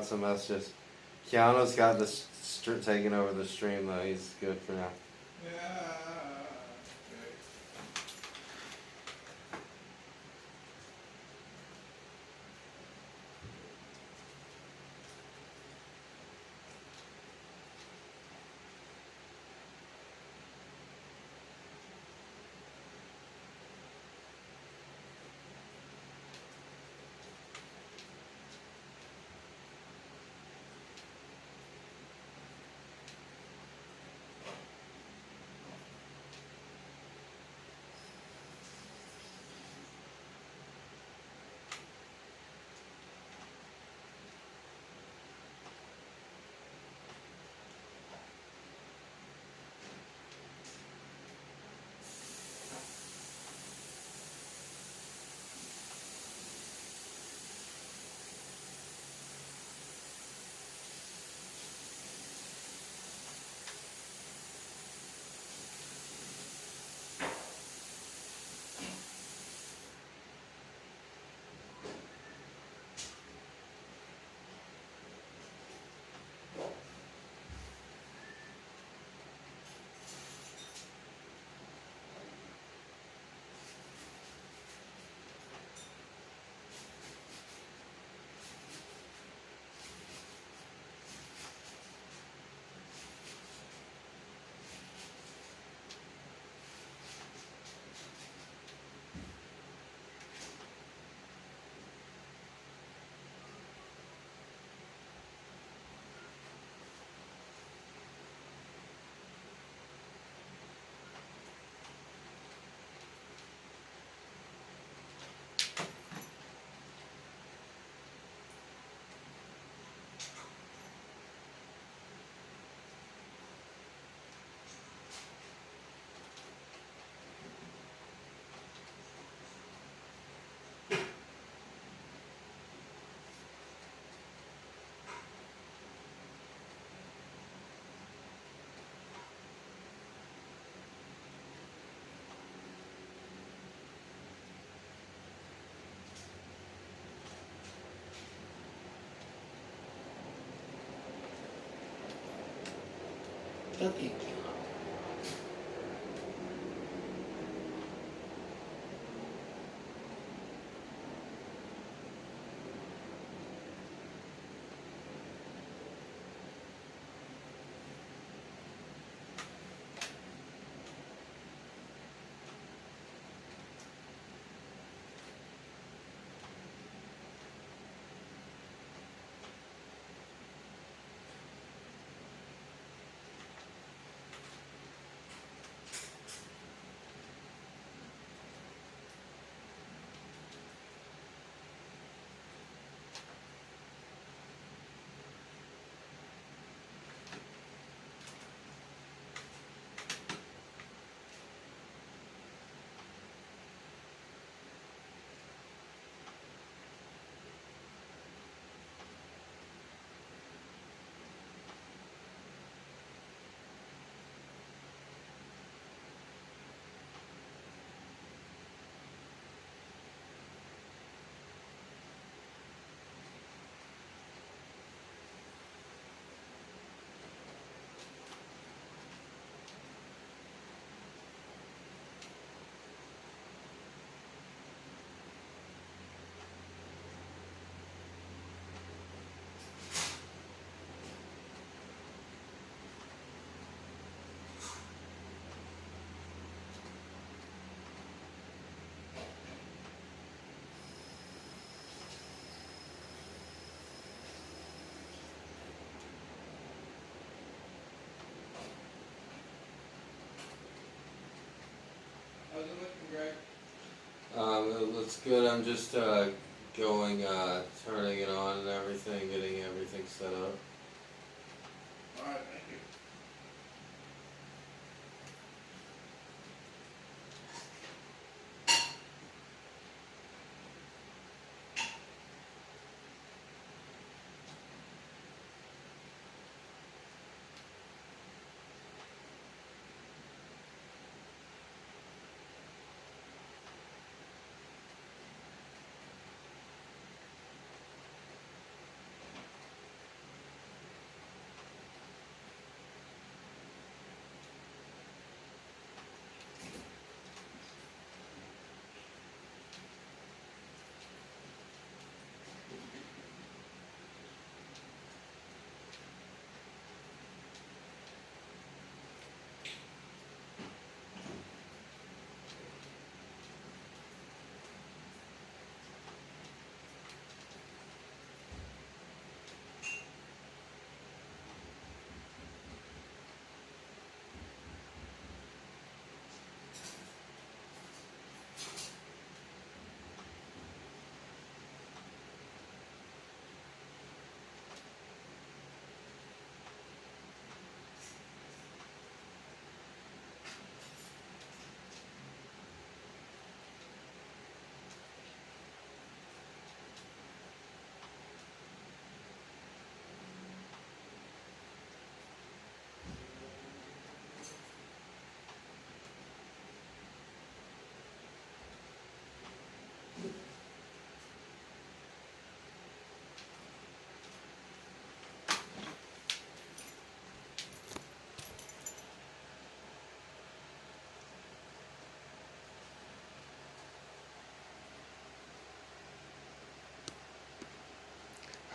Some messages. Keanu's got this taking over the stream though. He's good for now. Yeah. Okay. How's it looking, Greg? It looks good. I'm just going, turning it on and everything, getting everything set up. Alright, thank you.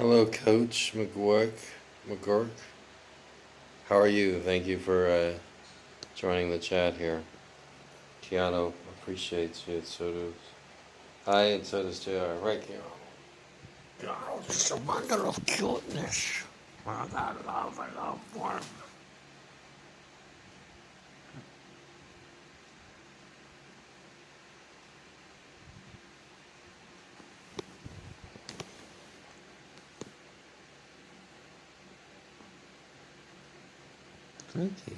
Hello, Coach McGurk. How are you? Thank you for joining the chat here. Keanu appreciates you. So does hi, and so does JR. Right, Keanu. Keanu's just a bundle of cuteness. I got love for him. Thank you.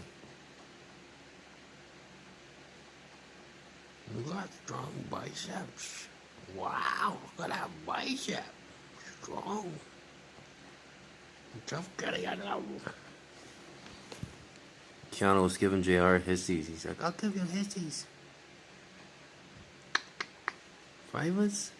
You got strong biceps. Wow, look at that bicep. Strong. Tough kitty, I know. Keanu was giving JR hissies. He's like, I'll give you hissies. Fivers?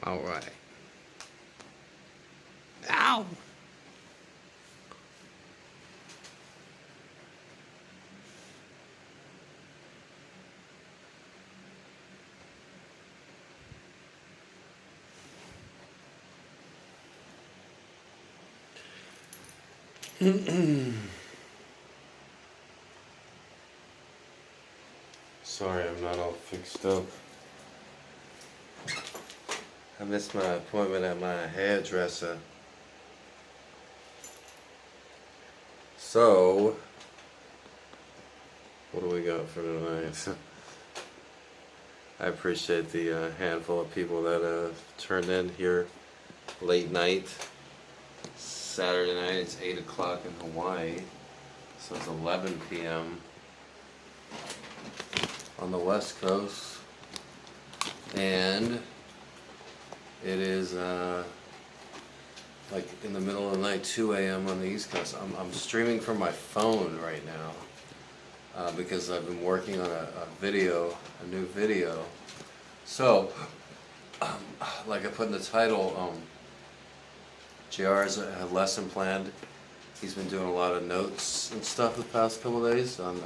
All right. Ow! Sorry, I'm not all fixed up. I missed my appointment at my hairdresser. So, what do we got for tonight? I appreciate the handful of people that turned in here late night. Saturday night, it's 8 o'clock in Hawaii, so it's 11 p.m. on the West Coast, and it is like in the middle of the night, 2 a.m. on the East Coast. I'm streaming from my phone right now because I've been working on a new video. So, like I put in the title, JR has a lesson planned. He's been doing a lot of notes and stuff the past couple of days on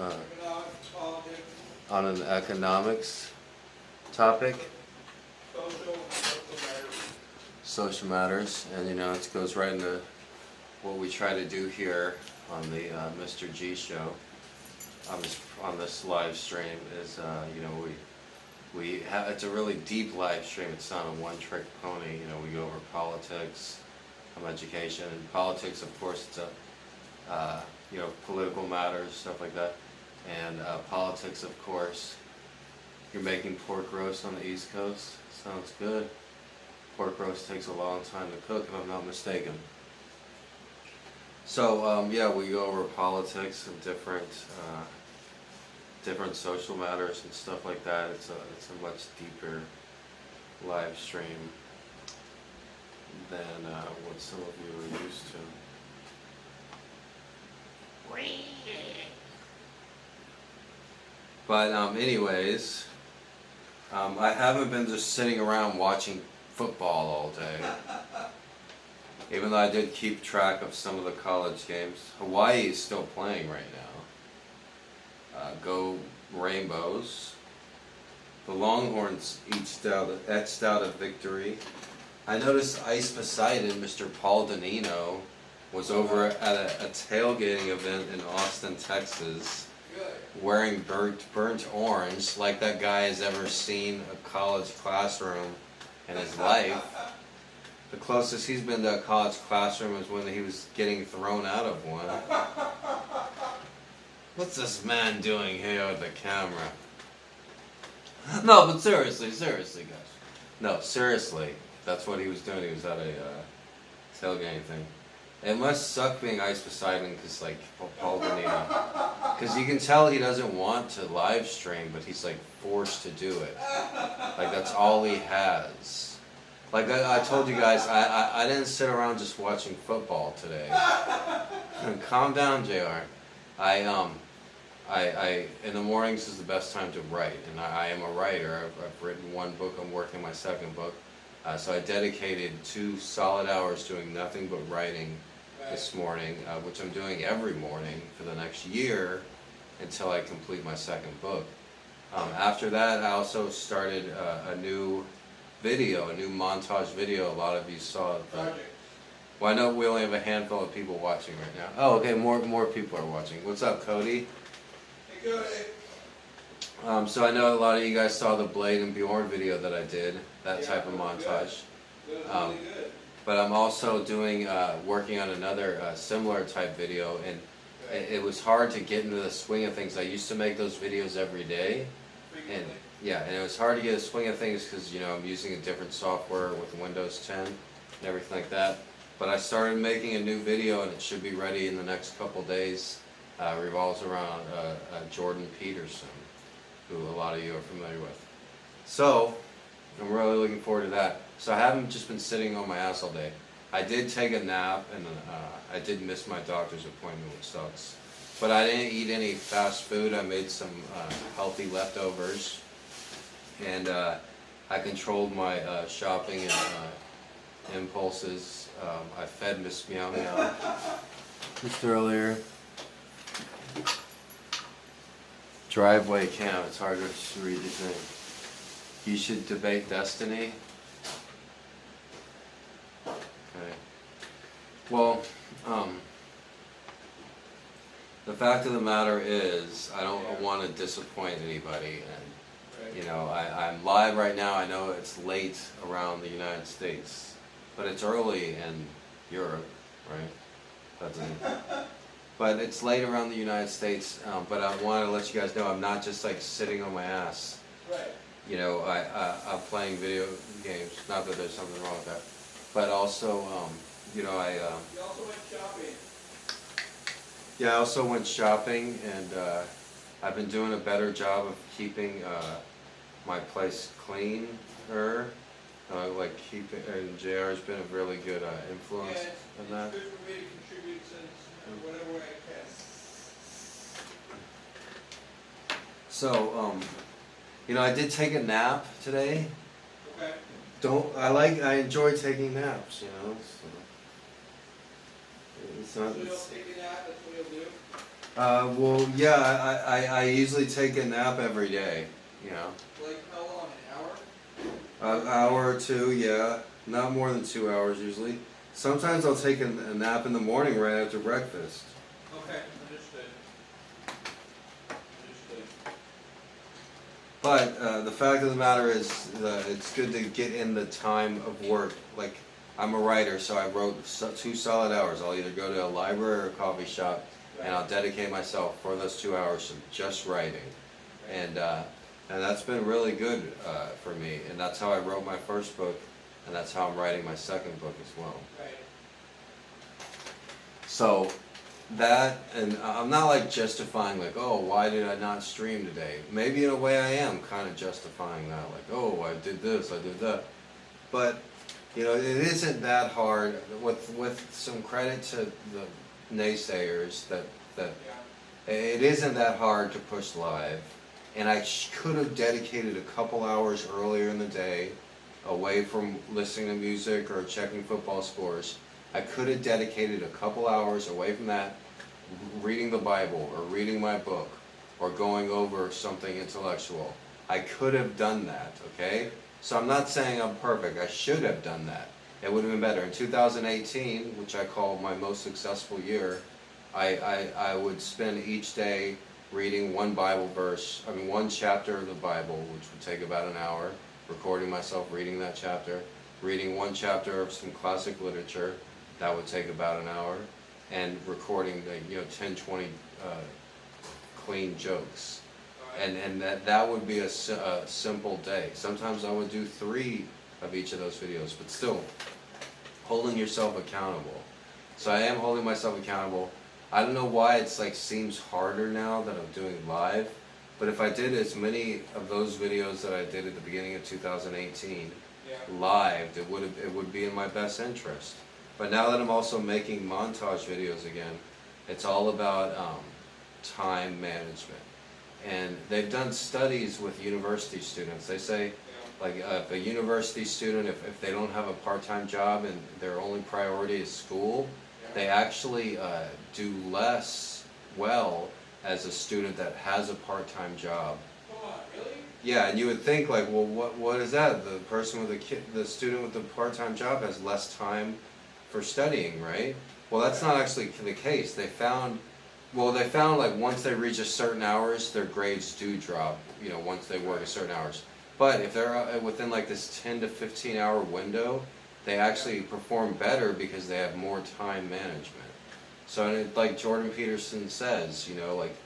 an economics topic. Social matters, and it goes right into what we try to do here on the Mr. G show on this live stream is we have, it's a really deep live stream. It's not a one-trick pony. We go over politics, education, and politics. Of course, it's political matters, stuff like that, and politics. Of course, you're making pork roast on the East Coast. Sounds good. Pork roast takes a long time to cook, if I'm not mistaken. So we go over politics and different social matters and stuff like that. It's a much deeper live stream than what some of you are used to. But anyways, I haven't been just sitting around watching football all day. Even though I did keep track of some of the college games. Hawaii is still playing right now. Go Rainbows. The Longhorns etched out a victory. I noticed Ice Poseidon, Mr. Paul Danino, was over at a tailgating event in Austin, Texas, wearing burnt orange, like that guy has ever seen a college classroom in his life. The closest he's been to a college classroom is when he was getting thrown out of one. What's this man doing here with the camera? No, but seriously, guys. No, seriously. That's what he was doing. He was at a tailgating thing. It must suck being Ice Poseidon because, Paul Danino. Because you can tell he doesn't want to live stream, but he's, forced to do it. That's all he has. I told you guys, I didn't sit around just watching football today. Calm down, JR. In the mornings is the best time to write, and I am a writer. I've written one book. I'm working my second book. So I dedicated 2 solid hours doing nothing but writing this morning, which I'm doing every morning for the next year until I complete my second book. After that, I also started a new video, a new montage video. A lot of you saw it. Well, I know we only have a handful of people watching right now. Oh, okay, more people are watching. What's up, Cody? Hey, Cody. So I know a lot of you guys saw the Blade and Bjorn video that I did, that type of montage. That was really good. But I'm also doing, working on another similar type video, and it was hard to get into the swing of things. I used to make those videos every day, and yeah, and it was hard to get a swing of things because, you know, I'm using a different software with Windows 10 and everything like that. But I started making a new video, and it should be ready in the next couple days. Revolves around Jordan Peterson, who a lot of you are familiar with. So I'm really looking forward to that. So I haven't just been sitting on my ass all day. I did take a nap, and I did miss my doctor's appointment, which sucks. But I didn't eat any fast food. I made some healthy leftovers, and I controlled my shopping and impulses. I fed Miss Meow Meow just earlier. Driveway cam, it's hard to read the thing. You should debate destiny. Okay. Well, the fact of the matter is, I don't want to disappoint anybody, and you know, I'm live right now. I know it's late around the United States, but it's early in Europe, right? That doesn't. But it's late around the United States. But I want to let you guys know I'm not just like sitting on my ass. Right. You know, I'm playing video games. Not that there's something wrong with that, but also, you know, You also went shopping. yeah, I also went shopping, and I've been doing a better job of keeping my place cleaner. Like keeping, and JR's been a really good influence in that. It's good for me to contribute since whatever way I can. So, you know, I did take a nap today. Okay. I enjoy taking naps, you know. So it's not. So you'll take a nap, that's what you'll do? Well, yeah, I usually take a nap every day, you know. Like how long, an hour? An hour or two, yeah. Not more than 2 hours usually. Sometimes I'll take a nap in the morning right after breakfast. Okay, understood. But the fact of the matter is, it's good to get in the time of work. Like, I'm a writer, so I wrote 2 solid hours. I'll either go to a library or a coffee shop, and I'll dedicate myself for those 2 hours to just writing. And that's been really good for me. And that's how I wrote my first book, and that's how I'm writing my second book as well. Right. So that, and I'm not like justifying like, oh, why did I not stream today? Maybe in a way I am kind of justifying that, like, oh, I did this, I did that. But, you know, it isn't that hard, with some credit to the naysayers, that it isn't that hard to push live. And I could have dedicated a couple hours earlier in the day, away from listening to music or checking football scores. I could have dedicated a couple hours away from that, reading the Bible or reading my book or going over something intellectual. I could have done that, okay? So I'm not saying I'm perfect. I should have done that. It would have been better. In 2018, which I call my most successful year, I would spend each day reading one chapter of the Bible, which would take about an hour, recording myself reading that chapter, reading one chapter of some classic literature, that would take about an hour, and recording 10, 20 clean jokes. And that would be a simple day. Sometimes I would do 3 of each of those videos, but still, holding yourself accountable. So I am holding myself accountable. I don't know why it's like seems harder now that I'm doing live, but if I did as many of those videos that I did at the beginning of 2018 live, it would be in my best interest. But now that I'm also making montage videos again, it's all about time management. And they've done studies with university students. They say, like, if a university student, if they don't have a part-time job and their only priority is school, they actually do less well as a student that has a part-time job. Come on, really? Yeah, and you would think like, well, what is that? The person with the student with the part-time job has less time for studying, right? Well, that's not actually the case. They found like once they reach a certain hours, their grades do drop. You know, once they work a certain hours. But if they're within like this 10 to 15 hour window, they actually perform better because they have more time management. So, and like Jordan Peterson says, you know, like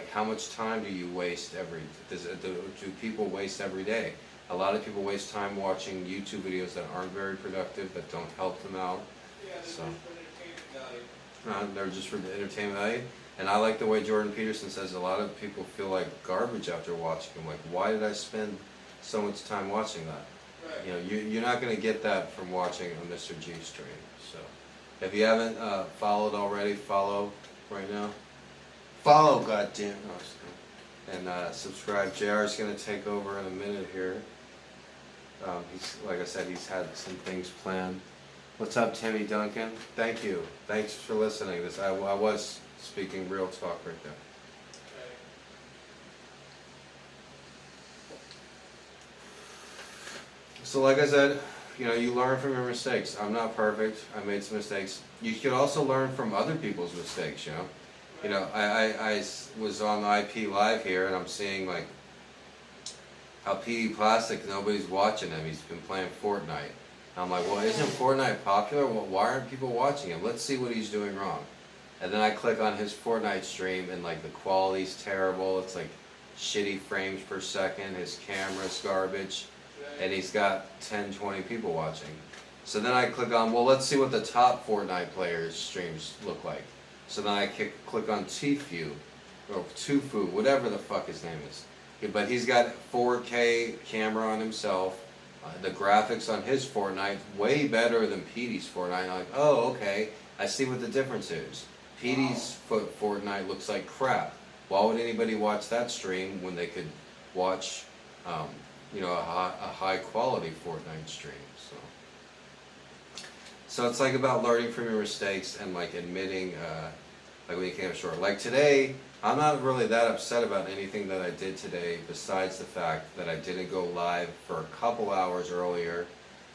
how much time do you waste do people waste every day? A lot of people waste time watching YouTube videos that aren't very productive, that don't help them out. Yeah, they're So, just for entertainment value. they're just for the entertainment value. And I like the way Jordan Peterson says a lot of people feel like garbage after watching them. Like, why did I spend so much time watching that? Right. You know, you're not going to get that from watching a Mr. G stream. So, if you haven't followed already, follow right now. Follow, goddamn. No, just kidding. And subscribe. JR is going to take over in a minute here. He's, like I said, he's had some things planned. What's up, Timmy Duncan? Thank you. Thanks for listening. I was speaking real talk right there. Okay. So like I said, you know, you learn from your mistakes. I'm not perfect. I made some mistakes. You could also learn from other people's mistakes, you know. You know, I was on the IP Live here, and I'm seeing, like, how PD Plastic, nobody's watching him. He's been playing Fortnite. And I'm like, well, isn't Fortnite popular? Well, why aren't people watching him? Let's see what he's doing wrong. And then I click on his Fortnite stream, and, like, the quality's terrible. It's, like, shitty frames per second. His camera's garbage. And he's got 10, 20 people watching. So then I click on, well, let's see what the top Fortnite players' streams look like. So then I click on Tfue, or Tufu, whatever the fuck his name is. But he's got 4K camera on himself. The graphics on his Fortnite way better than Petey's Fortnite. I'm like, oh, okay, I see what the difference is. Petey's Fortnite looks like crap. Why would anybody watch that stream when they could watch, you know, a high quality Fortnite stream? So it's like about learning from your mistakes and like admitting, like when you came short. Like today, I'm not really that upset about anything that I did today, besides the fact that I didn't go live for a couple hours earlier.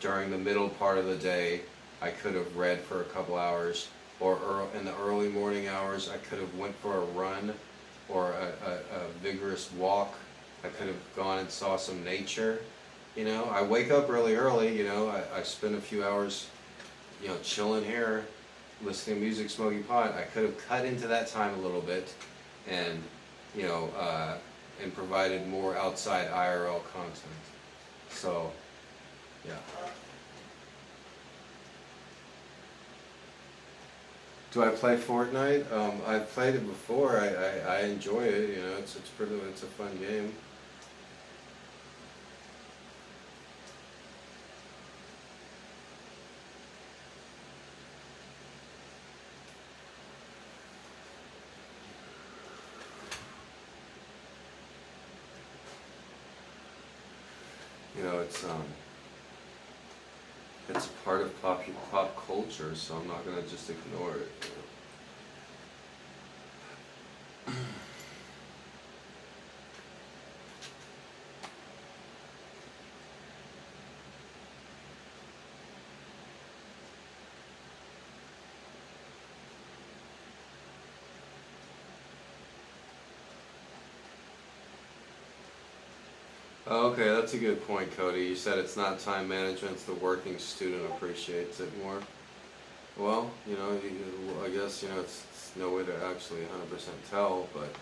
During the middle part of the day, I could have read for a couple hours, or in the early morning hours, I could have went for a run or a vigorous walk. I could have gone and saw some nature. You know, I wake up really early. You know, I spend a few hours, you know, chilling here, listening to music, smoking pot. I could have cut into that time a little bit, and you know, and provided more outside IRL content. So, yeah. Do I play Fortnite? I've played it before. I enjoy it. You know, it's a fun game. You know, it's a part of pop culture, so I'm not gonna just ignore it. You know? Okay, that's a good point, Cody. You said it's not time management, it's the working student appreciates it more. Well, you know, I guess, you know, it's no way to actually 100% tell, but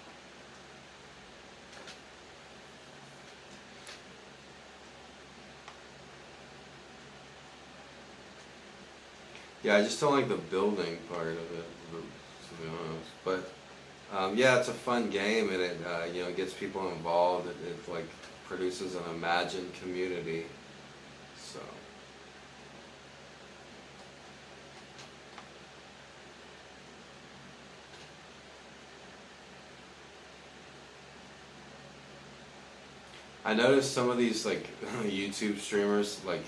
yeah, I just don't like the building part of it, to be honest. But yeah, it's a fun game, and it you know, gets people involved. It like produces an imagined community. So. I noticed some of these like YouTube streamers, like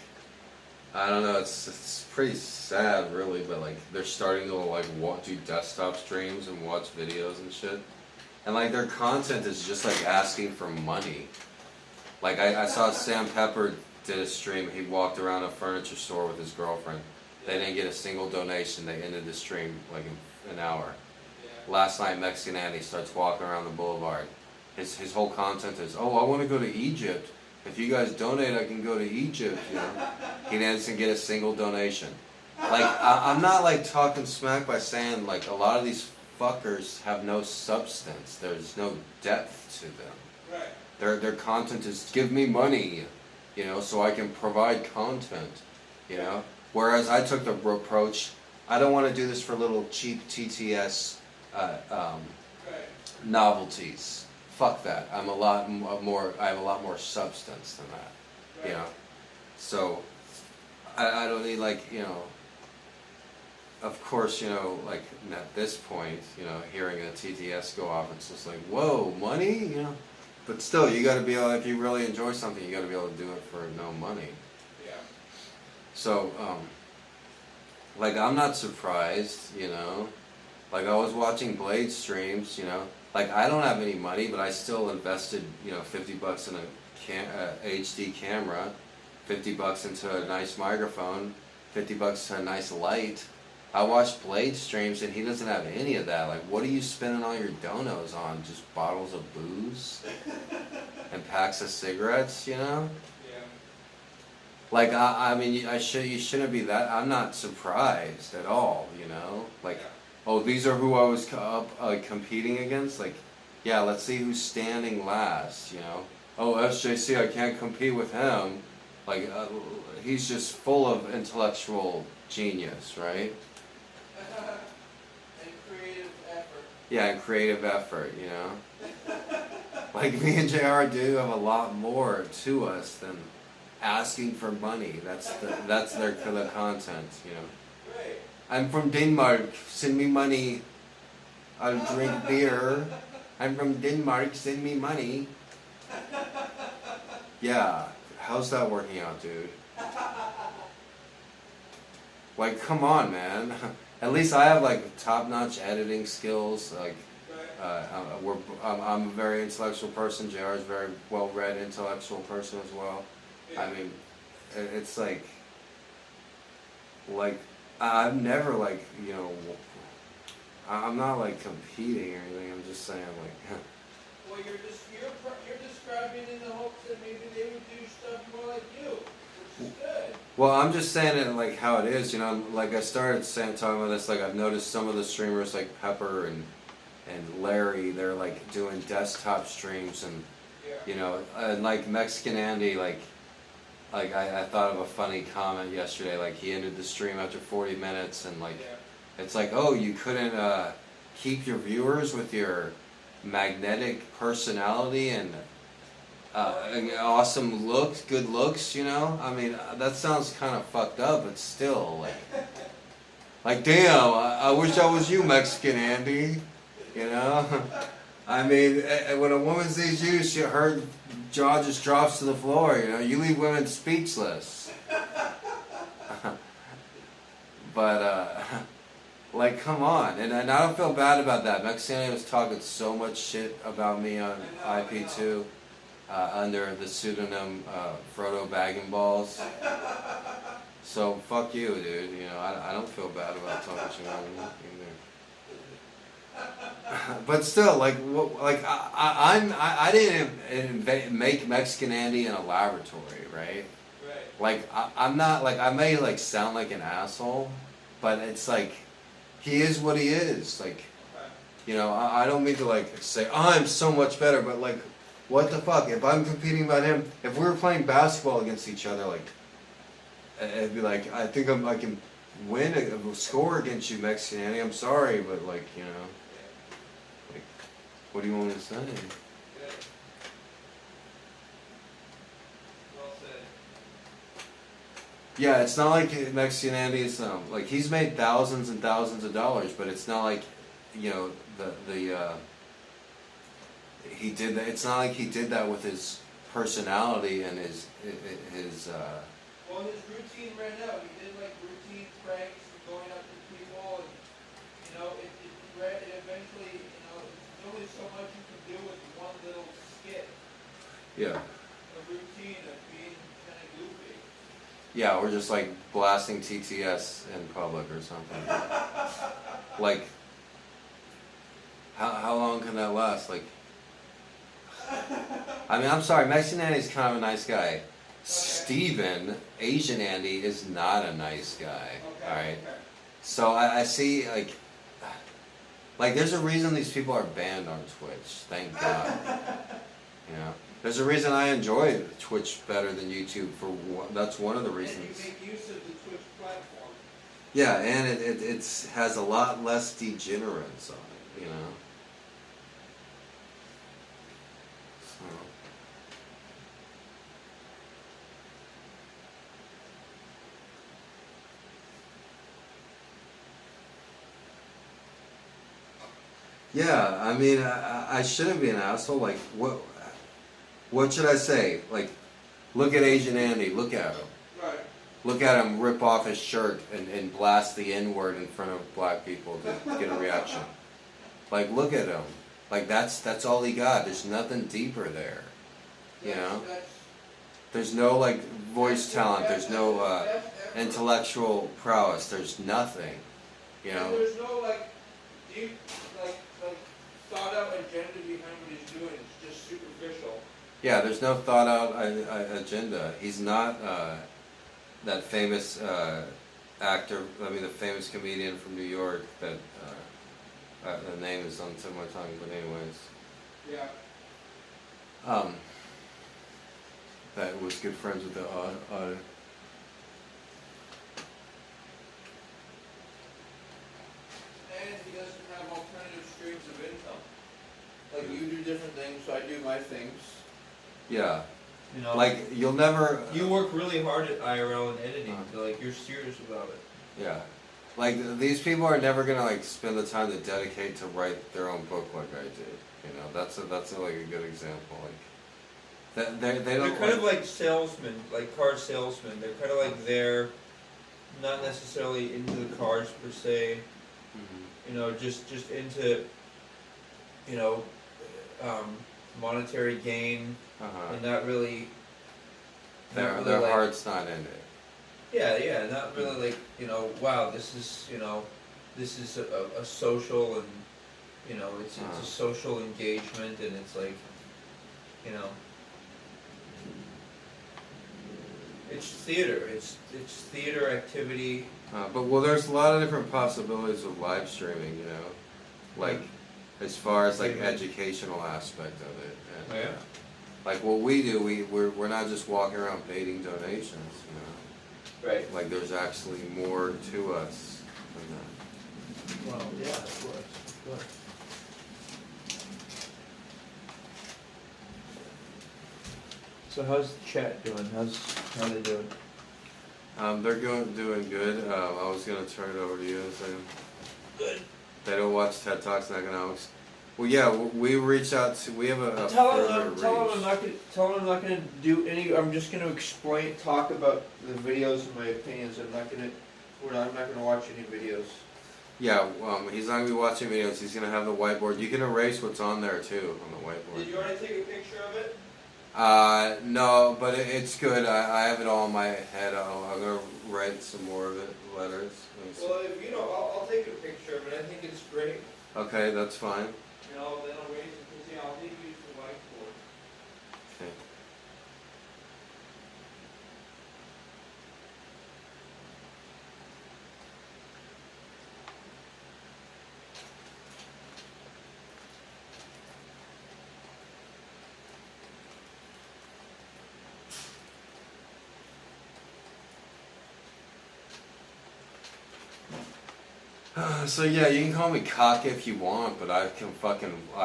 I don't know. It's pretty sad, really. But like, they're starting to like do desktop streams and watch videos and shit. And like, their content is just like asking for money. Like I saw Sam Pepper did a stream. He walked around a furniture store with his girlfriend. They didn't get a single donation. They ended the stream like in an hour. Yeah. Last night, Mexican Andy starts walking around the boulevard. His whole content is, oh, I want to go to Egypt. If you guys donate, I can go to Egypt. You know, he doesn't get a single donation. Like I'm not like talking smack by saying like a lot of these fuckers have no substance. There's no depth to them. Right. Their content is give me money, you know, so I can provide content, you know. Whereas I took the approach, I don't want to do this for little cheap TTS Right. novelties. Fuck that. I'm a lot more. I have a lot more substance than that, you know. So I don't need like, you know. Of course, you know, like at this point, you know, hearing a TTS go off, it's just like, whoa, money, you know. But still, you got to be able. If you really enjoy something, you got to be able to do it for no money. Yeah. So, like, I'm not surprised, you know. Like, I was watching Blade streams, you know. Like, I don't have any money, but I still invested, you know, $50 in a HD camera, $50 into a nice microphone, $50 to a nice light. I watched Blade streams, and he doesn't have any of that. Like, what are you spending all your donos on? Just bottles of booze and packs of cigarettes, you know? Yeah. Like, I mean, you shouldn't be that. I'm not surprised at all, you know? Like, oh, these are who I was competing against? Like, yeah, let's see who's standing last, you know? Oh, SJC, I can't compete with him. Like, he's just full of intellectual genius, right? And creative effort. Yeah, and creative effort, you know? Like, me and JR do have a lot more to us than asking for money. That's their content, you know? Right. I'm from Denmark, send me money. I'll drink beer. I'm from Denmark, send me money. Yeah, how's that working out, dude? Like, come on, man. At least I have like top-notch editing skills. Like, I'm a very intellectual person. JR is a very well-read intellectual person as well. Yeah. I mean, it's like I've never like, you know, I'm not like competing or anything. I'm just saying like. Well, you're describing in the hopes that maybe they would do stuff more like you, which is good. Well, I'm just saying it like how it is, you know. Like I started talking about this. Like I've noticed some of the streamers like Pepper and Larry, they're like doing desktop streams and Yeah. you know, and like Mexican Andy, like I thought of a funny comment yesterday. Like he ended the stream after 40 minutes and like Yeah. it's like, oh, you couldn't keep your viewers with your magnetic personality and awesome looks, good looks, you know? I mean, that sounds kind of fucked up, but still, like damn, I wish I was you, Mexican Andy, you know? I mean, when a woman sees you, her jaw just drops to the floor, you know? You leave women speechless. But, like, come on. And I don't feel bad about that. Mexican Andy was talking so much shit about me on IP2. Under the pseudonym Frodo Bagging Balls. So fuck you, dude. You know, I don't feel bad about talking shit about you either. But still, like I didn't make Mexican Andy in a laboratory, right? Right. Like I'm not like I may like sound like an asshole, but it's like he is what he is. Like, you know, I don't mean to like say I'm so much better, but like. What the fuck? If I'm competing about him, if we were playing basketball against each other, like, it'd be like, I think I can win a score against you, Mexican Andy. I'm sorry, but like, you know, like, what do you want me to say? Good. Well said. Yeah, it's not like Mexican Andy is like he's made thousands and thousands of dollars, but it's not like, you know, he did that. It's not like he did that with his personality and his Well, his routine ran out. He did like routine pranks and going up to people, and it eventually, there's only so much you can do with one little skit, Yeah. a routine of being kind of goofy. Yeah, or just like blasting TTS in public or something. Like, how long can that last? Like, I mean, I'm sorry, Mexican Andy's kind of a nice guy. Steven, Asian Andy, is not a nice guy. Okay, Alright? okay. So I see, like, there's a reason these people are banned on Twitch. Thank God. You know? There's a reason I enjoy Twitch better than YouTube. That's one of the reasons. And you make use of the Twitch platform. Yeah, and it has a lot less degenerates on it, you know. So. Yeah, I mean, I shouldn't be an asshole. Like, what should I say? Like, look at Asian Andy. Look at him. Right. Look at him rip off his shirt and blast the N-word in front of black people to get a reaction. Like, look at him. Like, that's all he got. There's nothing deeper there. You know? There's no, like, voice talent. There's no intellectual prowess. There's nothing. You know? And there's no, like, deep, like thought out agenda behind what he's doing. It's just superficial. Yeah, there's no thought out agenda. He's not that famous actor, I mean the famous comedian from New York that, the name is on the tip of my tongue, but anyways. Yeah. That was good friends with the And he doesn't have alternative streams of income. Like you do different things, so I do my things. yeah. You know, Like, you'll never... you work really hard at IRL and editing, so like you're serious about it. Yeah. Like, these people are never gonna, like, spend the time to dedicate to write their own book like I did. You know, that's like a good example. Like, they They're don't... kind of like salesmen, like car salesmen. They're kind of like they're not necessarily into the cars per se. Mhm. You know, just into, you know, monetary gain, Uh-huh. and not really. Their like, heart's not in it. Yeah, not really like, you know, wow, this is, you know, this is a social and, you know, it's a social engagement, and it's like, you know, it's theater, it's theater activity. But well, there's a lot of different possibilities with live streaming, you know, like as far as like educational aspect of it. And, Yeah. like what we do, we're not just walking around baiting donations, you know. Right. Like there's actually more to us than that. Well, yeah, of course. So how's the chat doing? How are they doing? They're doing good. I was gonna turn it over to you in a second. Good. They don't watch TED Talks in economics. Well, yeah, we reach out to. We have a Tell further them reach. I'm not gonna do any. I'm just gonna talk about the videos and my opinions. I'm not gonna watch any videos. Yeah, he's not gonna be watching videos. He's gonna have the whiteboard. You can erase what's on there too on the whiteboard. Did you already take a picture of it? No, but it's good. I have it all in my head. I'm gonna write some more of it, letters. Let me see. Well, if you know, I'll take a picture of it. I think it's great. Okay, that's fine. You know, then I'll raise it because yeah, I'll need to use the whiteboard. Okay. So yeah, you can call me cock if you want, but I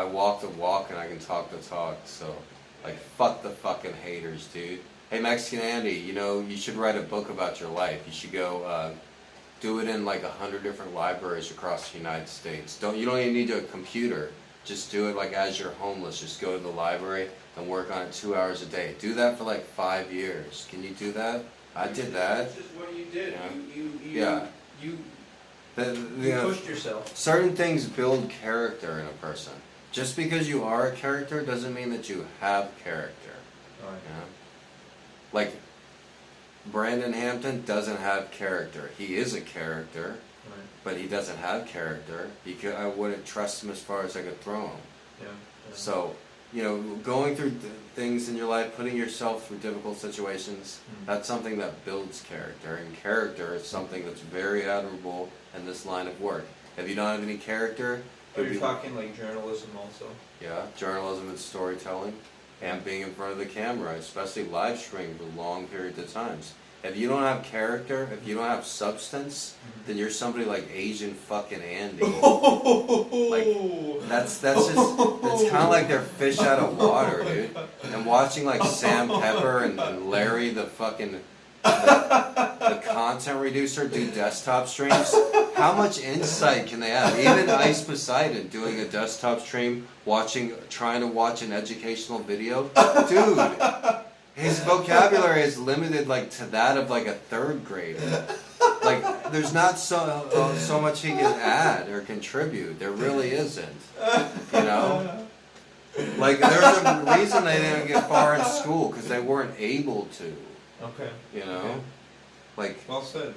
walk the walk and I can talk the talk, so, like, fuck the fucking haters, dude. Hey, Mexican Andy, you know, you should write a book about your life. You should go, do it in like 100 different libraries across the United States. You don't even need a computer. Just do it like as you're homeless. Just go to the library and work on it 2 hours a day. Do that for like 5 years. Can you do that? I did that. That's just what you did. Yeah. You You pushed yourself. Certain things build character in a person. Just because you are a character doesn't mean that you have character. Alright. You know? Like, Brandon Hampton doesn't have character. He is a character, Right. but he doesn't have character. I wouldn't trust him as far as I could throw him. Yeah. So, going through things in your life, putting yourself through difficult situations, that's something that builds character. And character is something that's very admirable in this line of work. If you don't have any character... You're talking like journalism also? Yeah, journalism and storytelling, and being in front of the camera, especially live streaming for long periods of times. If you don't have character, if you don't have substance, then you're somebody like Asian fucking Andy. Like, that's just, it's kind of like they're fish out of water, dude. And watching like Sam Pepper and Larry the fucking, the content reducer do desktop streams, how much insight can they have? Even Ice Poseidon doing a desktop stream, trying to watch an educational video. Dude, his vocabulary is limited like to that of like a third grader. Like, there's not so much he can add or contribute. There really isn't. You know? Like, there's a reason they didn't get far in school, because they weren't able to. Okay. You know? Okay. Like... Well said.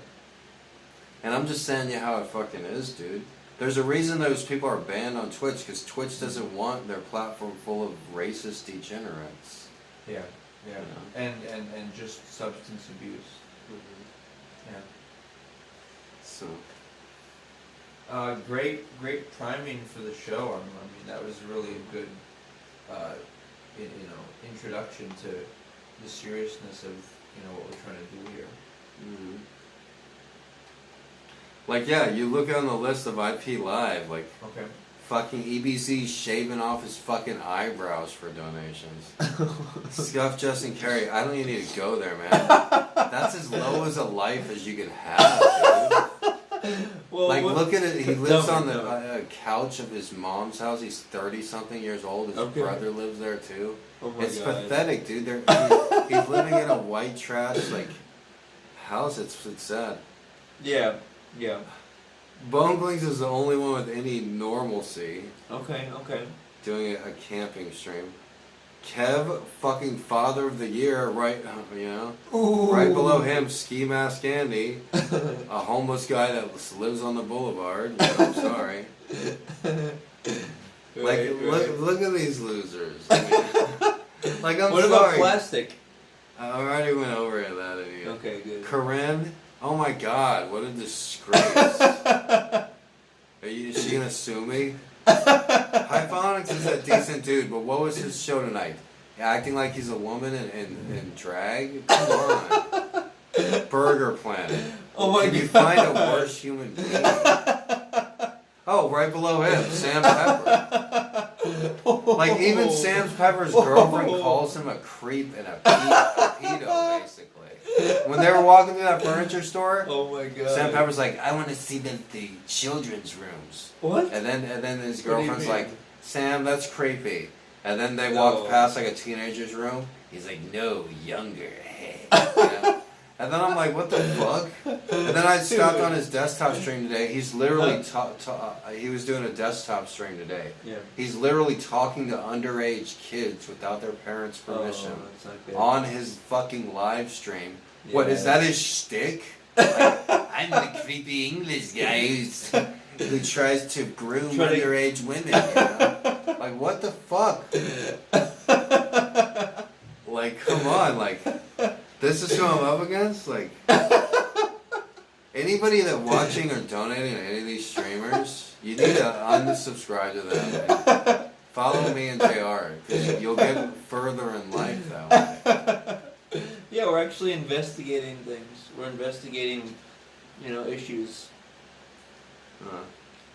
And I'm just saying you how it fucking is, dude. There's a reason those people are banned on Twitch, because Twitch doesn't want their platform full of racist degenerates. Yeah. Yeah. You know? And just substance abuse. Yeah. So... Great priming for the show. I mean, that was really a good, introduction to the seriousness of, what we're trying to do here. Mm-hmm. Like, yeah, you look on the list of IP Live, like, Okay. fucking EBC shaving off his fucking eyebrows for donations. Scuff Justin Carey, I don't even need to go there, man. That's as low as a life as you can have, dude. Well, like, look at it. He lives on the no. couch of his mom's house. He's 30-something years old. His Okay. brother lives there, too. Oh my It's God. pathetic, dude. He's living in a white trash, like, house. It's sad. Yeah. Yeah. Bonglings is the only one with any normalcy Okay. doing a camping stream. Kev, fucking father of the year, right, Ooh. right below him, Ski Mask Andy, a homeless guy that lives on the boulevard. I'm sorry. Like, look at these losers. I mean, like, I'm what sorry. about plastic? I already went over that idiot. Okay, good. Corinne, oh my God, what a disgrace. Is she gonna sue me? Hyphonics is a decent dude, but what was his show tonight? Acting like he's a woman in drag? Come on. Burger Planet. Oh my Can you God. find a worse human being? Oh, right below him, Sam Pepper. Like, even Sam Pepper's girlfriend calls him a creep and a pedo, basically. When they were walking through that furniture store, Oh my God. Sam Pepper's like, I want to see the children's rooms. What? And then his What do you girlfriend's mean? like, Sam, that's creepy. And then they No. walked past like a teenager's room. He's like, no, younger. You know? And then I'm like, what the fuck? And then I stopped on his desktop stream today. He's literally he was doing a desktop stream today. Yeah. He's literally talking to underage kids without their parents' permission Oh, that's not good. on his fucking live stream. What, is Yeah. that his shtick? Like, I'm the creepy English guy who tries to groom underage women, Like, what the fuck? Like, come on, like, this is who I'm up against? Like, anybody that watching or donating to any of these streamers, you need to unsubscribe to them. And follow me and JR, because you'll get further in life that way. Yeah, we're actually investigating things. We're investigating, issues.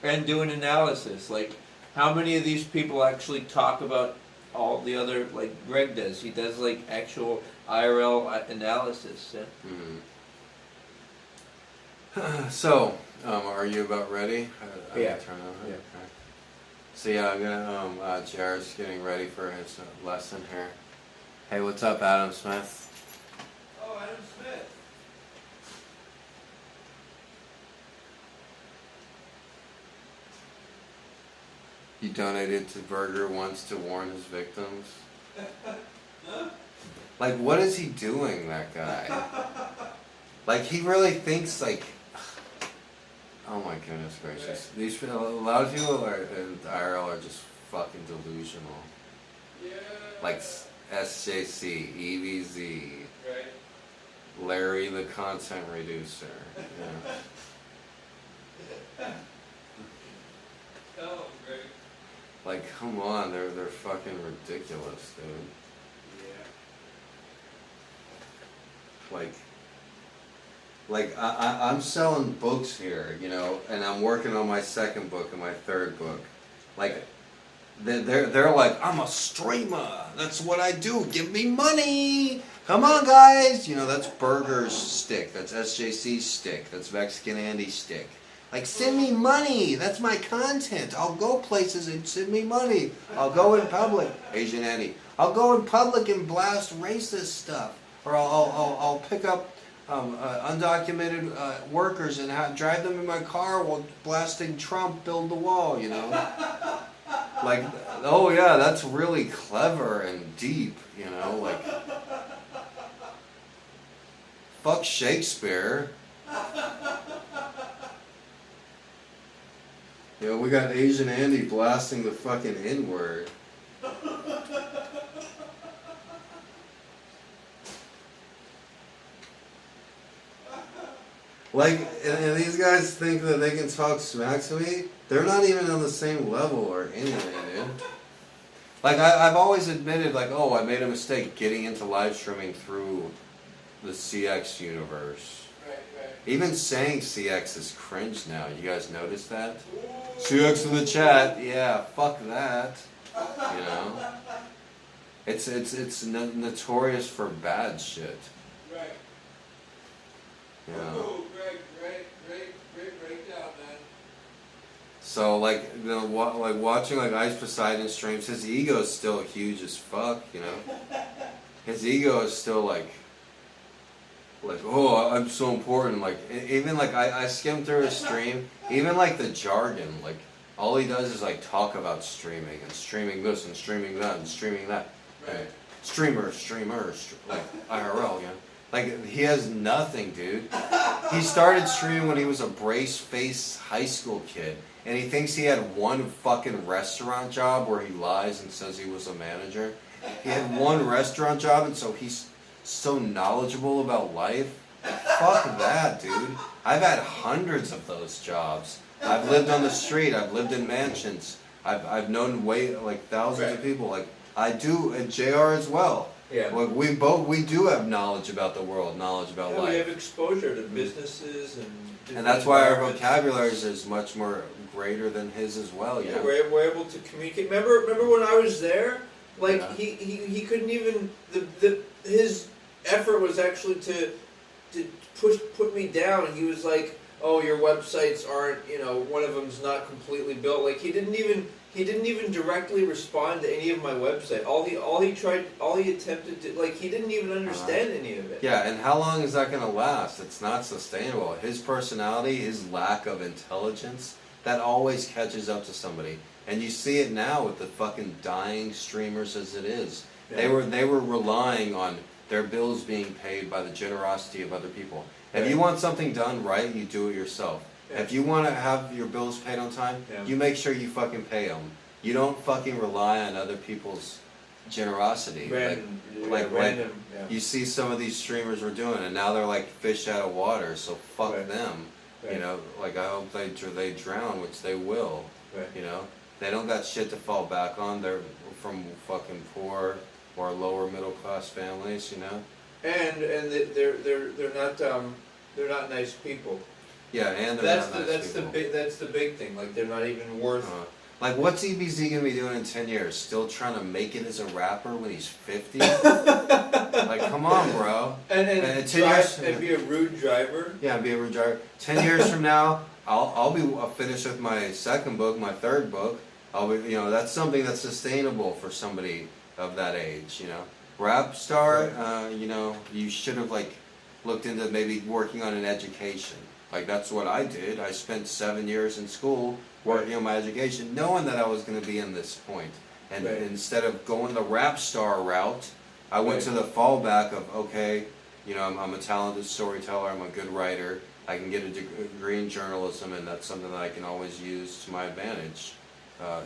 And doing analysis. Like, how many of these people actually talk about all the other, like Greg does? He does, like, actual IRL analysis. Yeah? Mm-hmm. So, are you about ready? Yeah. Turn over? Yeah. Okay. So yeah, I'm gonna, JR's getting ready for his lesson here. Hey, what's up, Adam Smith? Oh, Adam Smith. He donated to Burger once to warn his victims. Like, what is he doing, that guy? Like, he really thinks, like, oh my goodness gracious. These, a lot of people in IRL are just fucking delusional. Yeah. Like SJC, EVZ, Right. Larry the content reducer. Yeah. Oh, great. Like, come on, they're fucking ridiculous, dude. Yeah. Like I'm selling books here, you know, and I'm working on my second book and my third book. Like, they're like, I'm a streamer. That's what I do. Give me money. Come on, guys. You know, that's Burger's stick. That's SJC's stick. That's Mexican Andy's stick. Like, send me money. That's my content. I'll go places and send me money. I'll go in public. Asian Andy. I'll go in public and blast racist stuff, or I'll pick up undocumented workers and drive them in my car while blasting Trump, build the wall, you know? Like, oh yeah, that's really clever and deep, you know? Like, fuck Shakespeare. You know, we got Asian Andy blasting the fucking N-word. Like, and these guys think that they can talk smack to me. They're not even on the same level or anything, dude. Like, I've always admitted, like, oh, I made a mistake getting into live streaming through the CX universe. Right. Even saying CX is cringe now. You guys notice that? CX in the chat. Yeah, fuck that. You know? It's notorious for bad shit. Right. You know? Oh, great breakdown, man. So like like watching like Ice Poseidon streams, his ego is still huge as fuck, you know. His ego is still like oh, I'm so important. Like even like I skim through his stream, even like the jargon, like all he does is like talk about streaming and streaming this and streaming that and streaming that. Right. And streamers, like IRL, you know. Like, he has nothing, dude. He started streaming when he was a brace-faced high school kid. And he thinks he had one fucking restaurant job where he lies and says he was a manager. He had one restaurant job, and so he's so knowledgeable about life. Fuck that, dude. I've had hundreds of those jobs. I've lived on the street. I've lived in mansions. I've known like thousands of people. Like, I do, and JR as well. Yeah. Like we do have knowledge about the world, knowledge about life. We have exposure to businesses and that's why our environments. vocabulary is much more greater than his as well. Yeah, Yeah. we're able to communicate. Remember when I was there? Like Yeah. he couldn't even his effort was actually to put me down, and he was like, oh, your websites aren't, you know, one of them's not completely built. Like he didn't even directly respond to any of my website. All he attempted to, like, he didn't even understand any of it. Yeah, and how long is that going to last? It's not sustainable. His personality, his lack of intelligence, that always catches up to somebody. And you see it now with the fucking dying streamers as it is. Yeah. They were relying on their bills being paid by the generosity of other people. If Right. you want something done right, you do it yourself. Yeah. If you want to have your bills paid on time, Yeah. you make sure you fucking pay them. You don't fucking rely on other people's generosity. Random, like random. Yeah. you see some of these streamers were doing, and now they're like fish out of water. So fuck Right. them. Right. You know, like I hope they drown, which they will. Right. You know, they don't got shit to fall back on. They're from fucking poor or lower middle class families. You know. And they're not nice people. Yeah, and they're not nice That's the big thing. Like they're not even worth. Like, what's EBZ gonna be doing in 10 years? Still trying to make it as a rapper when he's 50? Like, come on, bro. And 10 years. and be a rude driver. Yeah, be a rude driver. 10 years from now, I'll be finished with my second book, my third book. I'll be, you know, that's something that's sustainable for somebody of that age. You know, rap star. You know, you should have like looked into maybe working on an education. Like that's what I did. I spent 7 years in school working on my education, knowing that I was going to be in this point. And Right. instead of going the rap star route, I went Right. to the fallback of, okay, you know, I'm a talented storyteller, I'm a good writer, I can get a degree in journalism, and that's something that I can always use to my advantage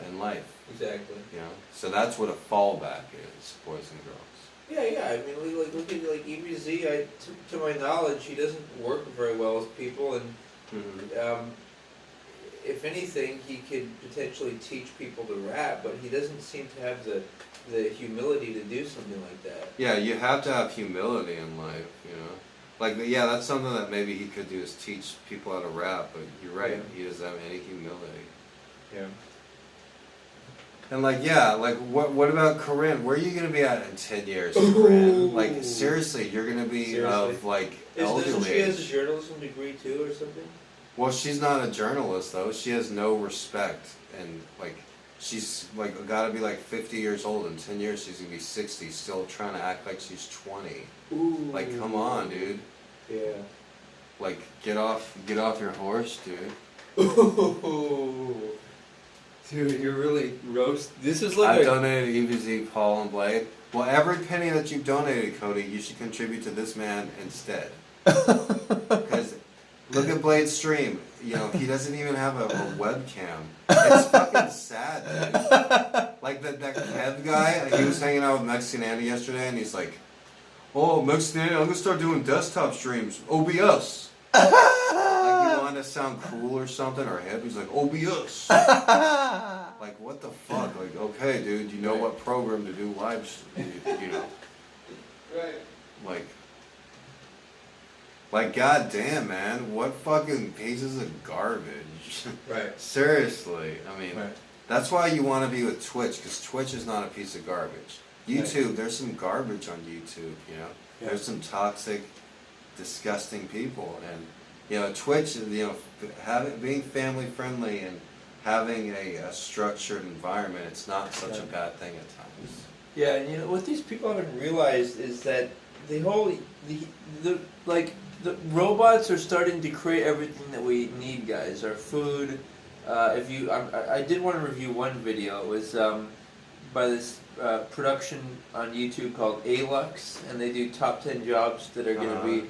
in life. Exactly. You know, so that's what a fallback is, boys and girls. Yeah. I mean, like look at like EBZ. To my knowledge, he doesn't work very well with people, and if anything, he could potentially teach people to rap, but he doesn't seem to have the humility to do something like that. Yeah, you have to have humility in life, you know. Like, yeah, that's something that maybe he could do is teach people how to rap, but you're right, Yeah. he doesn't have any humility. Yeah. And like, yeah, like what about Corinne? Where are you gonna be at in 10 years, Corinne? Like, seriously, you're gonna be Seriously. of like Doesn't elderly she has a age. journalism degree too, or something? Well, she's not a journalist though. She has no respect, and like, she's like gotta be like 50 years old. In 10 years, she's gonna be 60, still trying to act like she's 20. Ooh. Like, come on, dude. Yeah. Like, get off your horse, dude. Ooh. Dude, you're really roast. This is like I've donated EVZ, Paul, and Blade. Well, every penny that you've donated, Cody, you should contribute to this man instead. Because look at Blade's stream. You know, he doesn't even have a webcam. It's fucking sad, dude. Like that Kev guy, he was hanging out with Mexican Andy yesterday, and he's like, "Oh, Mexican Andy, I'm gonna start doing desktop streams, OBS." Like he wanted to sound cool or something, or hip. He's like, OBS. Like, what the fuck? Like, okay, dude, you know Right. what program to do live, you know. Right. Like, goddamn, man, what fucking pieces of garbage. right. Seriously, I mean, Right. that's why you want to be with Twitch, because Twitch is not a piece of garbage. YouTube, there's some garbage on YouTube, you know. Yeah. There's some toxic, disgusting people, and you know, Twitch, you know, being family friendly and having a structured environment, it's not such a bad thing at times. Yeah, and you know what these people haven't realized is that the robots are starting to create everything that we need, guys. Our food. I did want to review one video. It was by this production on YouTube called Alux, and they do top 10 jobs that are going to be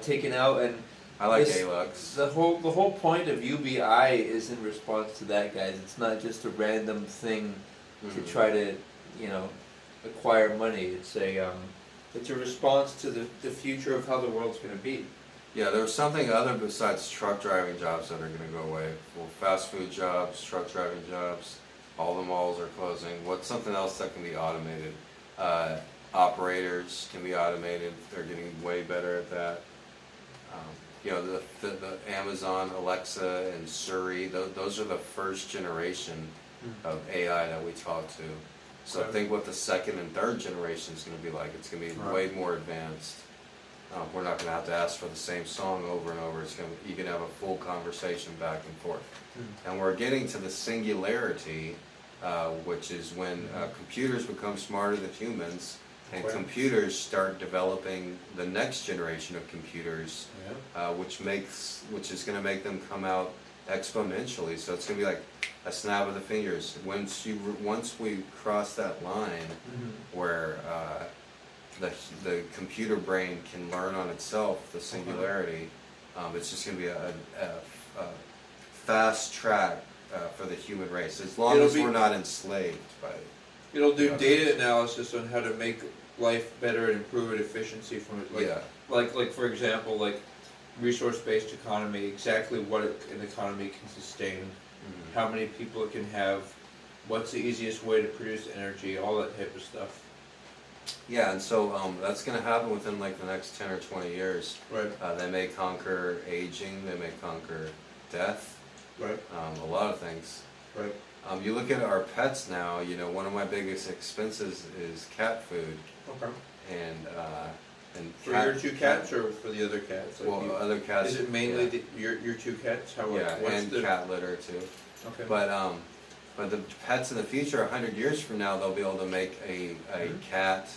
taken out. And I like this- Alux. the whole point of UBI is in response to that, guys. It's not just a random thing to try to, you know, acquire money. It's a response to the future of how the world's going to be. Yeah, there was something other besides truck driving jobs that are going to go away. Well, fast food jobs, truck driving jobs, all the malls are closing. What's something else that can be automated? Operators can be automated. They're getting way better at that. You know, the Amazon, Alexa, and Siri, those are the first generation of AI that we talk to. So Okay. think what the second and third generation is going to be like. It's going to be way more advanced. We're not going to have to ask for the same song over and over. You can have a full conversation back and forth. And we're getting to the singularity, which is when computers become smarter than humans, and computers start developing the next generation of computers, which is going to make them come out exponentially. So it's going to be like a snap of the fingers. Once we cross that line where the computer brain can learn on itself, the singularity, it's just going to be a fast track for the human race, as long as we're not enslaved by it. It'll do data analysis on how to make life better and improve efficiency from it. Like for example, like resource-based economy, exactly what an economy can sustain, how many people it can have, what's the easiest way to produce energy, all that type of stuff. Yeah, and so that's going to happen within like the next 10 or 20 years. Right. They may conquer aging, they may conquer death, Right. a lot of things. Right. You look at our pets now, you know, one of my biggest expenses is cat food. Okay. And For your two cats or for the other cats? Like well, other cats. is it mainly yeah. your two cats? How? Yeah, what's and the, cat litter too. Okay. But the pets in the future, 100 years from now, they'll be able to make a cat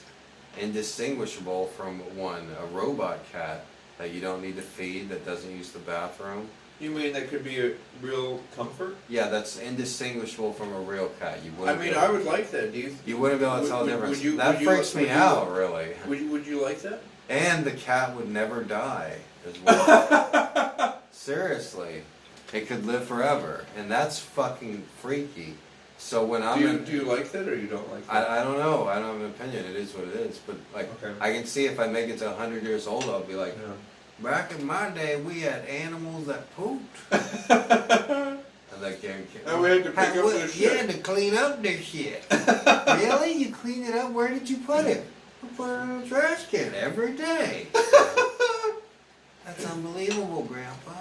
indistinguishable from a robot cat, that you don't need to feed, that doesn't use the bathroom. You mean that could be a real comfort? Yeah, that's indistinguishable from a real cat. You I wouldn't. mean, be I able- would like that. Do you? You wouldn't be able to tell the difference. would you- That would you- freaks me would you- out, really. Would you like that? And the cat would never die as well. Seriously, it could live forever, and that's fucking freaky. So when I'm Do you like that or you don't like that? I don't know. I don't have an opinion. It is what it is. But like, Okay. I can see if I make it to 100 years old, I'll be like, Yeah. back in my day, we had animals that pooped. And like, And we had to pick up this You shit. had to clean up this shit. Really? You cleaned it up? Where did you put it? I put it in the trash can every day. That's unbelievable, Grandpa.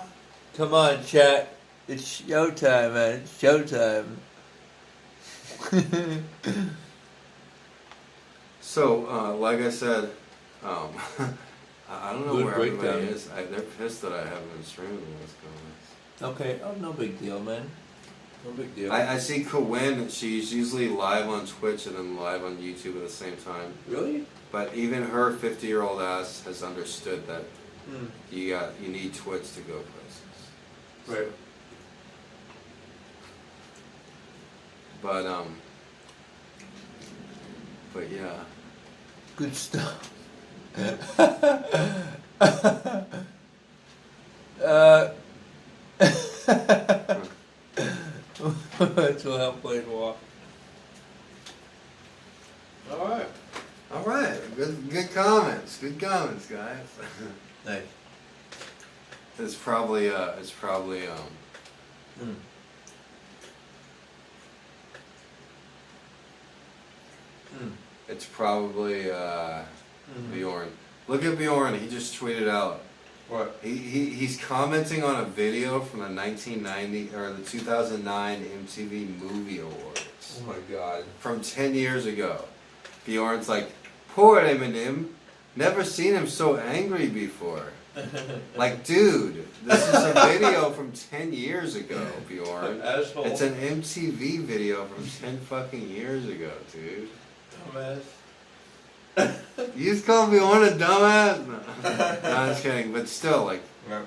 Come on, chat. It's showtime, man. It's showtime. So, like I said, I don't know Good where everybody breakdown. is. They're pissed that I haven't been streaming this comments. Okay. Oh, no big deal, man. No big deal. I see Corinne, she's usually live on Twitch and then live on YouTube at the same time. Really? But even her 50-year-old ass has understood that Hmm. you need Twitch to go places. Right. But yeah. Good stuff. That's what I'm playing walk. All right. All right. Good comments. Good comments, guys. Nice. It's probably Hmm. Hmm. it's probably Bjorn. Look at Bjorn. He just tweeted out. What? He's commenting on a video from the 1990 or the 2009 MTV Movie Awards Oh my God. from 10 years ago. Bjorn's like, poor Eminem, never seen him so angry before. Like, dude, this is a video from 10 years ago, Bjorn. Asshole. It's an MTV video from 10 fucking years ago, dude. Dumbass. You just call Bjorn a dumbass? No, I'm just kidding, but still, like, Yeah.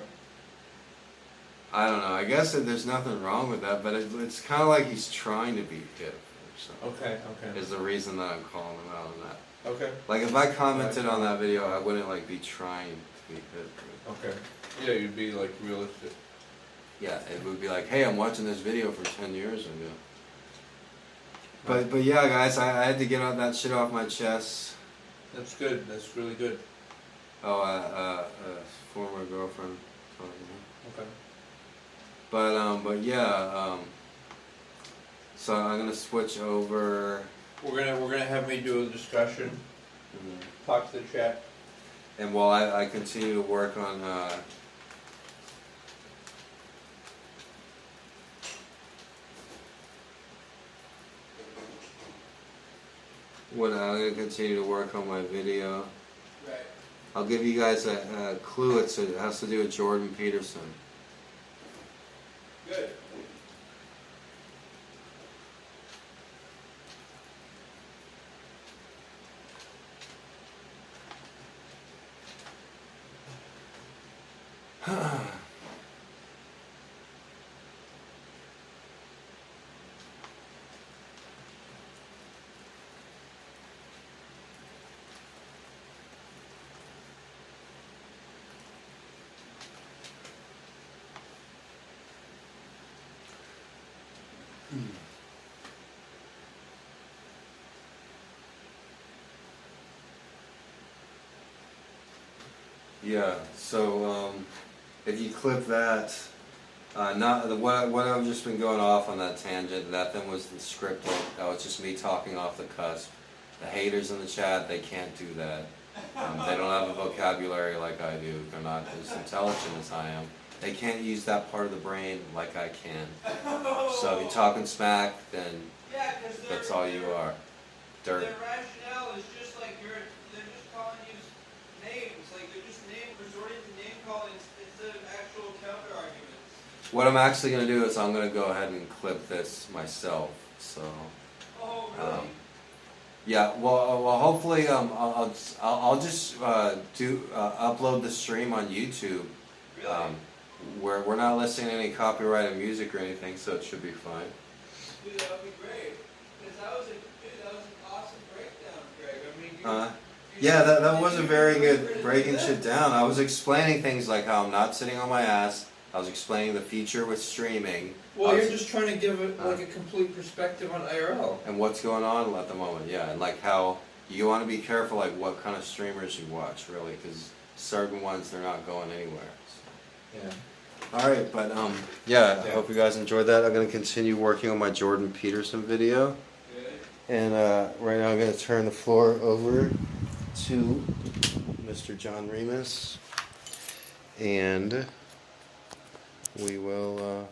I don't know. I guess that there's nothing wrong with that, but it's kind of like he's trying to be hip or something. Okay. Okay. Is the reason that I'm calling him out on that. Okay. Like, if I commented on that video, I wouldn't, like, be trying to be hip. Okay. Yeah, you'd be like realistic. Yeah, it would be like, hey, I'm watching this video from 10 years ago. But yeah, guys, I had to get all that shit off my chest. That's good. That's really good. Oh, former girlfriend. Okay. But yeah, so I'm gonna switch over. We're gonna have me do a discussion. Talk to the chat. And while I continue to work on I'm gonna continue to work on my video. Right. I'll give you guys a clue. It has to do with Jordan Peterson. Good. Yeah. So if you clip that, what I've just been going off on that tangent. That then was the scripted. That was just me talking off the cusp. The haters in the chat, they can't do that. They don't have a vocabulary like I do. They're not as intelligent as I am. They can't use that part of the brain like I can. So if you're talking smack, then Yeah, because that's all you are. Dirt. Their rationale is just like they're just calling you names. Like they're just resorting to name calling instead of actual counter arguments. What I'm actually going to do is I'm going to go ahead and clip this myself. So Oh, really? Yeah, well, hopefully, I'll just upload the stream on YouTube. Really? Where we're not listening to any copyrighted music or anything, so it should be fine. Dude, that would be great. Because that was an awesome breakdown, Greg. I mean, Yeah, that was a very good breaking shit down. I was explaining things like how I'm not sitting on my ass. I was explaining the feature with streaming. Well, you're just trying to give it like a complete perspective on IRL. And what's going on at the moment, yeah, and like how you want to be careful like what kind of streamers you watch, really, because certain ones they're not going anywhere. So. Yeah. All right, but yeah, I hope you guys enjoyed that. I'm gonna continue working on my Jordan Peterson video, and right now I'm gonna turn the floor over to Mr. John Remus, and we will,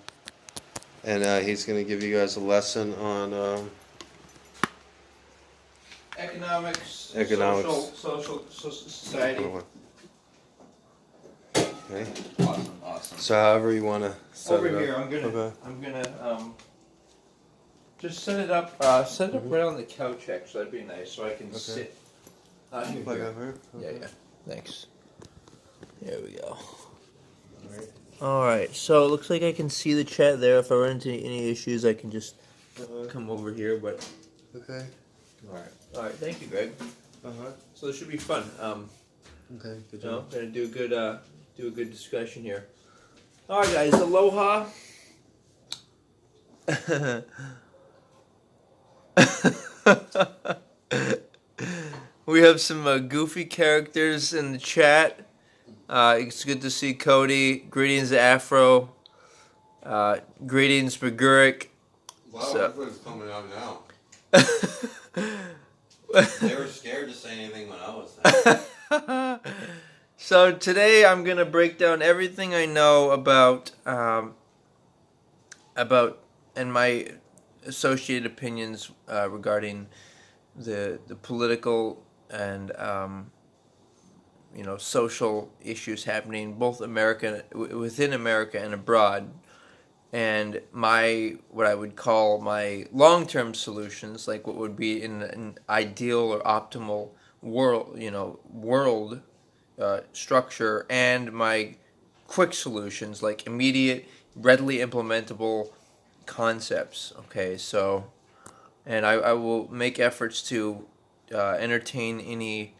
and he's going to give you guys a lesson on Economics. Social society. Okay. Awesome. So however you want to set Over it up. here, I'm gonna just set it up. Set it up right on the couch. Actually, that'd be nice, so I can sit. Here. Like over? Okay. Yeah. Thanks. There we go. Alright, so it looks like I can see the chat there. If I run into any issues, I can just come over here, but... Okay. Alright, thank you, Greg. So this should be fun. Okay, good You know, job. gonna do a good discussion here. Alright guys, aloha. We have some goofy characters in the chat. It's good to see Cody. Greetings, Afro. Greetings, Beguric. Wow, everybody's coming out now. They were scared to say anything when I was there. So today I'm gonna break down everything I know about and my associated opinions regarding the political and social issues happening both within America and abroad, and what I would call my long-term solutions, like what would be in an ideal or optimal world structure, and my quick solutions, like immediate, readily implementable concepts. Okay, so, and I will make efforts to entertain any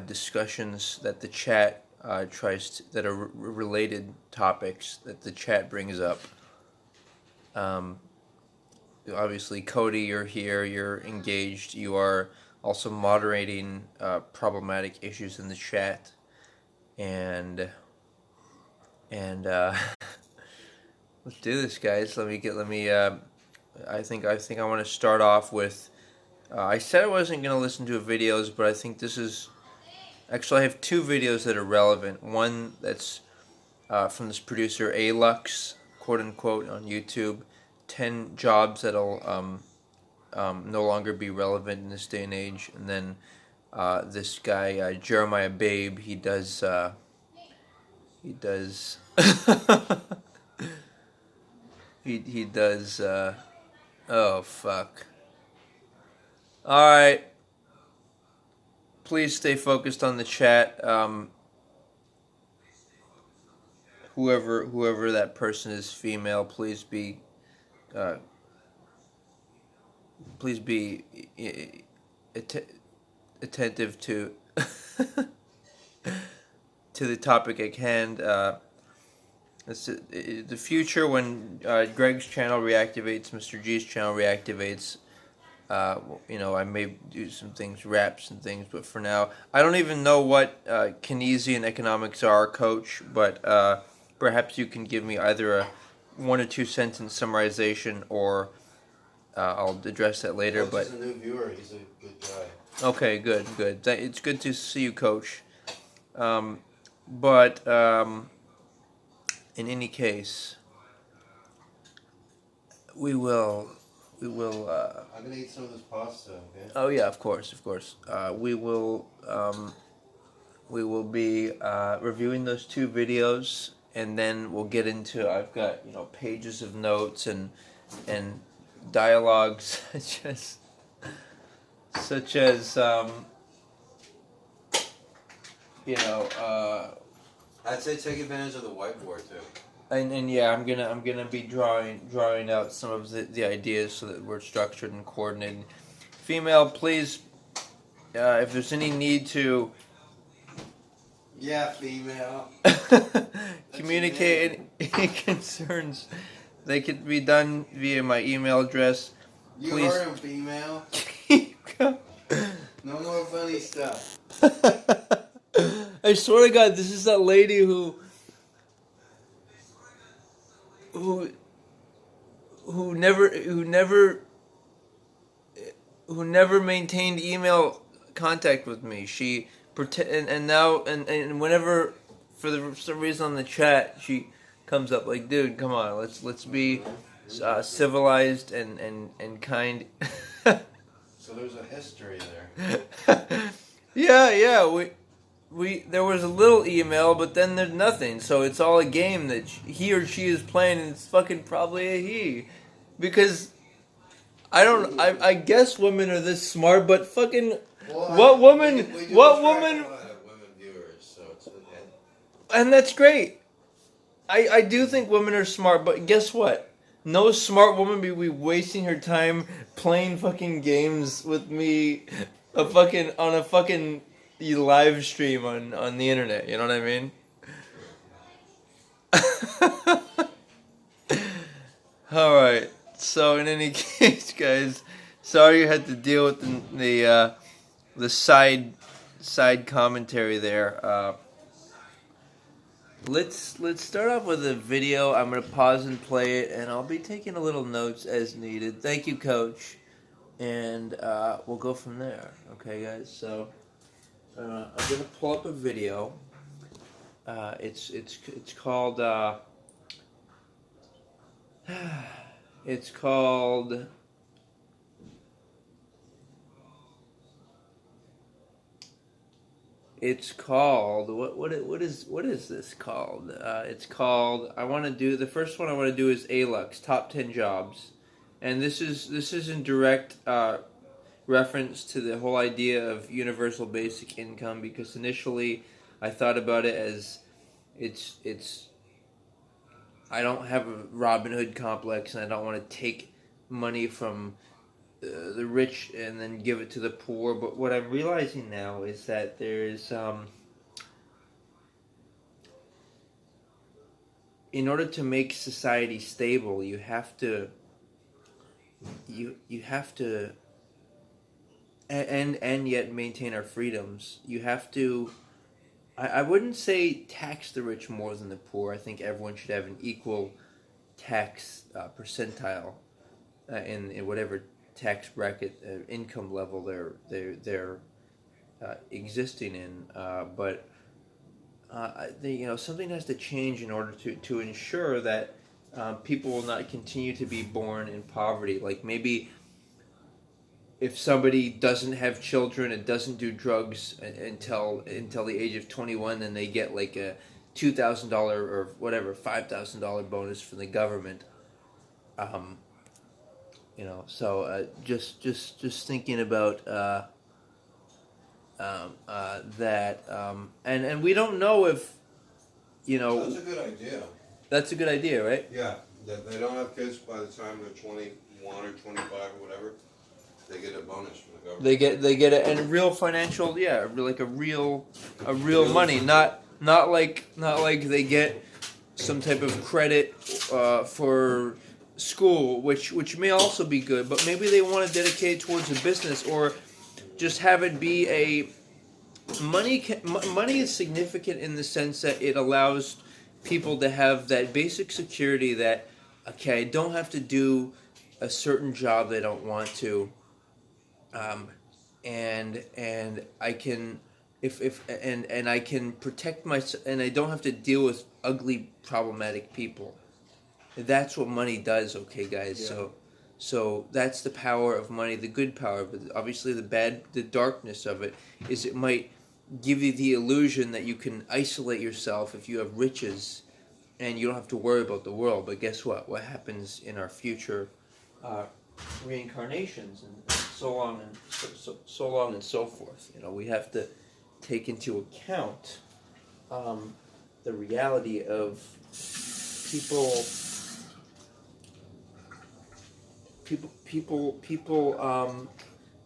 discussions that the chat that are related topics that the chat brings up. Obviously, Cody, you're here, you're engaged, you are also moderating problematic issues in the chat, and let's do this, guys. I think I want to start off with. I said I wasn't going to listen to videos, but I think this is. Actually, I have two videos that are relevant. One that's from this producer Alux, quote unquote, on YouTube. 10 jobs that'll no longer be relevant in this day and age. And then this guy Jeremiah Babe, he does. He does. Oh fuck. Alright. Please stay focused on the chat. Whoever that person is, female, please be attentive to to the topic at hand. The future, when Greg's channel reactivates, Mr. G's channel reactivates. I may do some things, raps and things, but for now, I don't even know what Keynesian economics are, Coach, but perhaps you can give me either a 1 or 2 sentence summarization, or I'll address that later. Coach is a new viewer. He's a good guy. Okay, good. It's good to see you, Coach. In any case, we will. I'm gonna eat some of this pasta. Okay. Oh yeah, of course. We will be reviewing those 2 videos, and then we'll get into. I've got pages of notes and dialogues just such as I'd say take advantage of the whiteboard too. and yeah, I'm gonna be drawing out some of the ideas so that we're structured and coordinated. Female, please, if there's any need to Yeah, female. communicate any concerns, they could be done via my email address. You Please. heard him, female. No more funny stuff. I swear to God, this is that lady who never maintained email contact with me. She and now whenever for some reason on the chat she comes up like, dude, come on, let's be civilized and kind. So there's a history there. Yeah, we there was a little email, but then there's nothing. So it's all a game that he or she is playing, and it's fucking probably a he, because I guess women are this smart, but fucking what woman? We do attract What a woman? lot of women viewers, so it's okay. And that's great. I do think women are smart, but guess what? No smart woman be wasting her time playing fucking games with me, on a fucking live stream on the internet. You know what I mean? All right. So in any case, guys, sorry you had to deal with the side commentary there. Let's start off with a video. I'm gonna pause and play it, and I'll be taking a little notes as needed. Thank you, Coach, and we'll go from there. Okay, guys. So I'm gonna pull up a video. It's called it's called. It's called what is this called? It's called. I want to do the first one. I want to do is ALUX Top 10 Jobs, and this is in direct reference to the whole idea of universal basic income, because initially I thought about it as it's. I don't have a Robin Hood complex, and I don't want to take money from the rich and then give it to the poor. But what I'm realizing now is that there's in order to make society stable, you have to and yet maintain our freedoms. You have to. I wouldn't say tax the rich more than the poor. I think everyone should have an equal tax percentile in whatever tax bracket, income level they're existing in, but something has to change in order to ensure that people will not continue to be born in poverty. Like maybe if somebody doesn't have children and doesn't do drugs until the age of 21, then they get like a $2,000 or whatever $5,000 bonus from the government. So just thinking about that, and we don't know if That's a good idea. That's a good idea, right? Yeah, that they don't have kids by the time they're 21 or 25 or whatever. They get a bonus from the government. They get a real financial, like a real money, not like they get some type of credit for school, which may also be good, but maybe they want to dedicate towards a business, or just have it be a money is significant in the sense that it allows people to have that basic security that, okay, I don't have to do a certain job they don't want to, and I can and I can protect myself, and I don't have to deal with ugly, problematic people. That's what money does, okay, guys. Yeah. So that's the power of money, the good power. But obviously, the darkness of it is it might give you the illusion that you can isolate yourself if you have riches, and you don't have to worry about the world. But guess what? What happens in our future reincarnations and so on and so long and so forth. You know, we have to take into account the reality of people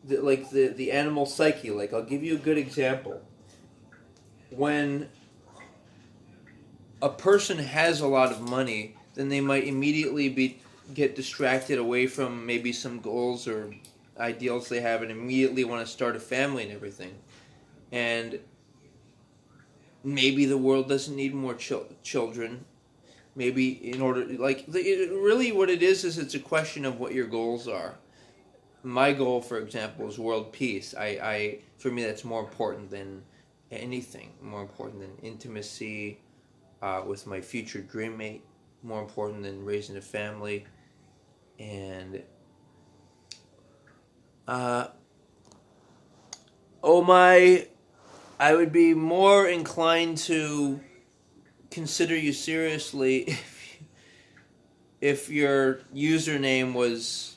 the animal psyche. Like, I'll give you a good example. When a person has a lot of money, then they might immediately get distracted away from maybe some goals or ideals they have, and immediately want to start a family and everything. And maybe the world doesn't need more children. Maybe in order, really what it is it's a question of what your goals are. My goal, for example, is world peace. For me, that's more important than anything. More important than intimacy with my future dream mate. More important than raising a family. And I would be more inclined to consider you seriously if your username was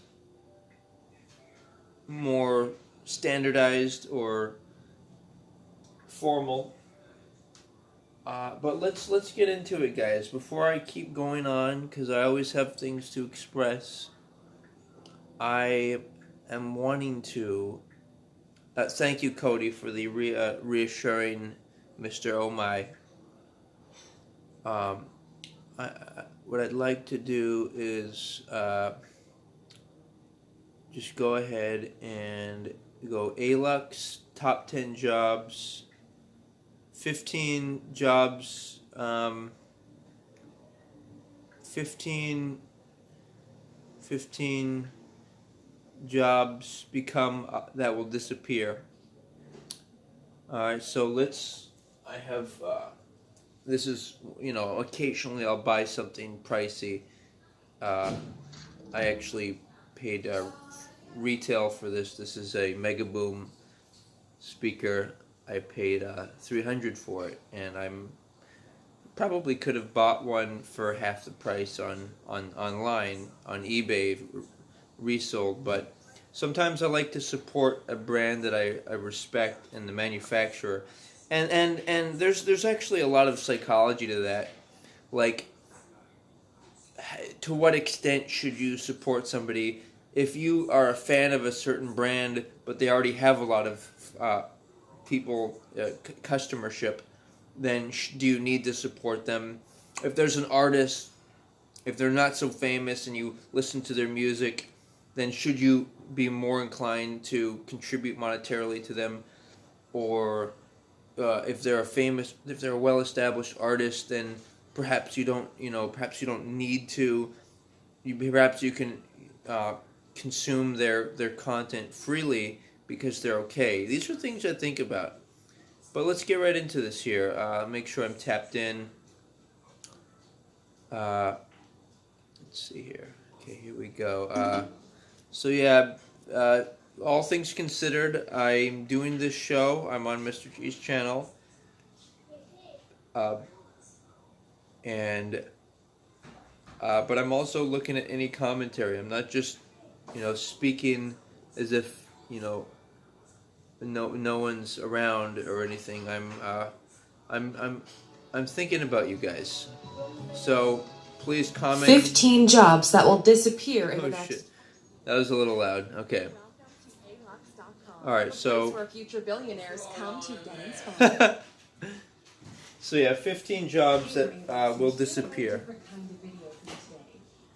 more standardized or formal. But let's get into it, guys. Before I keep going on, because I always have things to express, I am wanting to thank you, Cody, for the reassuring Mr. Oh My. What I'd like to do is just go ahead and go ALUX, top 10 jobs, 15 jobs, 15 jobs become that will disappear. Alright, so I have this is, occasionally I'll buy something pricey. I actually paid retail for this. This is a Mega Boom speaker. I paid $300 for it, and probably could have bought one for half the price online on eBay resold. But sometimes I like to support a brand that I respect and the manufacturer. And there's actually a lot of psychology to that. Like, to what extent should you support somebody? If you are a fan of a certain brand, but they already have a lot of customership, then do you need to support them? If there's an artist, if they're not so famous and you listen to their music, then should you be more inclined to contribute monetarily to them? Or if they're a well-established artist, then perhaps you don't need to. Perhaps you can consume their content freely because they're okay. These are things I think about. But let's get right into this here. Make sure I'm tapped in. Let's see here. Okay, here we go. So yeah. All things considered, I'm doing this show. I'm on Mr. G's channel. But I'm also looking at any commentary. I'm not just, speaking as if, no one's around or anything. I'm thinking about you guys. So please comment. 15 jobs that will disappear in the next. Shit. That was a little loud. Okay. All right, so where future billionaires come to get inspired. So yeah, 15 jobs that will disappear.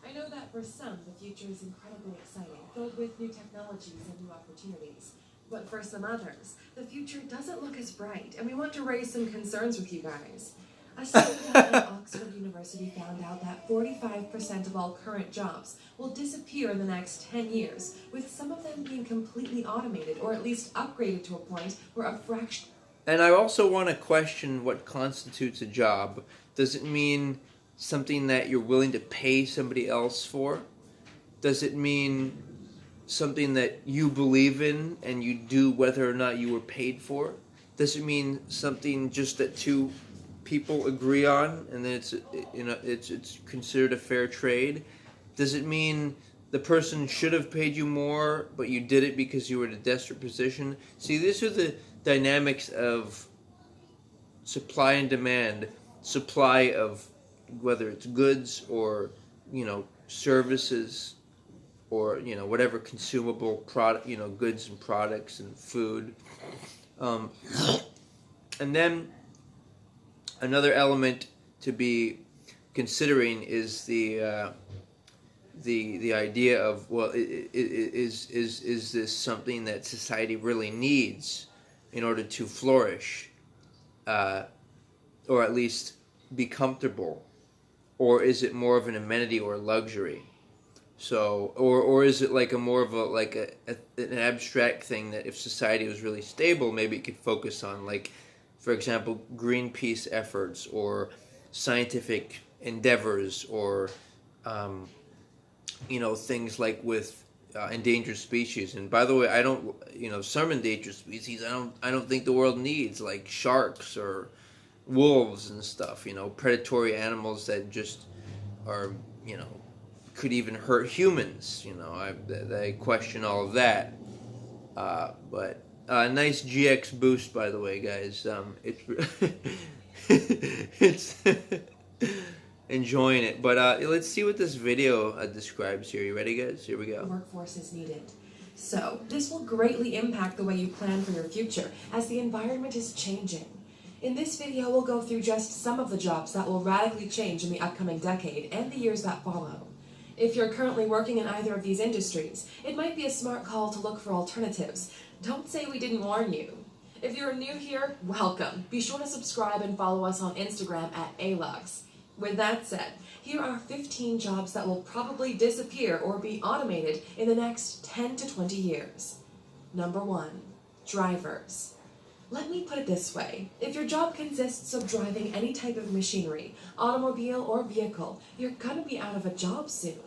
I know that for some, the future is incredibly exciting, filled with new technologies and new opportunities. But for some others, the future doesn't look as bright, and we want to raise some concerns with you guys. A study at Oxford University found out that 45% of all current jobs will disappear in the next 10 years, with some of them being completely automated or at least upgraded to a point where a fraction... And I also want to question what constitutes a job. Does it mean something that you're willing to pay somebody else for? Does it mean something that you believe in and you do whether or not you were paid for? Does it mean something just that two people agree on and then it's considered a fair trade? Does it mean the person should have paid you more, but you did it because you were in a desperate position. See, these are the dynamics of supply and demand. Supply of whether it's goods or, services, or whatever consumable product, goods and products and food. And then another element to be considering is the idea of, well, is this something that society really needs in order to flourish, or at least be comfortable, or is it more of an amenity or a luxury? So, or is it like an abstract thing that if society was really stable, maybe it could focus on, like, for example, Greenpeace efforts or scientific endeavors, or things like with endangered species. And by the way, I don't, some endangered species I don't think the world needs, like sharks or wolves and stuff. Predatory animals that just are, could even hurt humans. I question all of that. But nice GX boost, by the way, guys. It's enjoying it. But let's see what this video describes here. You ready, guys? Here we go. Workforce is needed. So, this will greatly impact the way you plan for your future as the environment is changing. In this video, we'll go through just some of the jobs that will radically change in the upcoming decade and the years that follow. If you're currently working in either of these industries, it might be a smart call to look for alternatives. Don't say we didn't warn you. If you're new here, welcome. Be sure to subscribe and follow us on Instagram at alogs. With that said, here are 15 jobs that will probably disappear or be automated in the next 10 to 20 years. Number 1, drivers. Let me put it this way. If your job consists of driving any type of machinery, automobile or vehicle, you're gonna be out of a job soon.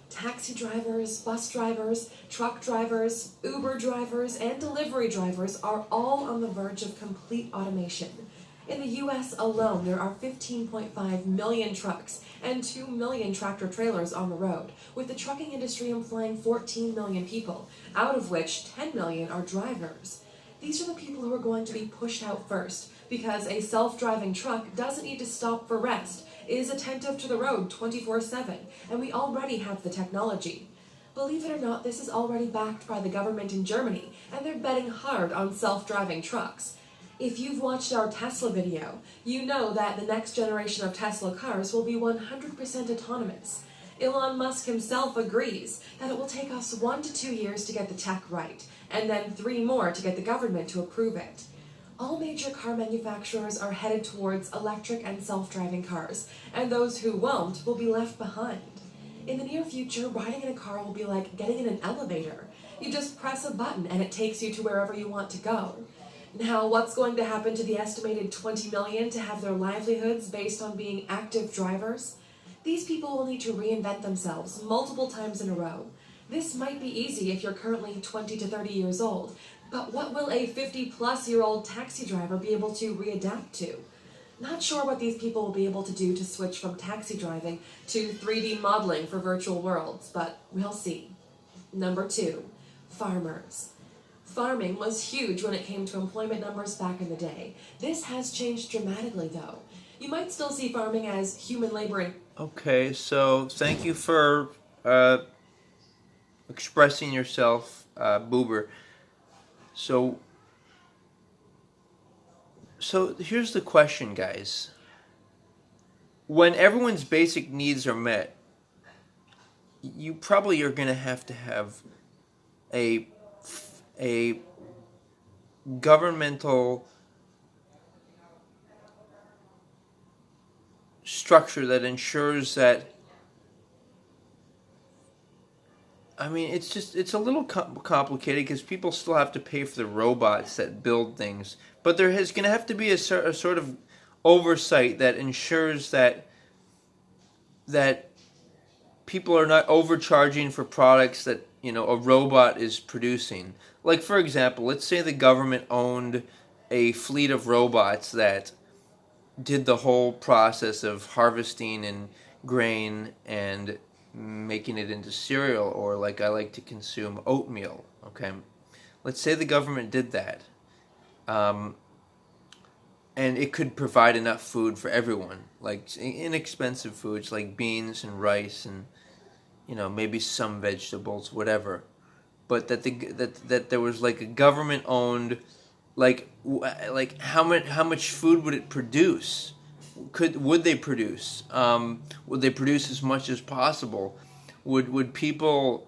Taxi drivers, bus drivers, truck drivers, Uber drivers, and delivery drivers are all on the verge of complete automation. In the US alone, there are 15.5 million trucks and 2 million tractor trailers on the road, with the trucking industry employing 14 million people, out of which 10 million are drivers. These are the people who are going to be pushed out first, because a self-driving truck doesn't need to stop for rest, is attentive to the road 24/7, and we already have the technology. Believe it or not, this is already backed by the government in Germany, and they're betting hard on self-driving trucks. If you've watched our Tesla video, you know that the next generation of Tesla cars will be 100% autonomous. Elon Musk himself agrees that it will take us 1 to 2 years to get the tech right, and then 3 more to get the government to approve it. All major car manufacturers are headed towards electric and self-driving cars, and those who won't will be left behind. In the near future, riding in a car will be like getting in an elevator. You just press a button and it takes you to wherever you want to go. Now, what's going to happen to the estimated 20 million to have their livelihoods based on being active drivers? These people will need to reinvent themselves multiple times in a row. This might be easy if you're currently 20 to 30 years old, but what will a 50-plus-year-old taxi driver be able to readapt to? Not sure what these people will be able to do to switch from taxi driving to 3D modeling for virtual worlds, but we'll see. Number 2, farmers. Farming was huge when it came to employment numbers back in the day. This has changed dramatically, though. You might still see farming as human labor and... Okay, so thank you for expressing yourself, Boober. So here's the question, guys. When everyone's basic needs are met, you probably are going to have a governmental structure that ensures that, I mean, it's a little complicated because people still have to pay for the robots that build things, but there is going to have to be a sort of oversight that ensures that people are not overcharging for products that, a robot is producing. Like, for example, let's say the government owned a fleet of robots that did the whole process of harvesting and grain and making it into cereal, or like I like to consume oatmeal. Okay, let's say the government did that, and it could provide enough food for everyone, like inexpensive foods like beans and rice and maybe some vegetables, whatever. But that there was like a government owned, like how much food would it produce? Would they produce? Would they produce as much as possible? Would people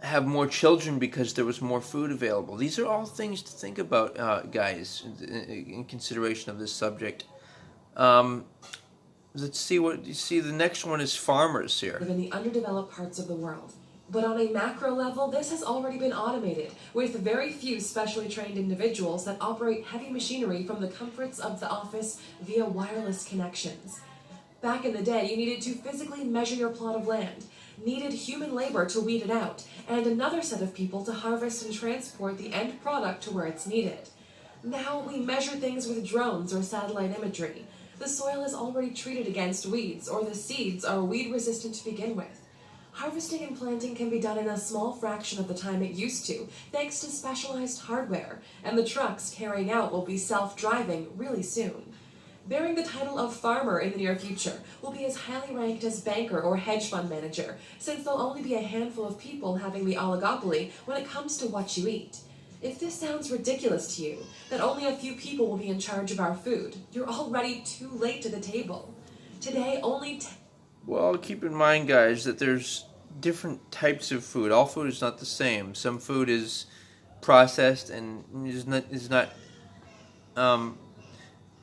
have more children because there was more food available? These are all things to think about, guys, in consideration of this subject. Let's see what you see. The next one is farmers here. In the underdeveloped parts of the world. But on a macro level, this has already been automated, with very few specially trained individuals that operate heavy machinery from the comforts of the office via wireless connections. Back in the day, you needed to physically measure your plot of land, needed human labor to weed it out, and another set of people to harvest and transport the end product to where it's needed. Now we measure things with drones or satellite imagery. The soil is already treated against weeds, or the seeds are weed resistant to begin with. Harvesting and planting can be done in a small fraction of the time it used to, thanks to specialized hardware, and the trucks carrying out will be self-driving really soon. Bearing the title of farmer in the near future will be as highly ranked as banker or hedge fund manager, since there'll only be a handful of people having the oligopoly when it comes to what you eat. If this sounds ridiculous to you, that only a few people will be in charge of our food, you're already too late to the table. Today, Well, keep in mind, guys, that there's different types of food. All food is not the same. Some food is processed and is not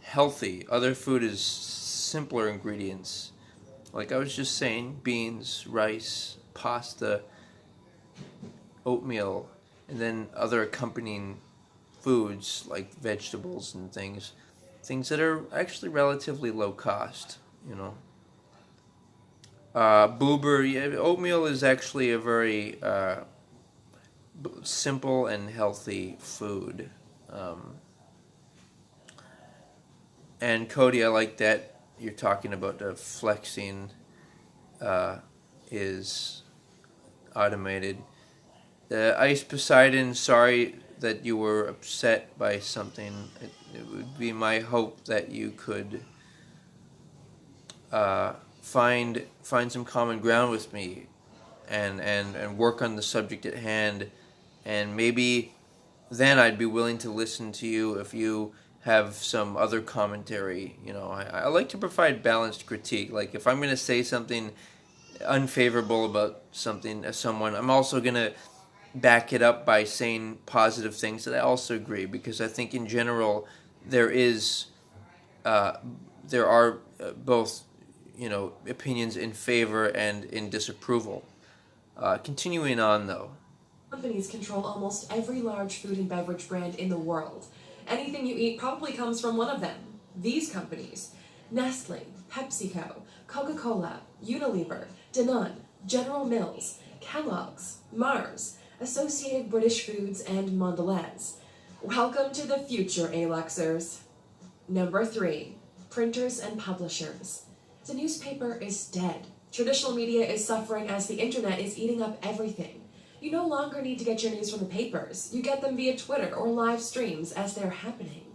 healthy. Other food is simpler ingredients. Like I was just saying, beans, rice, pasta, oatmeal, and then other accompanying foods like vegetables and things that are actually relatively low cost, Boober, yeah, oatmeal is actually a very simple and healthy food. And Cody, I like that you're talking about the flexing is automated. Ice Poseidon, sorry that you were upset by something. It would be my hope that you could find some common ground with me and work on the subject at hand, and maybe then I'd be willing to listen to you if you have some other commentary. I like to provide balanced critique. Like if I'm going to say something unfavorable about someone, I'm also going to back it up by saying positive things that I also agree, because I think in general there are both opinions in favor and in disapproval. Continuing on though. companies control almost every large food and beverage brand in the world. Anything you eat probably comes from one of them. These companies: Nestle, PepsiCo, Coca-Cola, Unilever, Danone, General Mills, Kellogg's, Mars, Associated British Foods, and Mondelez. Welcome to the future, Aluxers. Number 3. Printers and publishers. The newspaper is dead. Traditional media is suffering as the internet is eating up everything. You no longer need to get your news from the papers. You get them via Twitter or live streams as they're happening.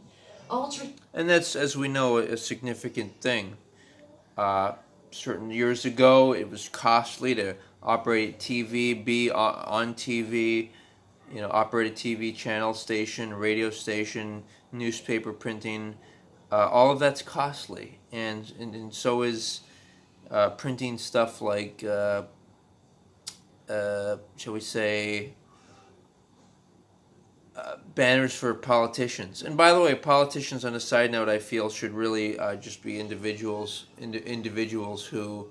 And that's, as we know, a significant thing. Certain years ago, it was costly to operate TV, be on TV, operate a TV channel, station, radio station, newspaper printing. All of that's costly, and so is printing stuff like, shall we say, banners for politicians. And by the way, politicians, on a side note, I feel should really just be individuals who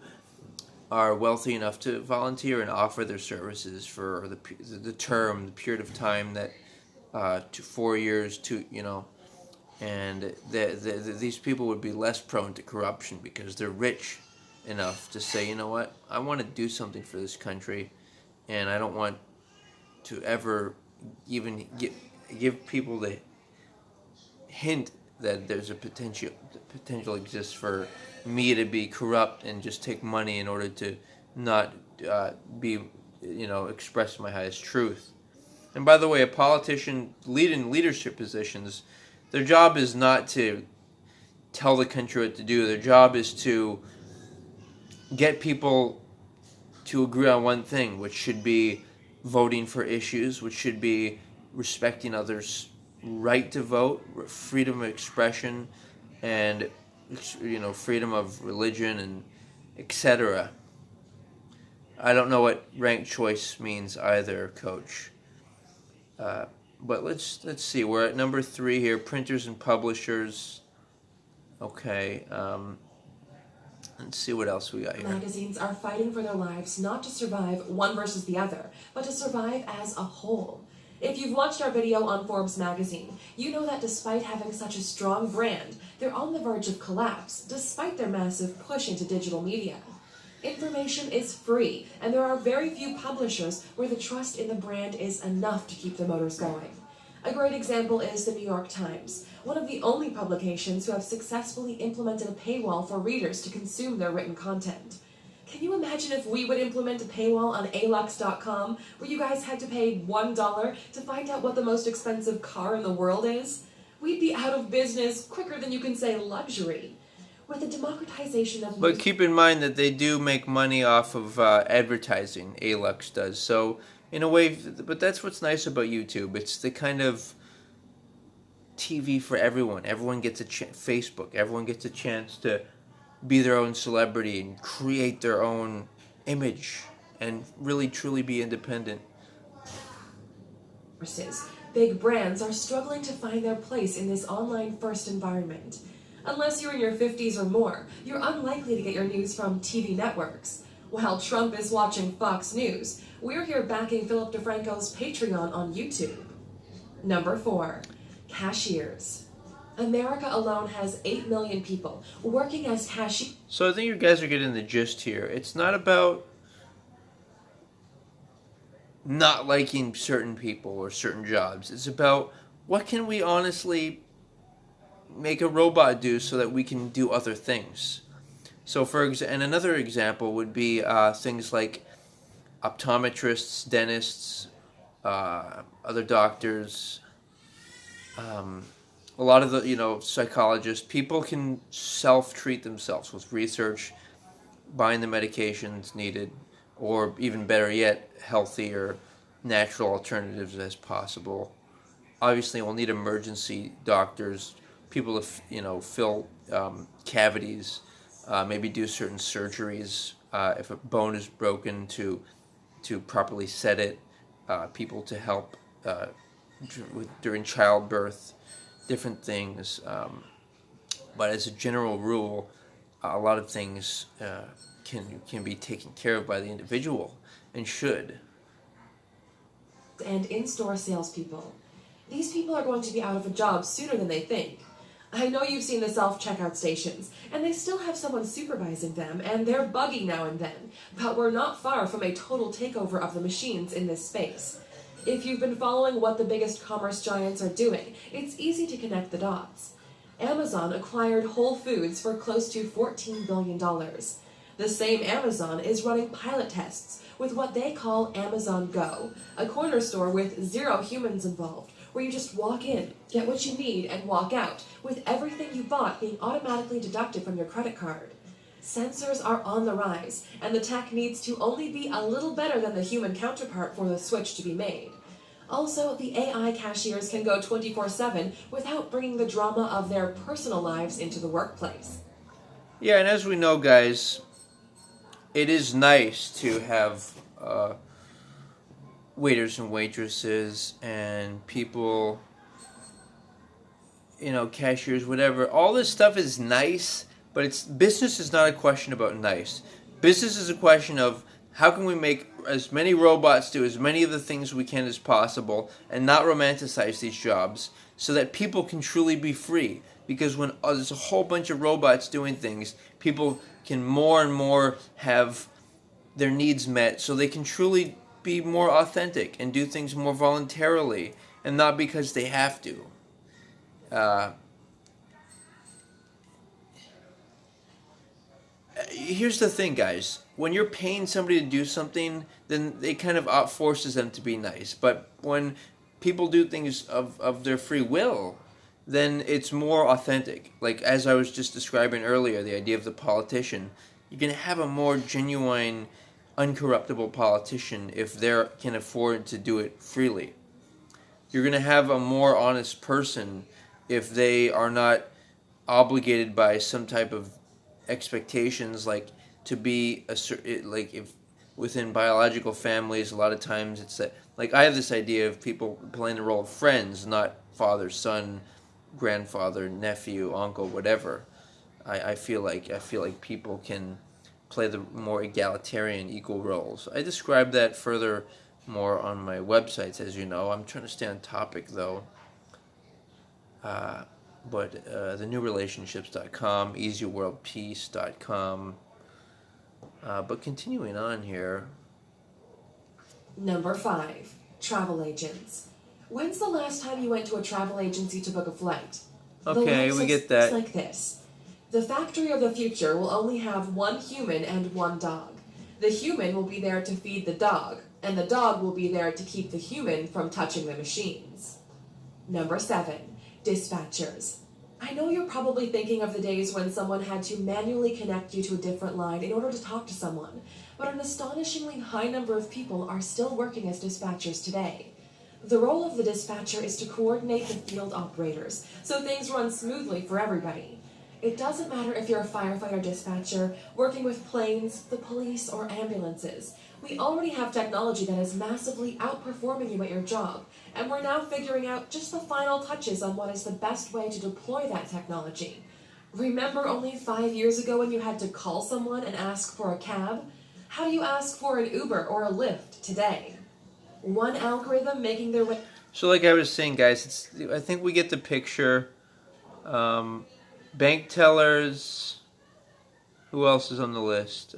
are wealthy enough to volunteer and offer their services for the period of time that to 4 years and these people would be less prone to corruption because they're rich enough to say, you know what, I want to do something for this country, and I don't want to ever even give people the hint that there's a potential exists for me to be corrupt and just take money in order to not be, express my highest truth. And by the way, a politician in leadership positions, their job is not to tell the country what to do. Their job is to get people to agree on one thing, which should be voting for issues, which should be respecting others' right to vote, freedom of expression, and freedom of religion, and etc. I don't know what ranked choice means either, Coach. But let's see. We're at number 3 here. Printers and publishers. Okay. Let's see what else we got here. Magazines are fighting for their lives not to survive one versus the other, but to survive as a whole. If you've watched our video on Forbes magazine, you know that despite having such a strong brand, they're on the verge of collapse, despite their massive push into digital media. Information is free, and there are very few publishers where the trust in the brand is enough to keep the motors going. A great example is the New York Times, one of the only publications who have successfully implemented a paywall for readers to consume their written content. Can you imagine if we would implement a paywall on alux.com where you guys had to pay $1 to find out what the most expensive car in the world is? We'd be out of business quicker than you can say luxury. With the democratization of But keep in mind that they do make money off of advertising, Alux does. So, in a way, but that's what's nice about YouTube. It's the kind of TV for everyone. Everyone gets Facebook. Everyone gets a chance to be their own celebrity and create their own image and really, truly be independent. Big brands are struggling to find their place in this online-first environment. Unless you're in your 50s or more, you're unlikely to get your news from TV networks. While Trump is watching Fox News, we're here backing Philip DeFranco's Patreon on YouTube. Number 4, cashiers. America alone has 8 million people working as cashiers. So I think you guys are getting the gist here. It's not about not liking certain people or certain jobs. It's about what can we honestly make a robot do so that we can do other things. So and another example would be things like optometrists, dentists, other doctors, a lot of the psychologists. People can self-treat themselves with research, buying the medications needed, or even better yet, healthier, natural alternatives as possible. Obviously, we'll need emergency doctors, people to fill cavities, maybe do certain surgeries if a bone is broken to properly set it, people to help during childbirth, different things. But as a general rule, a lot of things can be taken care of by the individual and should. And in-store salespeople. These people are going to be out of a job sooner than they think. I know you've seen the self-checkout stations, and they still have someone supervising them, and they're buggy now and then, but we're not far from a total takeover of the machines in this space. If you've been following what the biggest commerce giants are doing, it's easy to connect the dots. Amazon acquired Whole Foods for close to $14 billion. The same Amazon is running pilot tests with what they call Amazon Go, a corner store with 0 humans involved, where you just walk in, get what you need, and walk out, with everything you bought being automatically deducted from your credit card. Sensors are on the rise, and the tech needs to only be a little better than the human counterpart for the switch to be made. Also, the AI cashiers can go 24/7 without bringing the drama of their personal lives into the workplace. Yeah, and as we know, guys, it is nice to have waiters and waitresses and people, cashiers, whatever. All this stuff is nice, but business is not a question about nice. Business is a question of how can we make as many robots do as many of the things we can as possible and not romanticize these jobs so that people can truly be free. Because when there's a whole bunch of robots doing things, people can more and more have their needs met so they can truly be more authentic and do things more voluntarily and not because they have to. Here's the thing, guys. when you're paying somebody to do something, then it kind of forces them to be nice. But when people do things of their free will, then it's more authentic. Like as I was just describing earlier, the idea of the politician, you're going to have a more genuine, uncorruptible politician if they can afford to do it freely. You're going to have a more honest person if they are not obligated by some type of expectations, like to be a certain, like if within biological families, a lot of times it's that, like I have this idea of people playing the role of friends, not father, son, grandfather, nephew, uncle, whatever. I feel like people can play the more egalitarian, equal roles. I describe that further more on my websites, as you know. I'm trying to stay on topic though. But thenewrelationships.com, easyworldpeace.com. But continuing on here. Number 5, travel agents. When's the last time you went to a travel agency to book a flight? Okay, we get that. It's like this. The factory of the future will only have one human and one dog. The human will be there to feed the dog, and the dog will be there to keep the human from touching the machines. Number 7, dispatchers. I know you're probably thinking of the days when someone had to manually connect you to a different line in order to talk to someone, but an astonishingly high number of people are still working as dispatchers today. The role of the dispatcher is to coordinate the field operators, so things run smoothly for everybody. It doesn't matter if you're a firefighter dispatcher, working with planes, the police, or ambulances. We already have technology that is massively outperforming you at your job, and we're now figuring out just the final touches on what is the best way to deploy that technology. Remember only 5 years ago when you had to call someone and ask for a cab? How do you ask for an Uber or a Lyft today? One algorithm making their way... So like I was saying, guys, I think we get the picture. Bank tellers. Who else is on the list?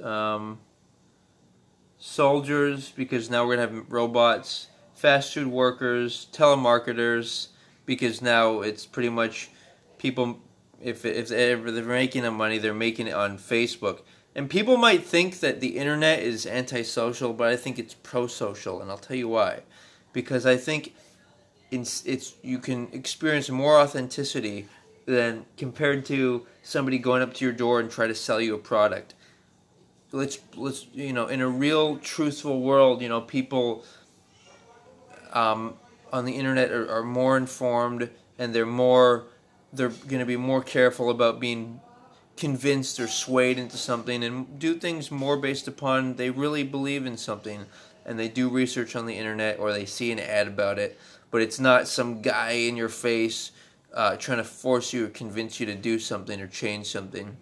Soldiers, because now we're going to have robots. Fast food workers. Telemarketers, because now it's pretty much people, if they're making money, they're making it on Facebook. And people might think that the internet is antisocial, but I think it's pro-social, and I'll tell you why. Because I think you can experience more authenticity than compared to somebody going up to your door and try to sell you a product. Let's in a real truthful world, people on the internet are more informed, and they're going to be more careful about being convinced or swayed into something, and do things more based upon they really believe in something, and they do research on the internet, or they see an ad about it, but it's not some guy in your face trying to force you or convince you to do something or change something.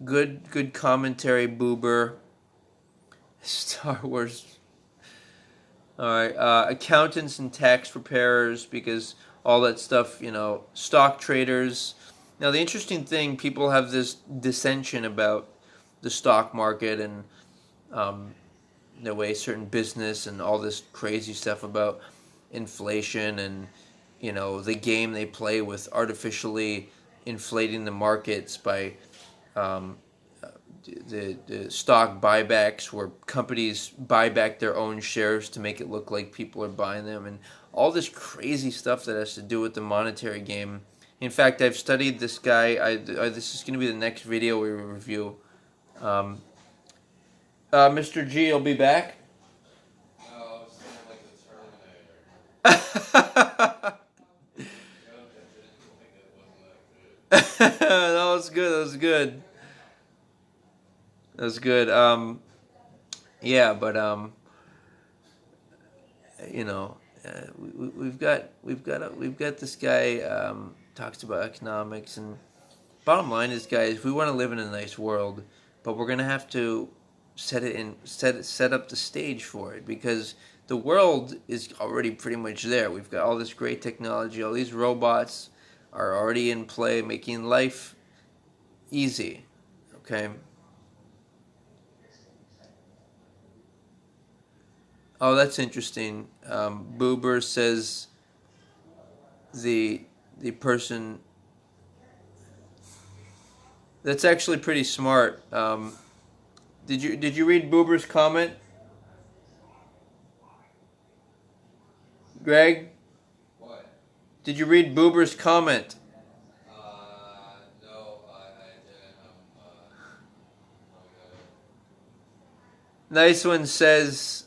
Good commentary, Boober. Star Wars. Alright, accountants and tax preparers, because all that stuff, stock traders. Now, the interesting thing, people have this dissension about the stock market and the way certain business and all this crazy stuff about inflation and, the game they play with artificially inflating the markets by the stock buybacks, where companies buy back their own shares to make it look like people are buying them, and all this crazy stuff that has to do with the monetary game. In fact, I've studied this guy. This is going to be the next video we review. Mr. G, you'll be back? No, I was saying like the Terminator. That was good. Yeah, but we've got this guy talks about economics, and bottom line is, guys, we want to live in a nice world, but we're gonna have to set up the stage for it, because the world is already pretty much there. We've got all this great technology, all these robots are already in play, making life easy. Okay. Oh, that's interesting. Boober says the person That's actually pretty smart. Did you read Boober's comment, Greg? What? Did you read Boober's comment? No, I didn't. Nice one says.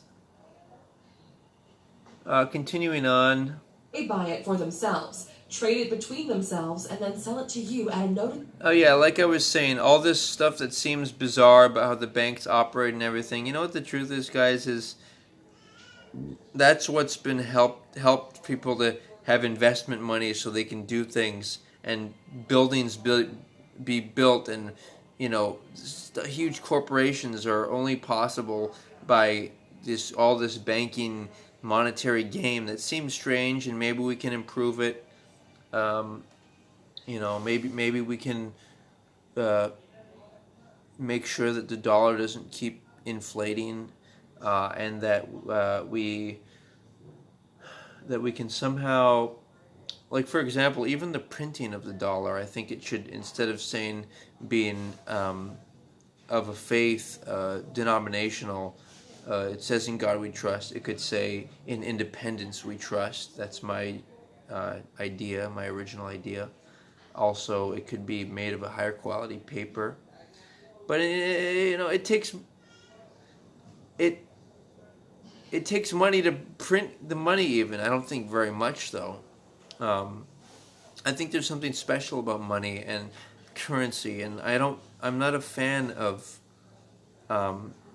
Continuing on. They buy it for themselves, trade it between themselves, and then sell it to you at a noted. Oh yeah, like I was saying, all this stuff that seems bizarre about how the banks operate and everything. You know what the truth is, guys, is that's what's been helped people to have investment money so they can do things and buildings be built, and huge corporations are only possible by all this banking monetary game that seems strange, and maybe we can improve it. Maybe we can make sure that the dollar doesn't keep inflating, and that we can somehow, like for example, even the printing of the dollar. I think it should, instead of saying being of a faith, denominational. It says in God we trust. It could say in independence we trust. That's my idea, my original idea. Also, it could be made of a higher quality paper. But it takes money to print the money. Even I don't think very much though. I think there's something special about money and currency, and I'm not a fan of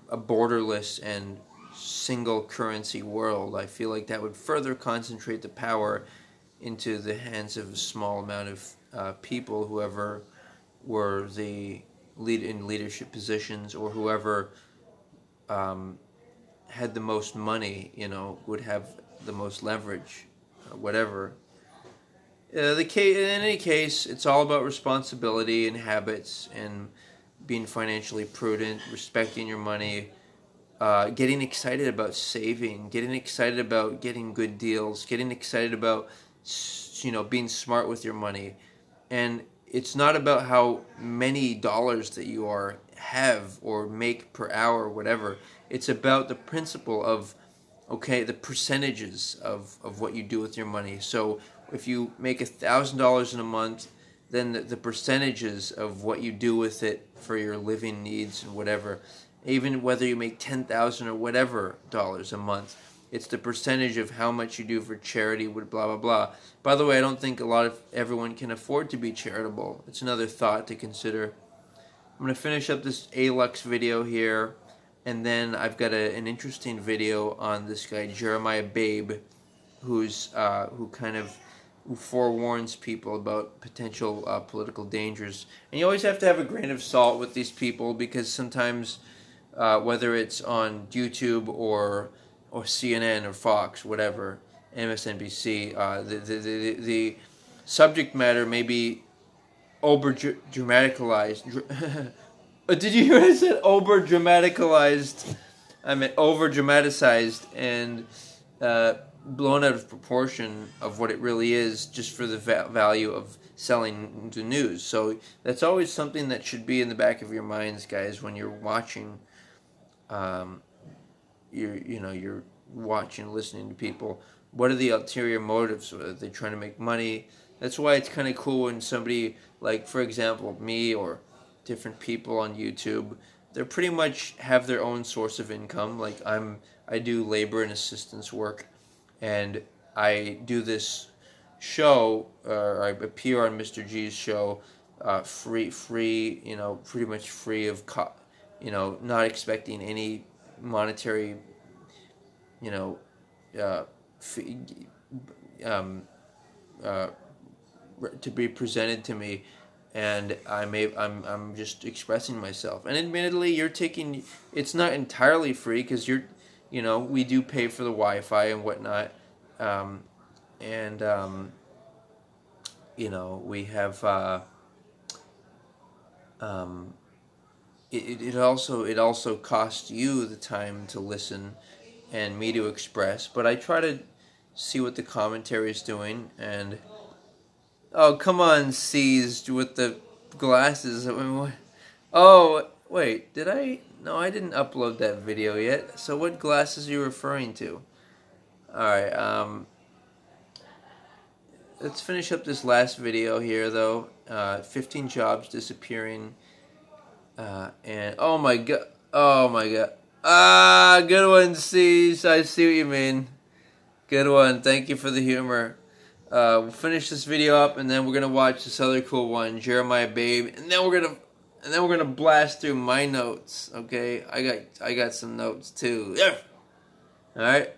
a borderless and single currency world. I feel like that would further concentrate the power into the hands of a small amount of people, whoever were in leadership positions, or whoever had the most money, would have the most leverage, whatever. In any case, it's all about responsibility and habits and being financially prudent, respecting your money, getting excited about saving, getting excited about getting good deals, getting excited about being smart with your money. And it's not about how many dollars that you have or make per hour or whatever. It's about the principle of the percentages of what you do with your money. So if you make $1,000 in a month, then the percentages of what you do with it for your living needs and whatever, even whether you make $10,000 or whatever dollars a month, it's the percentage of how much you do for charity, blah blah blah. By the way, I don't think everyone can afford to be charitable. It's another thought to consider. I'm going to finish up this ALUX video here, and then I've got an interesting video on this guy Jeremiah Babe, who forewarns people about potential political dangers. And you always have to have a grain of salt with these people, because sometimes, whether it's on YouTube or CNN or Fox, whatever, MSNBC, the subject matter may be over-dramatized. Did you hear what I said? Over-dramatized. I meant over-dramatized and blown out of proportion of what it really is, just for the value of selling the news. So that's always something that should be in the back of your minds, guys, when you're watching. You're watching, listening to people. What are the ulterior motives? Are they trying to make money? That's why it's kind of cool when somebody, like for example me or different people on YouTube, they pretty much have their own source of income. Like I do labor and assistance work, and I do this show, I appear on Mr. G's show, free, pretty much free of, not expecting any monetary, to be presented to me, and I'm just expressing myself. And admittedly, it's not entirely free, because we do pay for the Wi-Fi and whatnot, we have it also costs you the time to listen and me to express, but I try to see what the commentary is doing. And oh, come on, Seized, with the glasses. Oh, wait, did I? No, I didn't upload that video yet. So what glasses are you referring to? Alright, let's finish up this last video here, though. 15 jobs disappearing. And, oh my god. Oh my god. Ah, good one, Cease. I see what you mean. Good one. Thank you for the humor. We'll finish this video up, and then we're gonna watch this other cool one, Jeremiah Babe, and then we're gonna blast through my notes. Okay, I got some notes too. Yeah. All right.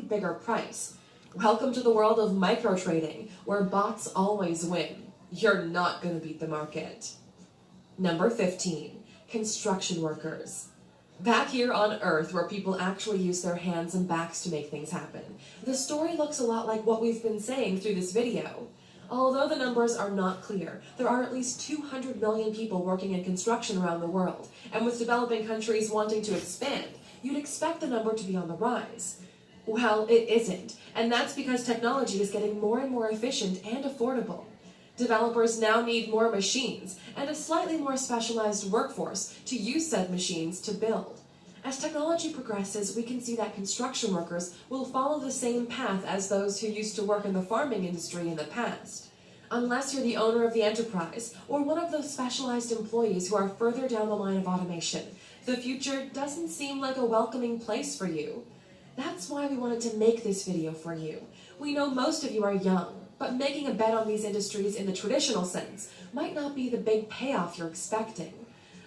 Bigger price. Welcome to the world of micro trading, where bots always win. You're not gonna beat the market. Number 15, construction workers. Back here on Earth, where people actually use their hands and backs to make things happen, the story looks a lot like what we've been saying through this video. Although the numbers are not clear, there are at least 200 million people working in construction around the world, and with developing countries wanting to expand, you'd expect the number to be on the rise. Well, it isn't, and that's because technology is getting more and more efficient and affordable. Developers now need more machines and a slightly more specialized workforce to use said machines to build. As technology progresses, we can see that construction workers will follow the same path as those who used to work in the farming industry in the past. Unless you're the owner of the enterprise or one of those specialized employees who are further down the line of automation, the future doesn't seem like a welcoming place for you. That's why we wanted to make this video for you. We know most of you are young, but making a bet on these industries in the traditional sense might not be the big payoff you're expecting.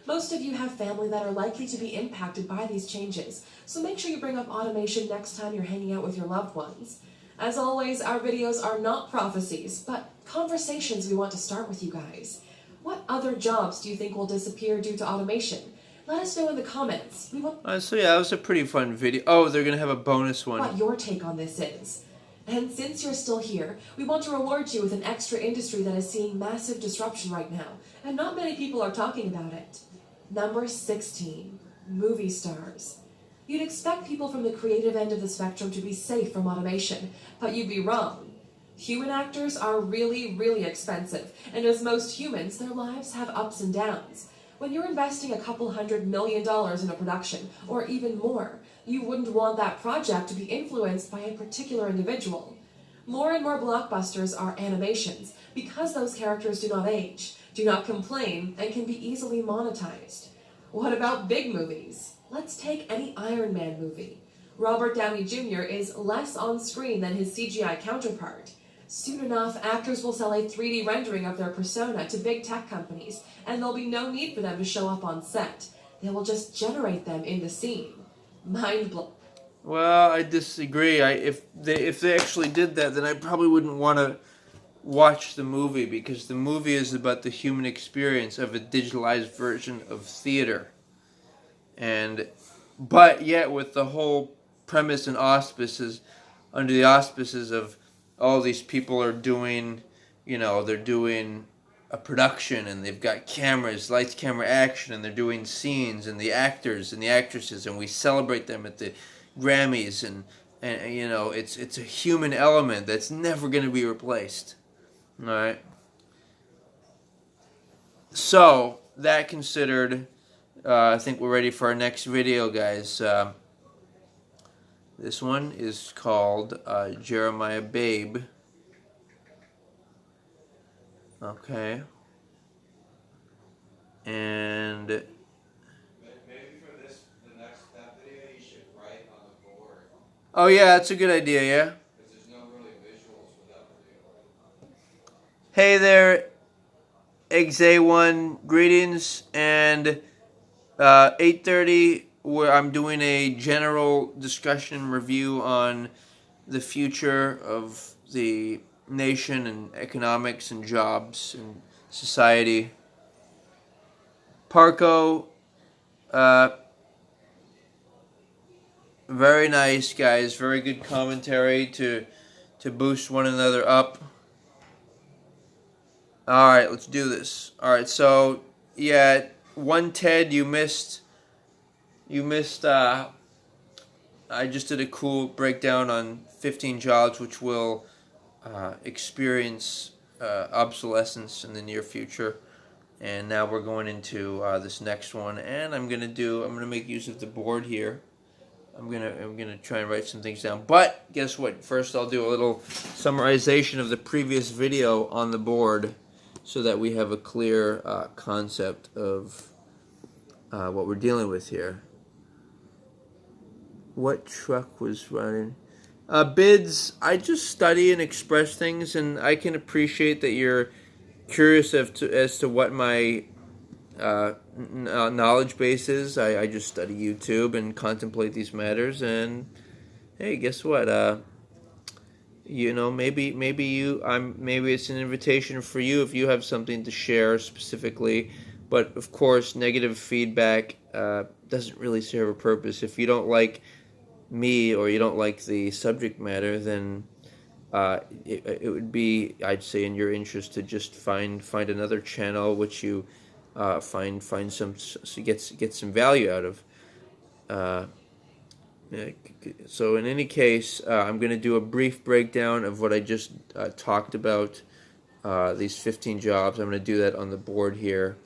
Most of you have family that are likely to be impacted by these changes, so make sure you bring up automation next time you're hanging out with your loved ones. As always, our videos are not prophecies, but conversations we want to start with you guys. What other jobs do you think will disappear due to automation? Let us know in the comments. We want So yeah, that was a pretty fun video. Oh, they're gonna have a bonus one. what your take on this is. And since you're still here, we want to reward you with an extra industry that is seeing massive disruption right now, and not many people are talking about it. Number 16, movie stars. You'd expect people from the creative end of the spectrum to be safe from automation, but you'd be wrong. Human actors are really, really expensive, and as most humans, their lives have ups and downs. When you're investing a couple $100 million in a production, or even more, you wouldn't want that project to be influenced by a particular individual. More and more blockbusters are animations, because those characters do not age, do not complain, and can be easily monetized. What about big movies? Let's take any Iron Man movie. Robert Downey Jr. is less on screen than his CGI counterpart. Soon enough, actors will sell a 3D rendering of their persona to big tech companies, and there'll be no need for them to show up on set. They will just generate them in the scene. Mind-blowing. Well, I disagree. If they actually did that, then I probably wouldn't want to watch the movie, because the movie is about the human experience of a digitalized version of theater. But yet with the whole premise and auspices, under the auspices of all these people are doing, they're doing a production, and they've got cameras, lights, camera, action, and they're doing scenes, and the actors and the actresses, and we celebrate them at the Grammys, and it's a human element that's never going to be replaced. All right. So that considered, I think we're ready for our next video, guys. This one is called Jeremiah Babe. Okay. And Maybe for the next video, you should write on the board. oh yeah, that's a good idea, yeah. Because there's no really visuals for that video. Hey there, XA1, greetings, and 8:30, where I'm doing a general discussion review on the future of the nation and economics and jobs and society. Parco, very nice, guys. Very good commentary to boost one another up. Alright, let's do this. Alright, so, yeah, one Ted, you missed, I just did a cool breakdown on 15 jobs which will experience obsolescence in the near future. And now we're going into this next one, and I'm gonna make use of the board here. I'm gonna try and write some things down. But guess what? First, I'll do a little summarization of the previous video on the board, so that we have a clear concept of what we're dealing with here. What truck was running? Bids. I just study and express things, and I can appreciate that you're curious as to what my knowledge base is. I just study YouTube and contemplate these matters, and hey, guess what? Maybe it's an invitation for you if you have something to share specifically. But of course, negative feedback doesn't really serve a purpose. If you don't like me or you don't like the subject matter, then it would be, I'd say, in your interest to just find another channel which you find some, so get some value out of. So in any case, I'm going to do a brief breakdown of what I just talked about, these 15 jobs. I'm going to do that on the board here,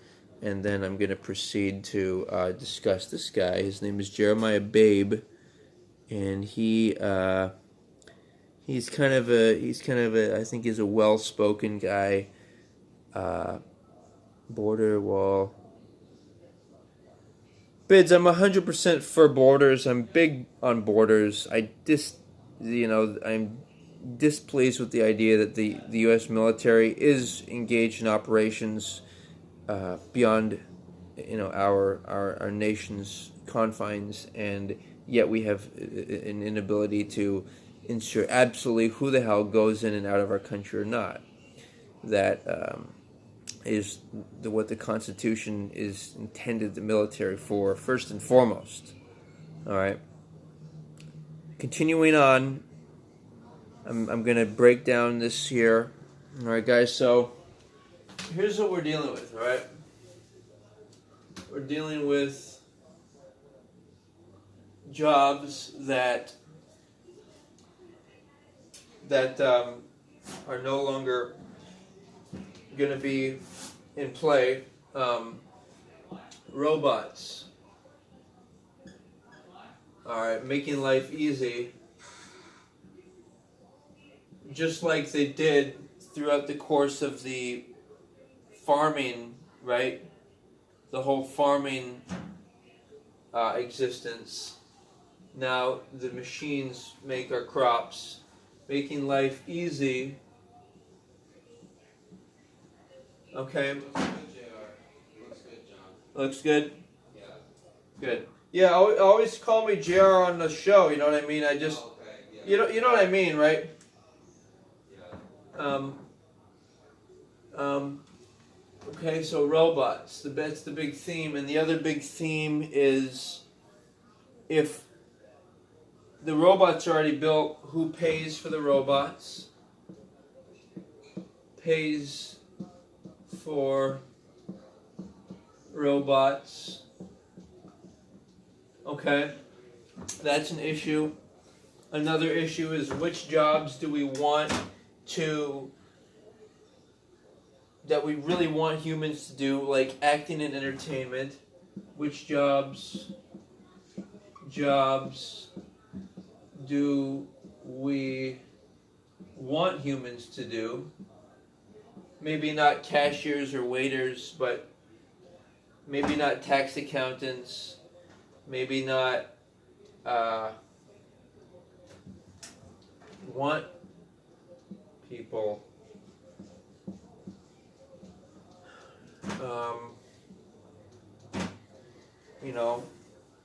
and then I'm going to proceed to discuss this guy. His name is Jeremiah Babe, and he's kind of a I think he's a well-spoken guy. Border wall. Bids, I'm 100% for borders. I'm big on borders. I'm displeased with the idea that the U.S. military is engaged in operations beyond our nation's confines, and yet we have an inability to ensure absolutely who the hell goes in and out of our country or not. That is what the Constitution is intended the military for, first and foremost. All right. Continuing on, I'm going to break down this here. All right, guys. So here's what we're dealing with. All right. We're dealing with jobs that are no longer going to be in play. Robots. Alright, making life easy, just like they did throughout the course of the farming, right? The whole farming existence. Now the machines make our crops, making life easy. Okay. Looks good, JR. Looks good, John. Looks good? Yeah. Good. Yeah, always call me JR on the show, you know what I mean? I just, Okay, yeah. you know what I mean, right? Yeah. Okay, so robots, that's the big theme, and the other big theme is, if the robots are already built, who pays for the robots? Pays for robots. Okay, that's an issue. Another issue is, which jobs do we want that we really want humans to do, like acting and entertainment? Which jobs do we want humans to do? Maybe not cashiers or waiters, but maybe not tax accountants, maybe not want people.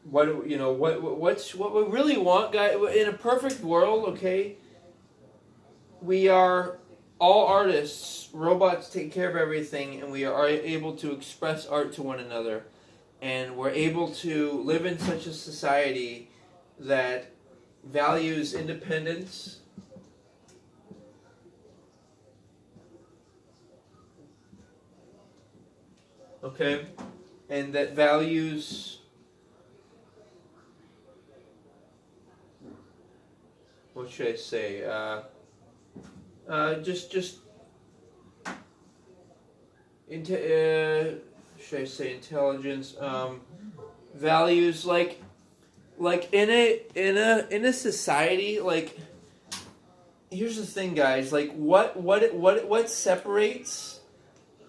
What we really want, guys, in a perfect world, okay? We are all artists. Robots take care of everything, and we are able to express art to one another, and we're able to live in such a society that values independence, okay, and that values what should I say? Just should I say intelligence, values, like in a society, like, here's the thing, guys, like what separates,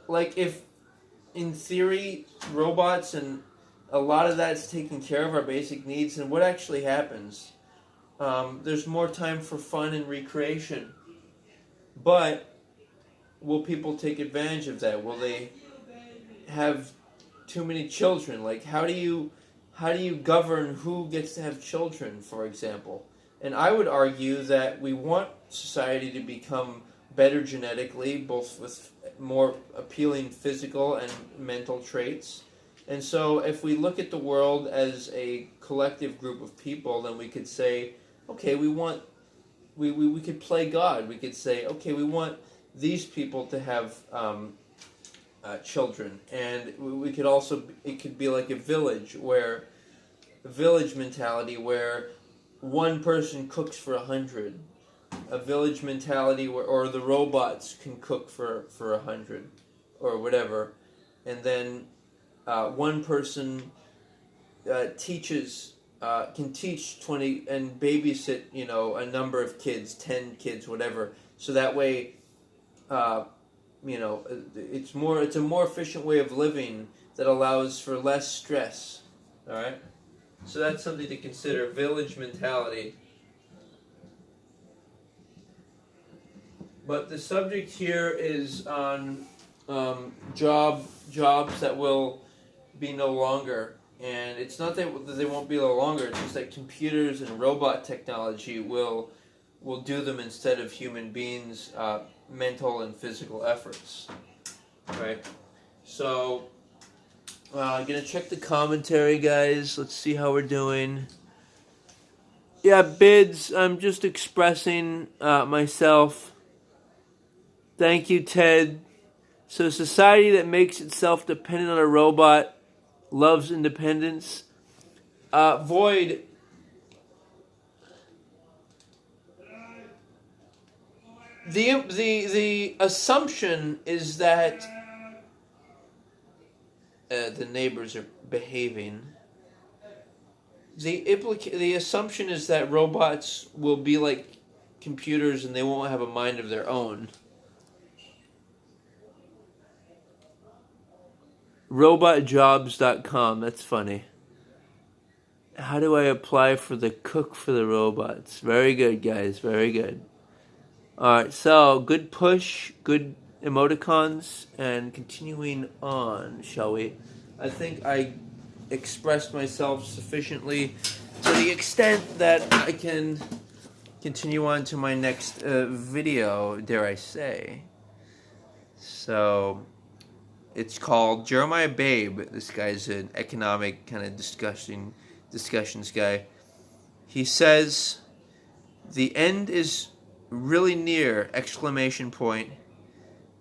like, if in theory robots and a lot of that's taking care of our basic needs, and what actually happens, there's more time for fun and recreation, but will people take advantage of that? Will they have too many children? Like, how do you govern who gets to have children, for example? And I would argue that we want society to become better genetically, both with more appealing physical and mental traits. And so if we look at the world as a collective group of people, then we could say, okay, we could play God. We could say, okay, we want these people to have children. And we could also, it could be like a village mentality where one person cooks for 100. A village mentality where, or the robots can cook for 100 or whatever. And then one person can teach 20 and babysit, a number of kids, 10 kids, whatever. So that way, it's a more efficient way of living that allows for less stress. All right. So that's something to consider. Village mentality. But the subject here is on jobs that will be no longer. And it's not that they won't be no longer, it's just that computers and robot technology will do them instead of human beings' mental and physical efforts. Right? So, I'm going to check the commentary, guys. Let's see how we're doing. Yeah, bids, I'm just expressing myself. Thank you, Ted. So, a society that makes itself dependent on a robot loves independence. Void. The assumption is that the neighbors are behaving. The assumption is that robots will be like computers and they won't have a mind of their own. Robotjobs.com, that's funny. How do I apply for the cook for the robots? Very good, guys, very good. Alright, so good push, good emoticons, and continuing on, shall we? I think I expressed myself sufficiently to the extent that I can continue on to my next video, dare I say. So, it's called Jeremiah Babe. This guy's an economic kind of discussions guy. He says, the end is really near, exclamation point.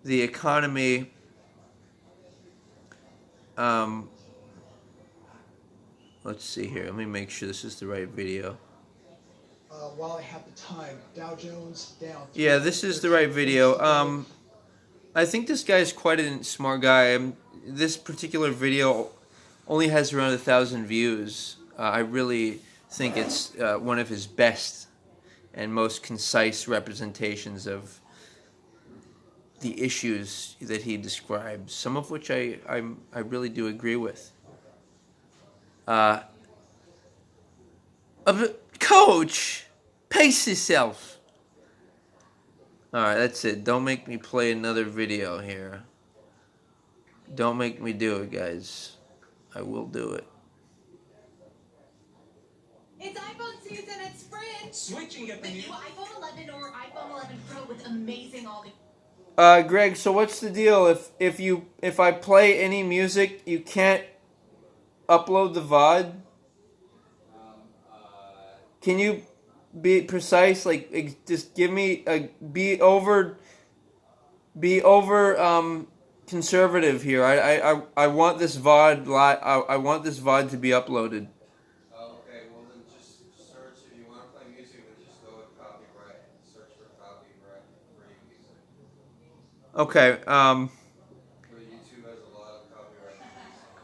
The economy let's see here. Let me make sure this is the right video. While I have the time, Dow Jones down. Yeah, this is the right video. I think this guy is quite a smart guy. This particular video only has around 1,000 views. I really think it's one of his best and most concise representations of the issues that he describes, some of which I really do agree with. Coach, pace yourself. Alright, that's it. Don't make me play another video here. Don't make me do it, guys. I will do it. It's iPhone season at Sprint. Switching at The new iPhone 11 or iPhone 11 Pro with amazing Greg, so what's the deal? If I play any music, you can't upload the VOD? Can you be precise? Like, just give me be over conservative here. I want this VOD I want this VOD to be uploaded. Okay, well then just search, if you want to play music, then just go with copyright. Search for copyright free music. Okay, Go to YouTube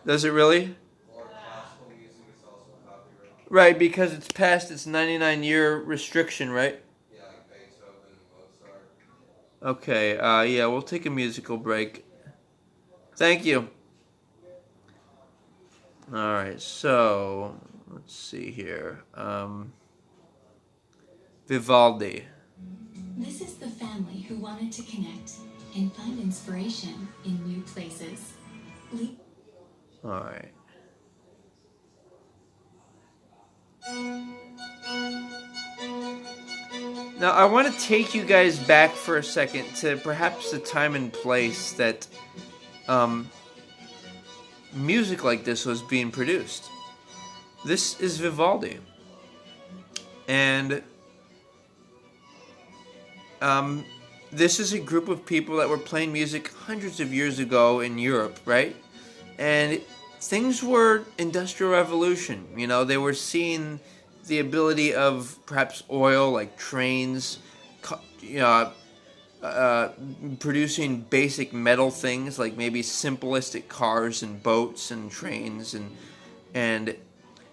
Does it really? Or classical music is also copyrighted. Right, because it's past its 99-year restriction, right? Yeah, like Beethoven and Mozart. Okay, yeah, we'll take a musical break. Thank you. Alright, so, let's see here. Vivaldi. This is the family who wanted to connect and find inspiration in new places. Alright. Now, I want to take you guys back for a second to perhaps the time and place that music like this was being produced. This is Vivaldi. And this is a group of people that were playing music hundreds of years ago in Europe, right? And things were industrial revolution. You know, they were seeing the ability of perhaps oil, like trains, producing basic metal things like maybe simplistic cars and boats and trains, and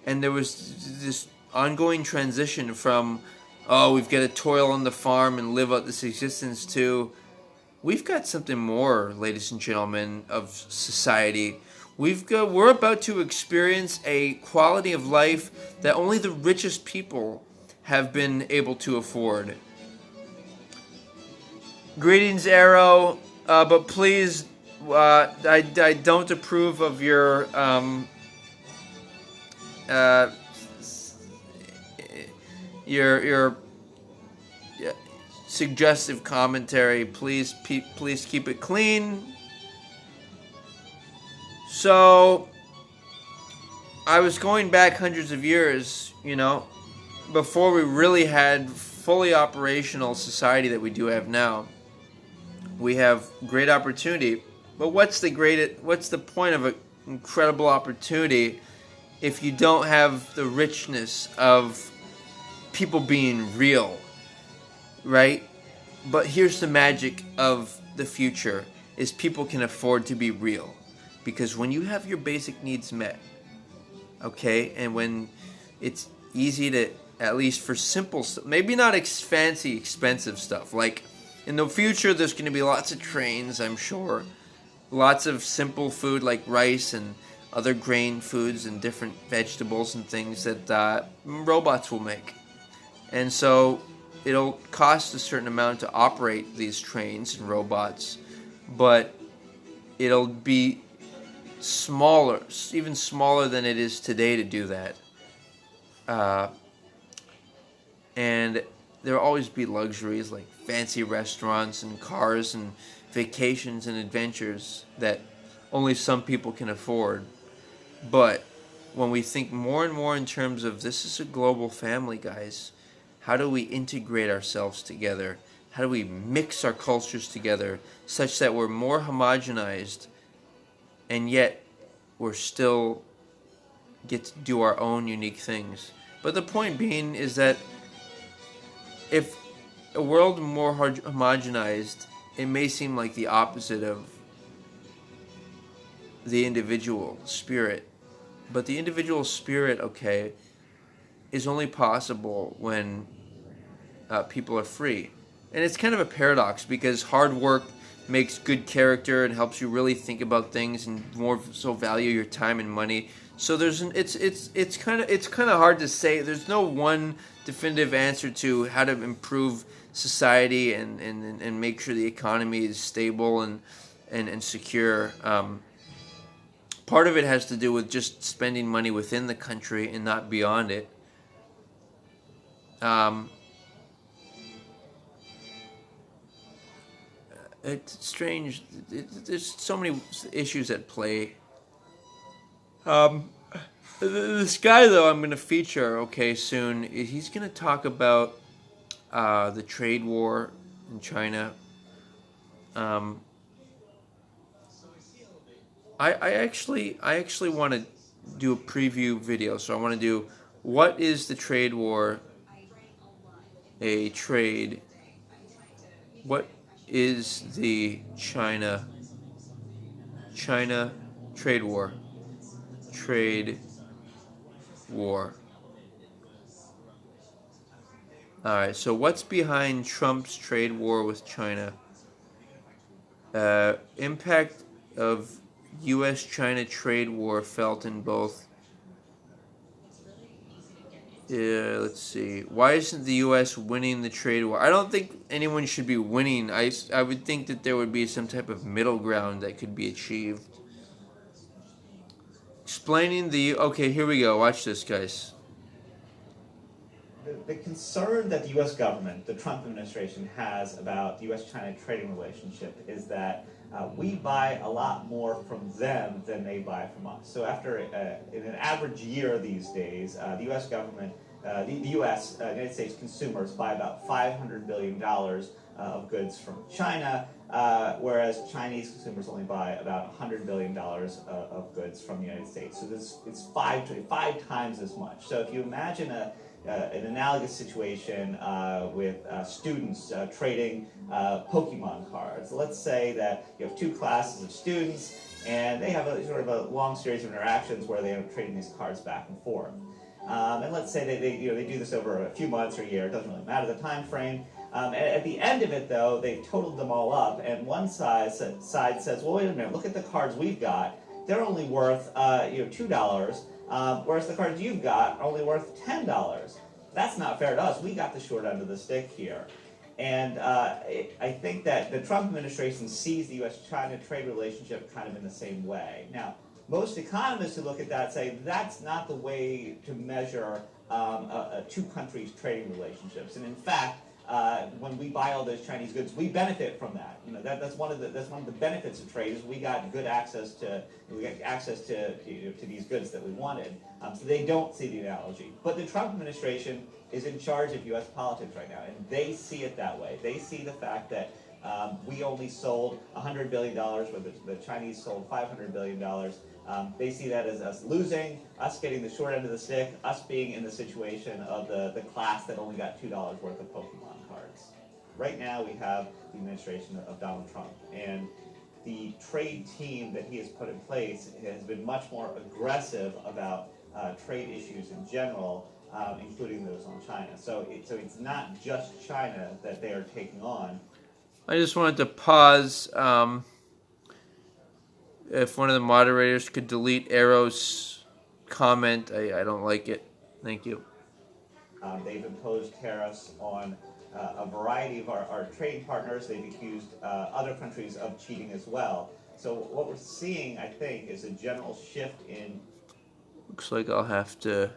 there was this ongoing transition from, oh, we've got to toil on the farm and live out this existence, to we've got something more, ladies and gentlemen of society. We're about to experience a quality of life that only the richest people have been able to afford. Greetings, Arrow, but please, I don't approve of your suggestive commentary. Please keep it clean. So, I was going back hundreds of years, you know, before we really had fully operational society that we do have now. We have great opportunity, but what's the point of an incredible opportunity if you don't have the richness of people being real, right? But here's the magic of the future, is people can afford to be real. Because when you have your basic needs met, okay, and when it's easy to, at least for simple stuff, maybe not fancy, expensive stuff, like in the future there's going to be lots of trains, I'm sure, lots of simple food like rice and other grain foods and different vegetables and things that robots will make. And so it'll cost a certain amount to operate these trains and robots, but it'll be smaller, even smaller than it is today to do that. And there'll always be luxuries like fancy restaurants and cars and vacations and adventures that only some people can afford. But when we think more and more in terms of this is a global family, guys, how do we integrate ourselves together? How do we mix our cultures together such that we're more homogenized and yet we're still get to do our own unique things? But the point being is that if a world more homogenized, it may seem like the opposite of the individual spirit. But the individual spirit, okay, is only possible when people are free. And it's kind of a paradox, because hard work makes good character and helps you really think about things and more so value your time and money. So it's kind of hard to say. There's no one definitive answer to how to improve society and make sure the economy is stable and secure. Part of it has to do with just spending money within the country and not beyond it. It's strange. There's so many issues at play. This guy, though, I'm going to feature, okay, soon, he's going to talk about the trade war in China. I actually want to do a preview video, so I want to do, what is the trade war a trade? What is the China trade war? trade war. Alright, so what's behind Trump's trade war with China? Impact of U.S.-China trade war felt in both. Let's see. Why isn't the U.S. winning the trade war? I don't think anyone should be winning. I would think that there would be some type of middle ground that could be achieved. Explaining the... Okay, here we go. Watch this, guys. The concern that the U.S. government, the Trump administration, has about the U.S.-China trading relationship is that we buy a lot more from them than they buy from us. So after in an average year these days, the U.S. government, the U.S. United States consumers buy about $500 billion of goods from China, whereas Chinese consumers only buy about $100 billion of goods from the United States. So it's five times as much. So if you imagine an analogous situation with students trading Pokemon cards. Let's say that you have two classes of students, and they have a sort of a long series of interactions where they are trading these cards back and forth. And let's say they do this over a few months or a year. It doesn't really matter the time frame. At the end of it, though, they've totaled them all up, and one side says, "Well, wait a minute. Look at the cards we've got. They're only worth $2." Whereas the cards you've got are only worth $10. That's not fair to us. We got the short end of the stick here. And I think that the Trump administration sees the U.S.-China trade relationship kind of in the same way. Now, most economists who look at that say that's not the way to measure two countries' trading relationships. And in fact, when we buy all those Chinese goods, we benefit from that. That's one of the benefits of trade is we got access to these goods that we wanted. So they don't see the analogy. But the Trump administration is in charge of U.S. politics right now, and they see it that way. They see the fact that we only sold $100 billion, where the Chinese sold $500 billion. They see that as us losing, us getting the short end of the stick, us being in the situation of the class that only got $2 worth of Pokemon cards. Right now we have the administration of Donald Trump, and the trade team that he has put in place has been much more aggressive about trade issues in general, including those on China. So it's not just China that they are taking on. I just wanted to pause. If one of the moderators could delete Arrow's comment, I don't like it. Thank you. They've imposed tariffs on a variety of our trade partners. They've accused other countries of cheating as well. So what we're seeing, I think, is a general shift in... Looks like I'll have to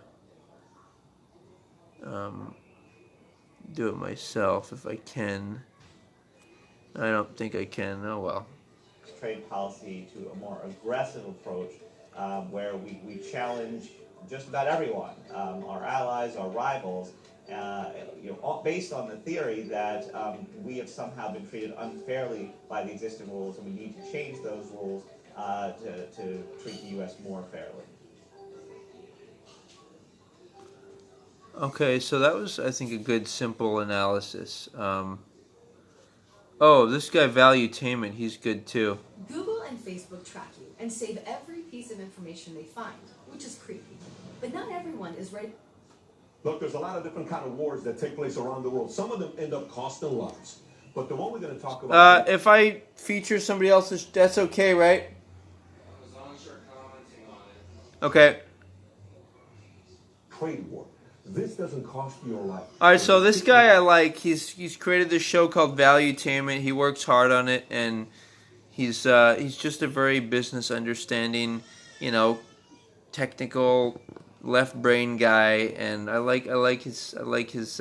do it myself if I can. I don't think I can. Oh well. Trade policy to a more aggressive approach where we challenge just about everyone, our allies, our rivals, based on the theory that we have somehow been treated unfairly by the existing rules, and we need to change those rules to treat the U.S. more fairly. Okay, so that was, I think, a good, simple analysis. Oh, this guy, Valuetainment, he's good too. Google and Facebook track you and save every piece of information they find, which is creepy. But not everyone is ready. Look, there's a lot of different kind of wars that take place around the world. Some of them end up costing lives. But the one we're going to talk about... if I feature somebody else's, that's okay, right? As long as you're commenting on it. Okay. Trade war. This doesn't cost you your life. Alright, so this guy I like. He's created this show called Valuetainment. He works hard on it, and he's just a very business understanding, technical left brain guy, and I like his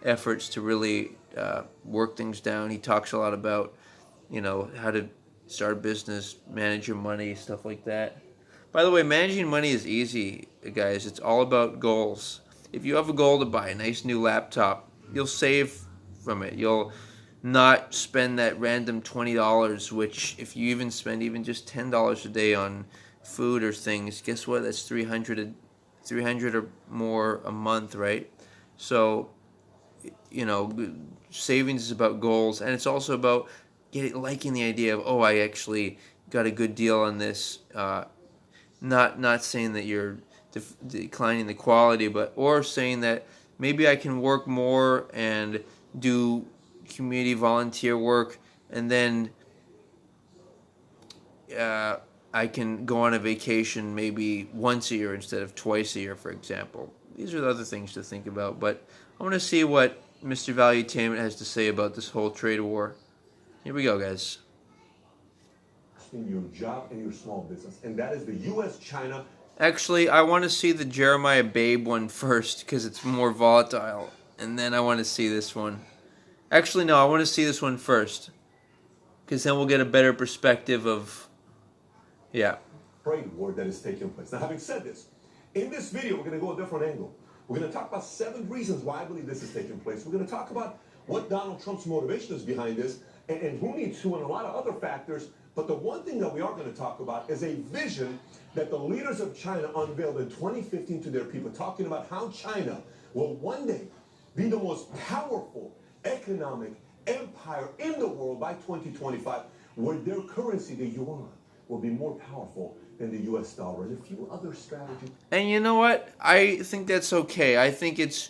efforts to really work things down. He talks a lot about how to start a business, manage your money, stuff like that. By the way, managing money is easy, guys. It's all about goals. If you have a goal to buy a nice new laptop, you'll save from it. You'll not spend that random $20, which if you even spend even just $10 a day on food or things, guess what? That's $300 or more a month, right? So, savings is about goals, and it's also about liking the idea of, oh, I actually got a good deal on this. not saying that you're declining the quality, but or saying that maybe I can work more and do community volunteer work, and then I can go on a vacation maybe once a year instead of twice a year, for example. These are the other things to think about, but I want to see what Mr. Valuetainment has to say about this whole trade war. Here we go, guys. In your job and your small business, and that is the U.S.-China. Actually, I want to see the Jeremiah Babe one first because it's more volatile, and then I want to see this one. Actually, no, I want to see this one first because then we'll get a better perspective of, yeah. Trade war that is taking place. Now, having said this, in this video, we're going to go a different angle. We're going to talk about 7 reasons why I believe this is taking place. We're going to talk about what Donald Trump's motivation is behind this, and who needs to, and a lot of other factors. But the one thing that we are going to talk about is a vision that the leaders of China unveiled in 2015 to their people, talking about how China will one day be the most powerful economic empire in the world by 2025, where their currency, the yuan, will be more powerful than the U.S. dollar, and a few other strategies. And you know what? I think that's okay. I think it's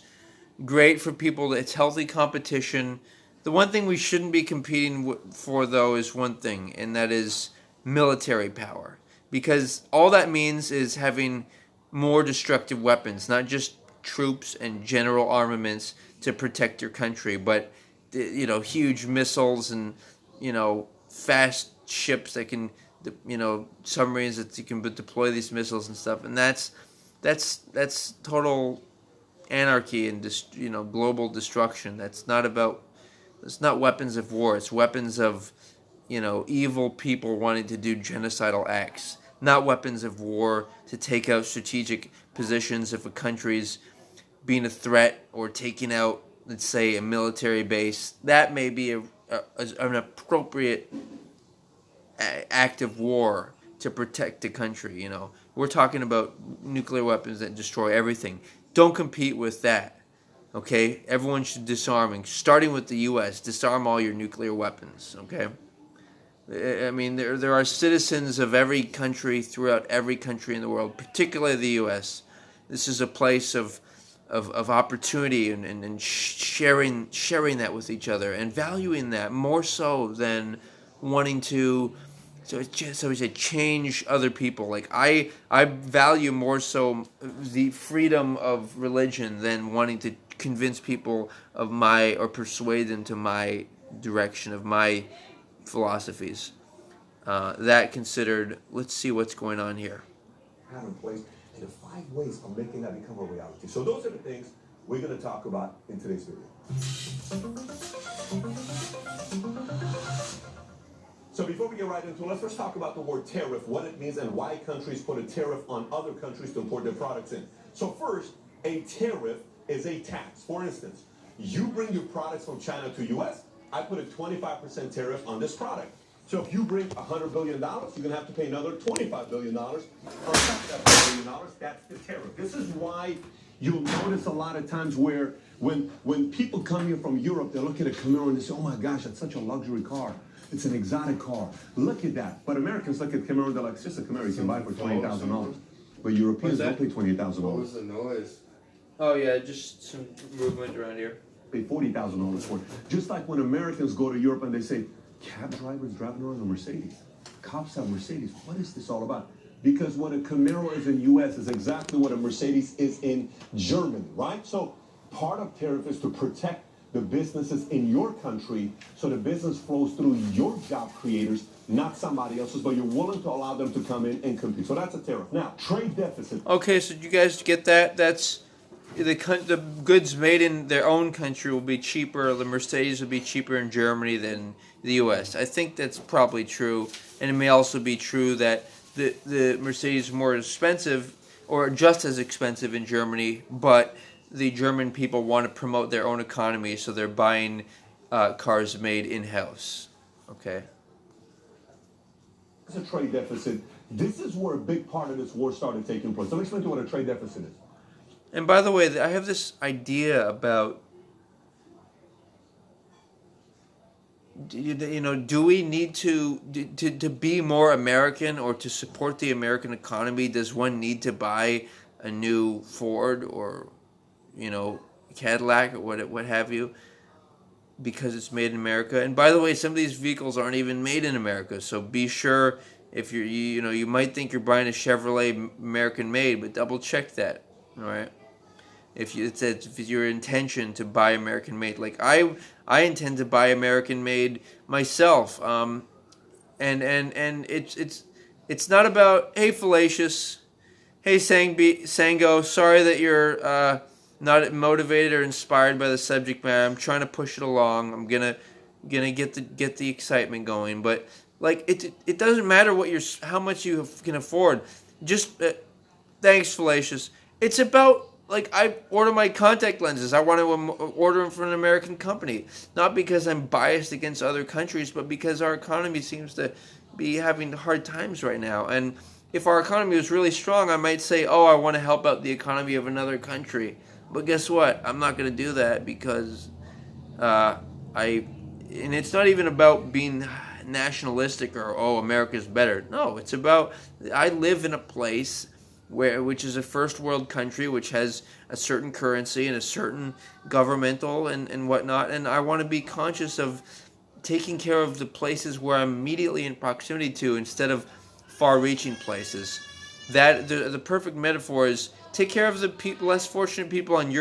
great for people. It's healthy competition. The one thing we shouldn't be competing for, though, is one thing, and that is military power. Because all that means is having more destructive weapons, not just troops and general armaments to protect your country, but, you know, huge missiles and, you know, fast ships that can, you know, submarines that you can deploy these missiles and stuff. And that's total anarchy and, you know, global destruction. That's not about... It's not weapons of war. It's weapons of, you know, evil people wanting to do genocidal acts. Not weapons of war to take out strategic positions if a country's being a threat or taking out, let's say, a military base. That may be an appropriate act of war to protect the country, you know. We're talking about nuclear weapons that destroy everything. Don't compete with that. Okay, everyone should disarming, starting with the U.S. Disarm all your nuclear weapons. Okay, I mean there are citizens of every country throughout every country in the world, particularly the U.S. This is a place of opportunity and sharing that with each other and valuing that more so than wanting to. So we say change other people. Like I value more so the freedom of religion than wanting to convince people of my, or persuade them to my direction of my philosophies. That considered, let's see what's going on here. Have in place, and the 5 ways of making that become a reality. So those are the things we're going to talk about in today's video. So before we get right into it, let's first talk about the word tariff, what it means, and why countries put a tariff on other countries to import their products in. So first, a tariff is a tax. For instance, you bring your products from China to U.S., I put a 25% tariff on this product. So if you bring $100 billion, you're going to have to pay another $25 billion on top of that $100 billion. That's the tariff. This is why you'll notice a lot of times where when people come here from Europe, they look at a Camaro and they say, oh my gosh, that's such a luxury car. It's an exotic car. Look at that. But Americans look at Camaro and they're like, it's just a Camaro you can buy for $20,000. But Europeans don't pay $28,000. What was the noise? Oh yeah, just some movement around here. Pay $40,000 for it. Just like when Americans go to Europe and they say, cab drivers driving around a Mercedes. Cops have Mercedes. What is this all about? Because what a Camaro is in U.S. is exactly what a Mercedes is in Germany, right? So part of tariff is to protect the businesses in your country so the business flows through your job creators, not somebody else's, but you're willing to allow them to come in and compete. So that's a tariff. Now, trade deficit. Okay, so you guys get that? That's the goods made in their own country will be cheaper. The Mercedes will be cheaper in Germany than the U.S. I think that's probably true, and it may also be true that the Mercedes is more expensive or just as expensive in Germany, but the German people want to promote their own economy, so they're buying cars made in-house. Okay. It's a trade deficit. This is where a big part of this war started taking place. Let me explain to you what a trade deficit is. And by the way, I have this idea about do we need to be more American or to support the American economy? Does one need to buy a new Ford or, Cadillac or what have you, because it's made in America? And by the way, some of these vehicles aren't even made in America, so be sure if you might think you're buying a Chevrolet American made, but double check that, all right? If it's your intention to buy American made, like I intend to buy American made myself, and it's not about, hey Fallacious, hey Sango, sorry that you're not motivated or inspired by the subject matter. I'm trying to push it along. I'm gonna get the excitement going, but like it doesn't matter how much you can afford. Just thanks, Fallacious. It's about, like, I order my contact lenses. I want to order them from an American company. Not because I'm biased against other countries, but because our economy seems to be having hard times right now. And if our economy was really strong, I might say, oh, I want to help out the economy of another country. But guess what? I'm not going to do that because and it's not even about being nationalistic or, oh, America's better. No, it's about, I live in a place which is a first world country, which has a certain currency and a certain governmental and whatnot, and I want to be conscious of taking care of the places where I'm immediately in proximity to instead of far-reaching places. That the perfect metaphor is take care of the less fortunate people on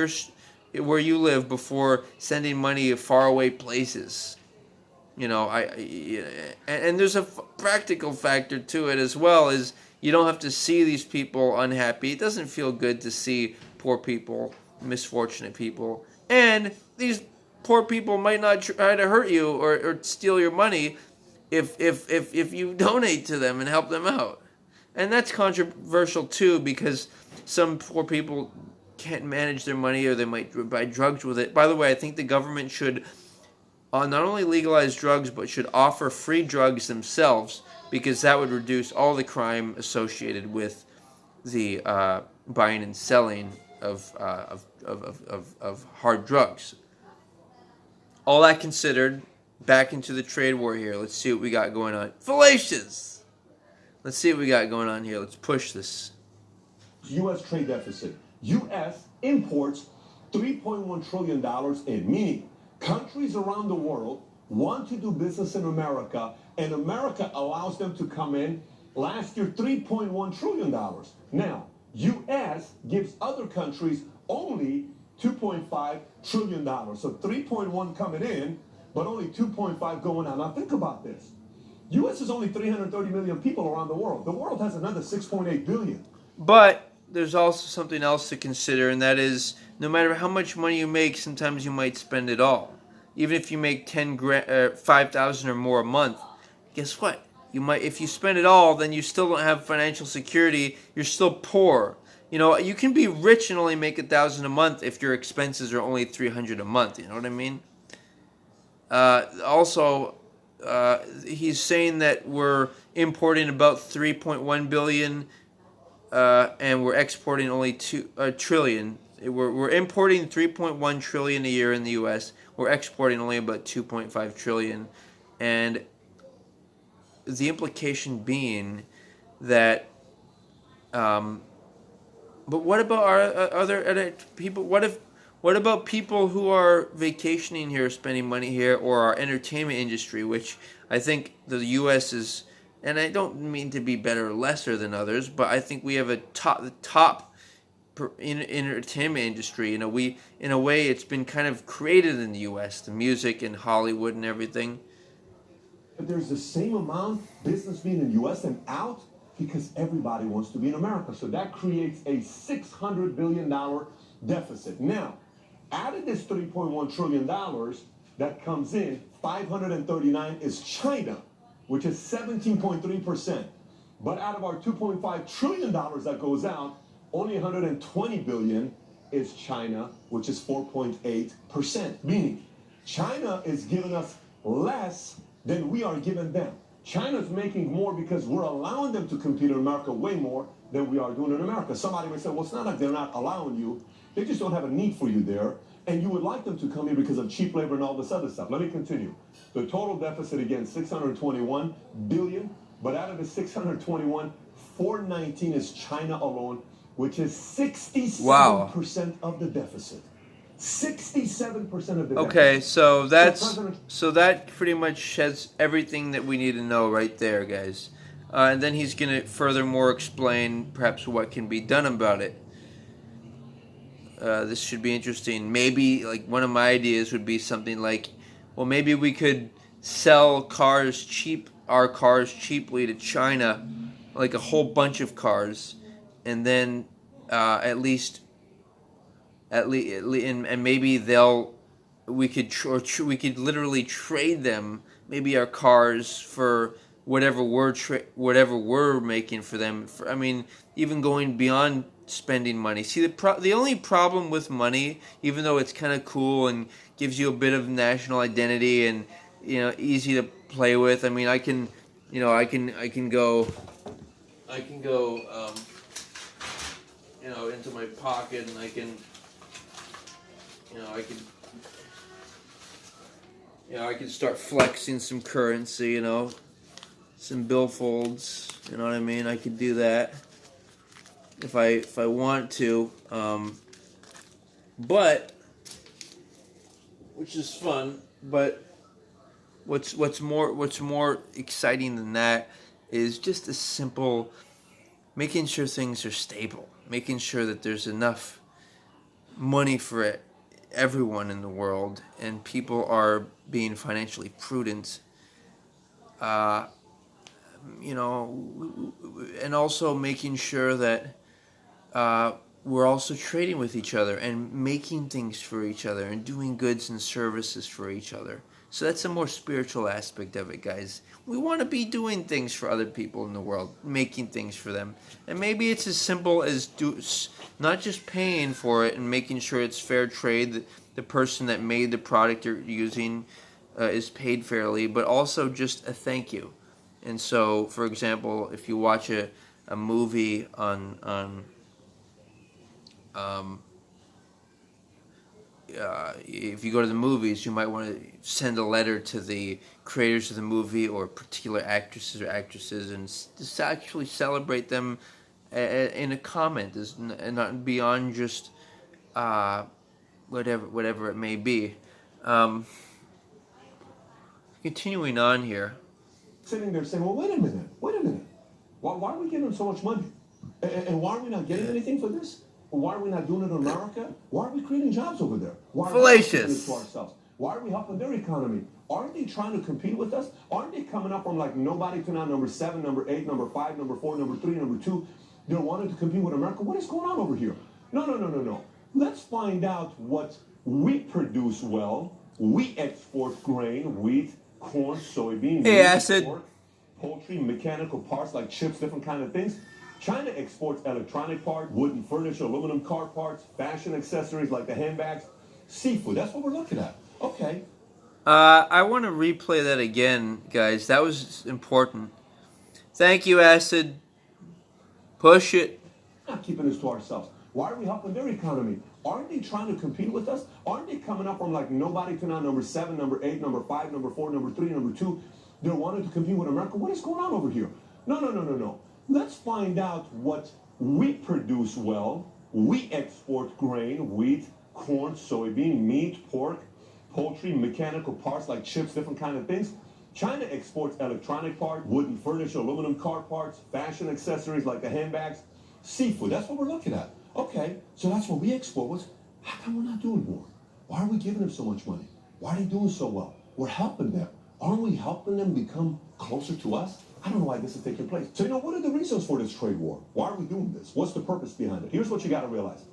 where you live before sending money to faraway places. And there's a practical factor to it as well, is you don't have to see these people unhappy. It doesn't feel good to see poor people, misfortunate people. And these poor people might not try to hurt you or steal your money if you donate to them and help them out. And that's controversial too, because some poor people can't manage their money, or they might buy drugs with it. By the way, I think the government should not only legalize drugs, but should offer free drugs themselves, because that would reduce all the crime associated with the buying and selling of hard drugs. All that considered, back into the trade war here. Let's see what we got going on. Fallacious! Let's see what we got going on here. Let's push this. U.S. trade deficit. U.S. imports $3.1 trillion in, meaning countries around the world want to do business in America, and America allows them to come in. Last year, $3.1 trillion. Now, U.S. gives other countries only $2.5 trillion. So 3.1 coming in, but only 2.5 going out. Now think about this. U.S. is only 330 million people around the world. The world has another 6.8 billion. But there's also something else to consider, and that is, no matter how much money you make, sometimes you might spend it all. Even if you make $5,000 or more a month, guess what? You might, if you spend it all, then you still don't have financial security. You're still poor. You can be rich and only make $1,000 a month if your expenses are only $300 a month. You know what I mean? Also, he's saying that we're importing about 3.1 billion, and we're exporting only 2 trillion. We're importing 3.1 trillion a year in the U.S. We're exporting only about 2.5 trillion, and the implication being that. But what about our other people? What about people who are vacationing here, spending money here, or our entertainment industry, which I think the U.S. is, and I don't mean to be better or lesser than others, but I think we have the top entertainment industry. In a way, it's been kind of created in the U.S., the music and Hollywood and everything. But there's the same amount business being in the U.S. and out because everybody wants to be in America. So that creates a $600 billion deficit. Now, out of this $3.1 trillion that comes in, 539 is China, which is 17.3%. But out of our $2.5 trillion that goes out, only 120 billion is China, which is 4.8%. Meaning, China is giving us less than we are giving them. China's making more because we're allowing them to compete in America way more than we are doing in America. Somebody may say, well, it's not like they're not allowing you. They just don't have a need for you there. And you would like them to come here because of cheap labor and all this other stuff. Let me continue. The total deficit, again, 621 billion, but out of the 621, 419 is China alone, which is 67% of the deficit. 67% of the Okay, deficit. so that pretty much has everything that we need to know right there, guys. And then he's going to furthermore explain perhaps what can be done about it. This should be interesting. Maybe, like, one of my ideas would be something like, well, maybe we could sell our cars cheaply to China, like a whole bunch of cars, and then and maybe we could literally trade them, maybe our cars, for whatever we're making for them. I mean, even going beyond spending money. See, the only problem with money, even though it's kind of cool and gives you a bit of national identity and, you know, easy to play with. I mean, I can go you know, into my pocket, and I can start flexing some currency, you know, some billfolds, you know what I mean? I could do that if I want to, but, which is fun, but what's more exciting than that is just a simple making sure things are stable, making sure that there's enough money for everyone in the world, and people are being financially prudent, you know, and also making sure that we're also trading with each other and making things for each other and doing goods and services for each other. So that's a more spiritual aspect of it, guys. We want to be doing things for other people in the world, making things for them. And maybe it's as simple as not just paying for it and making sure it's fair trade, that the person that made the product you're using is paid fairly, but also just a thank you. And so, for example, if you watch a movie on if you go to the movies, you might want to send a letter to the creators of the movie or particular actresses and just actually celebrate them in a comment, and not beyond just whatever it may be. Continuing on here. Sitting there saying, well, wait a minute. Why are we giving them so much money? And why are we not getting anything for this? Why are we not doing it in America? Why are we creating jobs over there? Why are we doing this to ourselves? Why are we helping their economy? Aren't they trying to compete with us? Aren't they coming up from like nobody to now number 7, number 8, number 5, number 4, number 3, number 2? They're wanting to compete with America. What is going on over here? No. Let's find out what we produce well. We export grain, wheat, corn, soybean, meat, pork, poultry, mechanical parts like chips, different kind of things. China exports electronic parts, wooden furniture, aluminum car parts, fashion accessories like the handbags, seafood. That's what we're looking at. Okay. I want to replay that again, guys. That was important. Thank you, Acid. Push it. Not keeping this to ourselves. Why are we helping their economy? Aren't they trying to compete with us? Aren't they coming up from like nobody to now number 7, number 8, number 5, number 4, number 3, number 2? They're wanting to compete with America. What is going on over here? No. Let's find out what we produce well. We export grain, wheat, corn, soybean, meat, pork, poultry, mechanical parts like chips, different kind of things. China exports electronic parts, wooden furniture, aluminum car parts, fashion accessories like the handbags, seafood. That's what we're looking at. Okay, so that's what we export. How come we're not doing more? Why are we giving them so much money? Why are they doing so well? We're helping them. Aren't we helping them become closer to us? I don't know why this is taking place. So, what are the reasons for this trade war? Why are we doing this? What's the purpose behind it? Here's what you got to realize.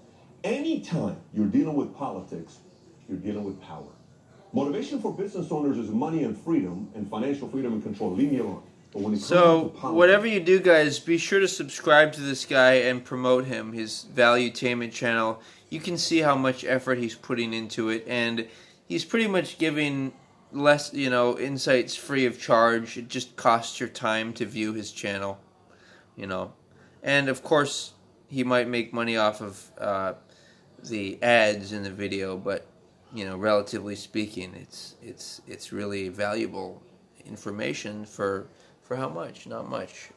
Anytime you're dealing with politics, you're dealing with power. Motivation for business owners is money and freedom, and financial freedom and control. Leave me alone. But when it comes to politics, whatever you do, guys, be sure to subscribe to this guy and promote him, his Valuetainment channel. You can see how much effort he's putting into it, and he's pretty much giving less, insights free of charge. It just costs your time to view his channel, And of course, he might make money off of the ads in the video, but relatively speaking, it's really valuable information for how much? Not much.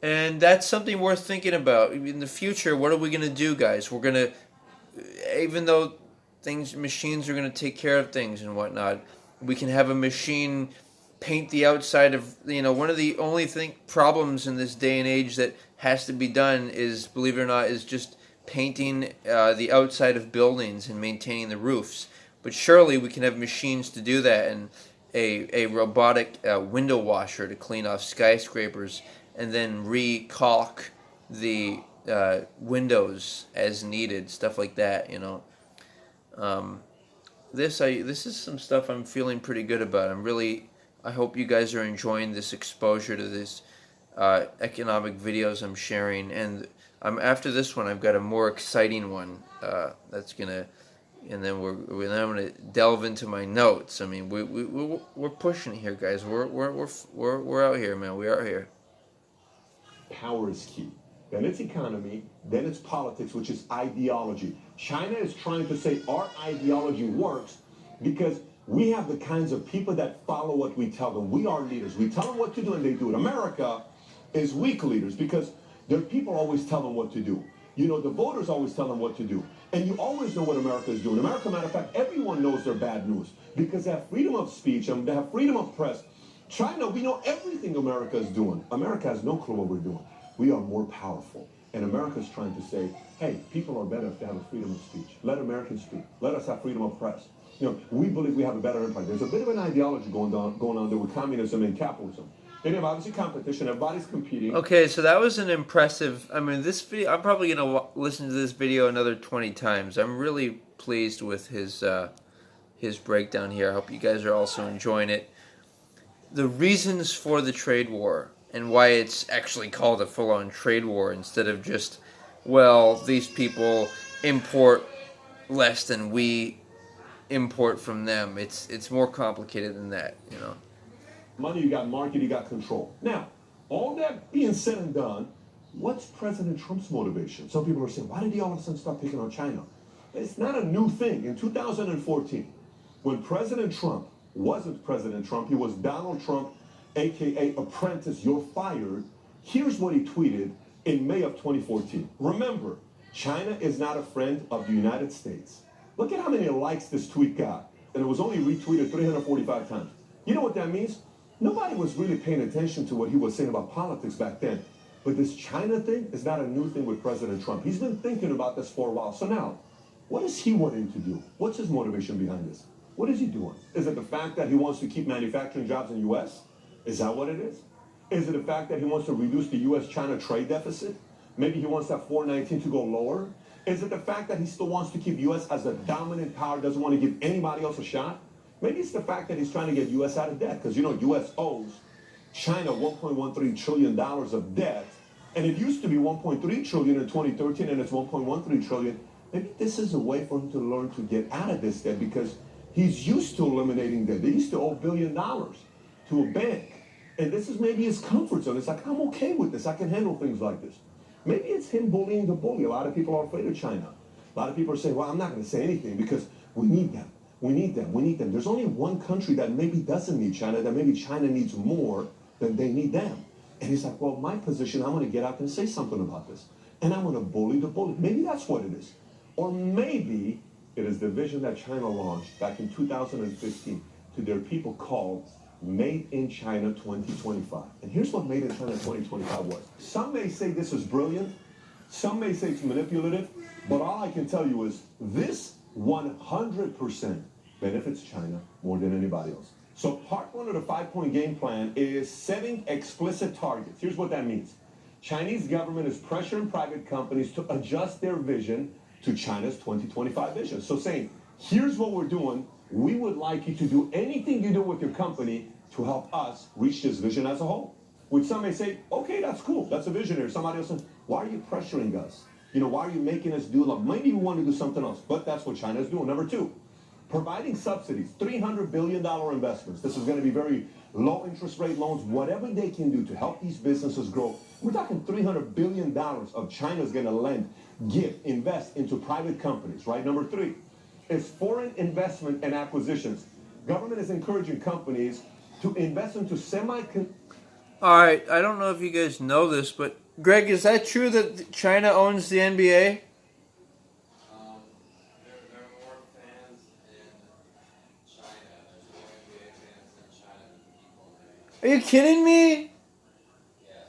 And that's something worth thinking about in the future. What are we going to do, guys? We're going to, even though machines are going to take care of things and whatnot, we can have a machine paint the outside of, one of the only problems in this day and age that has to be done is, believe it or not, is just painting the outside of buildings and maintaining the roofs. But surely we can have machines to do that, and a robotic window washer to clean off skyscrapers and then re-caulk the windows as needed, stuff like that, This is some stuff I'm feeling pretty good about. I hope you guys are enjoying this exposure to this economic videos I'm sharing, and after this one I've got a more exciting one that's gonna, and then I'm gonna delve into my notes. I mean, we're pushing it here, guys. We're out here, man. We are here. Power is key. Then it's economy, then it's politics, which is ideology. China is trying to say our ideology works because we have the kinds of people that follow what we tell them. We are leaders. We tell them what to do and they do it. America is weak leaders because their people always tell them what to do. The voters always tell them what to do. And you always know what America is doing. America, matter of fact, everyone knows they're bad news because they have freedom of speech and they have freedom of press. China, we know everything America is doing. America has no clue what we're doing. We are more powerful. And America's trying to say, hey, people are better if they have a freedom of speech. Let Americans speak. Let us have freedom of press. We believe we have a better empire. There's a bit of an ideology going on there with communism and capitalism. They have obviously competition. Everybody's competing. Okay, so that was an impressive. I mean, this video. I'm probably gonna listen to this video another 20 times. I'm really pleased with his breakdown here. I hope you guys are also enjoying it. The reasons for the trade war and why it's actually called a full-on trade war instead of just, well, these people import less than we import from them. It's more complicated than that, Money, you got market, you got control. Now, all that being said and done, what's President Trump's motivation? Some people are saying, why did he all of a sudden start picking on China? It's not a new thing. In 2014, when President Trump wasn't President Trump, he was Donald Trump, a.k.a. Apprentice, you're fired. Here's what he tweeted in May of 2014. Remember, China is not a friend of the United States. Look at how many likes this tweet got. And it was only retweeted 345 times. You know what that means? Nobody was really paying attention to what he was saying about politics back then. But this China thing is not a new thing with President Trump. He's been thinking about this for a while. So now, what is he wanting to do? What's his motivation behind this? What is he doing? Is it the fact that he wants to keep manufacturing jobs in the U.S.? Is that what it is? Is it the fact that he wants to reduce the U.S.-China trade deficit? Maybe he wants that 419 to go lower? Is it the fact that he still wants to keep U.S. as a dominant power, doesn't want to give anybody else a shot? Maybe it's the fact that he's trying to get U.S. out of debt, because U.S. owes China $1.13 trillion of debt, and it used to be $1.3 trillion in 2013, and it's $1.13 trillion. Maybe this is a way for him to learn to get out of this debt, because he's used to eliminating debt. They used to owe $1 billion to a bank, and this is maybe his comfort zone. It's like, I'm okay with this. I can handle things like this. Maybe it's him bullying the bully. A lot of people are afraid of China. A lot of people are saying, well, I'm not going to say anything because we need them. We need them. We need them. There's only one country that maybe doesn't need China, that maybe China needs more than they need them. And he's like, well, my position, I'm going to get out and say something about this. And I'm going to bully the bully. Maybe that's what it is. Or maybe it is the vision that China launched back in 2015 to their people called Made in China 2025. And here's what Made in China 2025 was. Some may say this is brilliant. Some may say it's manipulative. But all I can tell you is this 100% benefits China more than anybody else. So part one of the 5-point game plan is setting explicit targets. Here's what that means. Chinese government is pressuring private companies to adjust their vision to China's 2025 vision. So saying, here's what we're doing. We would like you to do anything you do with your company to help us reach this vision as a whole. Which some may say, okay, that's cool. That's a visionary. Somebody else says, why are you pressuring us? Why are you making us do, maybe you want to do something else, but that's what China is doing. Number two, providing subsidies, $300 billion investments. This is going to be very low interest rate loans, whatever they can do to help these businesses grow. We're talking $300 billion of China's going to lend, give, invest into private companies, right? Number three, is foreign investment and acquisitions. Government is encouraging companies to invest into All right, I don't know if you guys know this, but Greg, is that true that China owns the NBA? There are more fans in China. There's more NBA fans in China than people there. Are you kidding me? Yeah,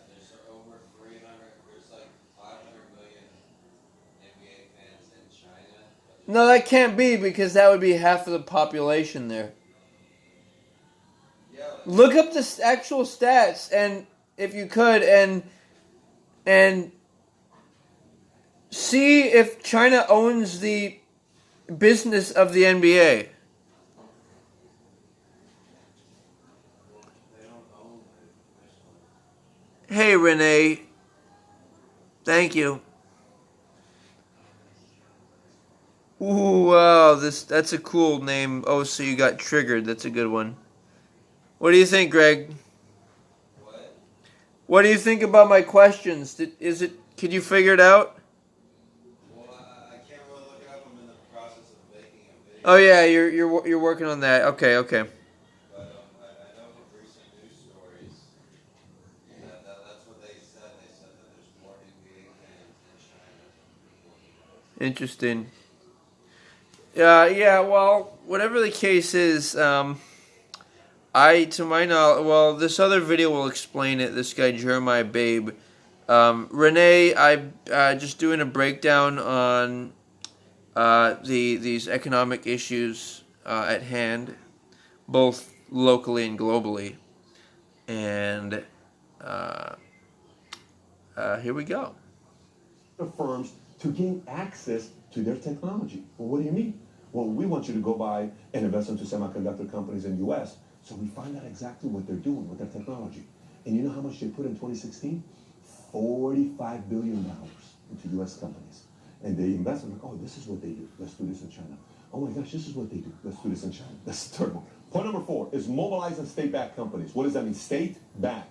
there's over 300. There's like 500 million NBA fans in China. No, that can't be because that would be half of the population there. Yeah. Look up the actual stats, and if you could, and see if China owns the business of the NBA. They don't own it. Hey, Renee. Thank you. Ooh, wow, that's a cool name. Oh, so you got triggered. That's a good one. What do you think, Greg? What? What do you think about my questions? Could you figure it out? Well, I can't really look it up. I'm in the process of making a video. Oh yeah, you're working on that. Okay. But I know from recent news stories that's what they said. They said that there's more NBA fans in China than people. Interesting. Yeah. Well, whatever the case is, to my knowledge, well, this other video will explain it. This guy Jeremiah Babe, Renee, I'm just doing a breakdown on these economic issues at hand, both locally and globally, and here we go. The firms to gain access to their technology. Well, what do you mean? Well, we want you to go buy and invest into semiconductor companies in the U.S. So we find out exactly what they're doing with their technology. And you know how much they put in 2016? $45 billion into U.S. companies. And they invest in, like, oh, this is what they do. Let's do this in China. Oh my gosh, this is what they do. Let's do this in China. That's the third one. Point number 4 is mobilizing state-backed companies. What does that mean? State-backed,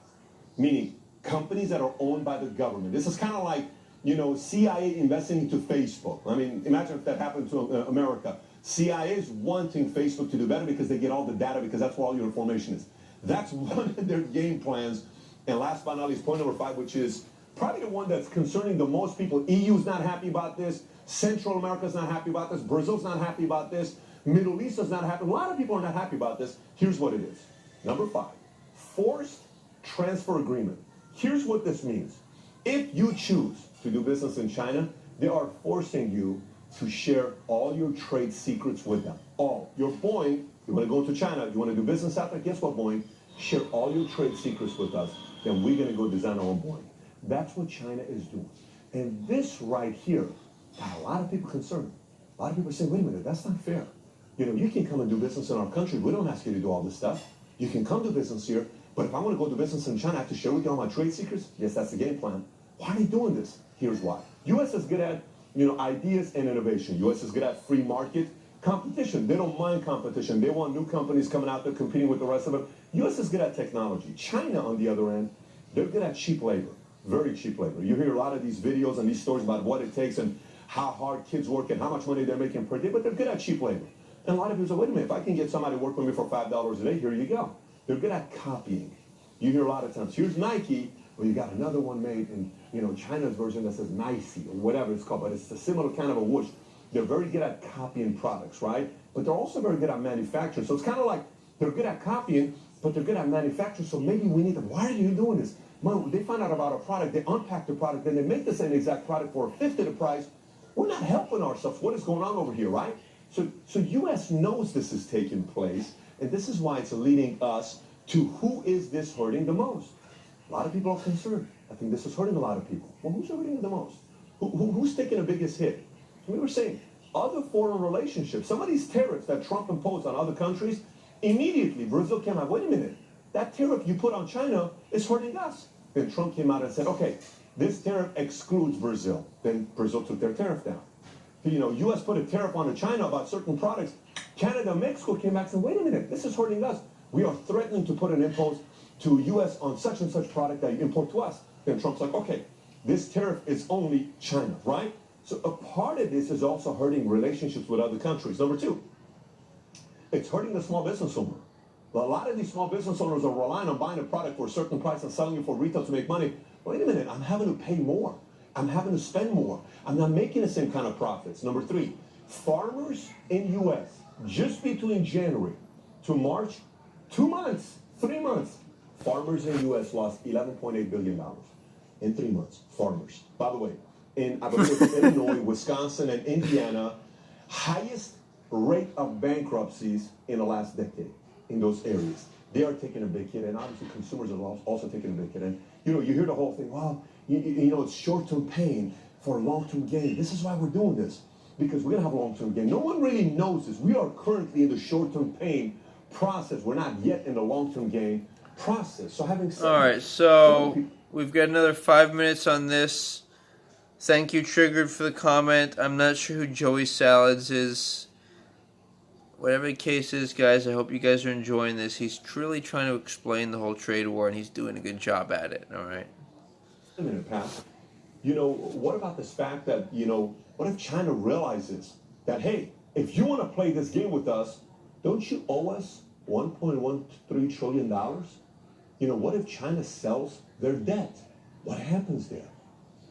meaning companies that are owned by the government. This is kind of like, CIA investing into Facebook. I mean, imagine if that happened to America. CIA is wanting Facebook to do better because they get all the data because that's where all your information is. That's one of their game plans. And last but not least, point number 5, which is probably the one that's concerning the most people. EU's not happy about this. Central America's not happy about this. Brazil's not happy about this. Middle East is not happy. A lot of people are not happy about this. Here's what it is. Number 5, forced transfer agreement. Here's what this means. If you choose to do business in China, they are forcing you to share all your trade secrets with them. All. You're Boeing, you want to go to China, you want to do business out there, guess what, Boeing? Share all your trade secrets with us, then we're going to go design our own Boeing. That's what China is doing. And this right here got a lot of people concerned. A lot of people say, wait a minute, that's not fair. You can come and do business in our country. We don't ask you to do all this stuff. You can come do business here, but if I want to go do business in China, I have to share with you all my trade secrets? Yes, that's the game plan. Why are they doing this? Here's why. U.S. is good at ideas and innovation. U.S. is good at free market competition. They don't mind competition. They want new companies coming out there competing with the rest of them. U.S. is good at technology. China, on the other end, they're good at cheap labor, very cheap labor. You hear a lot of these videos and these stories about what it takes and how hard kids work and how much money they're making per day, but they're good at cheap labor. And a lot of people say, wait a minute, if I can get somebody to work with me for $5 a day, here you go. They're good at copying. You hear a lot of times, here's Nike, well, you got another one made in, China's version that says Nike or whatever it's called, but it's a similar kind of a whoosh. They're very good at copying products, right? But they're also very good at manufacturing. So it's kind of like they're good at copying, but they're good at manufacturing. So maybe we need them. Why are you doing this? Well, they find out about a product, they unpack the product, then they make the same exact product for a fifth of the price. We're not helping ourselves. What is going on over here, right? So U.S. knows this is taking place, and this is why it's leading us to who is this hurting the most. A lot of people are concerned. I think this is hurting a lot of people. Well, who's hurting it the most? Who's taking the biggest hit? We were saying other foreign relationships. Some of these tariffs that Trump imposed on other countries, immediately Brazil came out, wait a minute, that tariff you put on China is hurting us. Then Trump came out and said, okay, this tariff excludes Brazil. Then Brazil took their tariff down. U.S. put a tariff on China about certain products. Canada and Mexico came back and said, wait a minute, this is hurting us. We are threatening to put an impose to U.S. on such and such product that you import to us. Then Trump's like, okay, this tariff is only China, right? So a part of this is also hurting relationships with other countries. Number two, it's hurting the small business owner. A lot of these small business owners are relying on buying a product for a certain price and selling it for retail to make money. Wait a minute, I'm having to pay more. I'm having to spend more. I'm not making the same kind of profits. Number three, farmers in U.S., just between January to March, 2 months, 3 months, farmers in U.S. lost $11.8 billion in 3 months. Farmers. By the way, in I believe it's Illinois, Wisconsin, and Indiana, highest rate of bankruptcies in the last decade in those areas. They are taking a big hit, and obviously consumers are also taking a big hit. And you hear the whole thing. Well, it's short-term pain for long-term gain. This is why we're doing this, because we're gonna have long-term gain. No one really knows this. We are currently in the short-term pain process. We're not yet in the long-term gain process. So having said, all right, so we've got another 5 minutes on this. Thank you, Triggered, for the comment. I'm not sure who Joey Salads is. Whatever the case is, guys, I hope you guys are enjoying this. He's truly trying to explain the whole trade war, and he's doing a good job at it, all right? A minute, Pat. What about this fact that, what if China realizes that, hey, if you want to play this game with us, don't you owe us $1.13 trillion? What if China sells their debt? What happens there?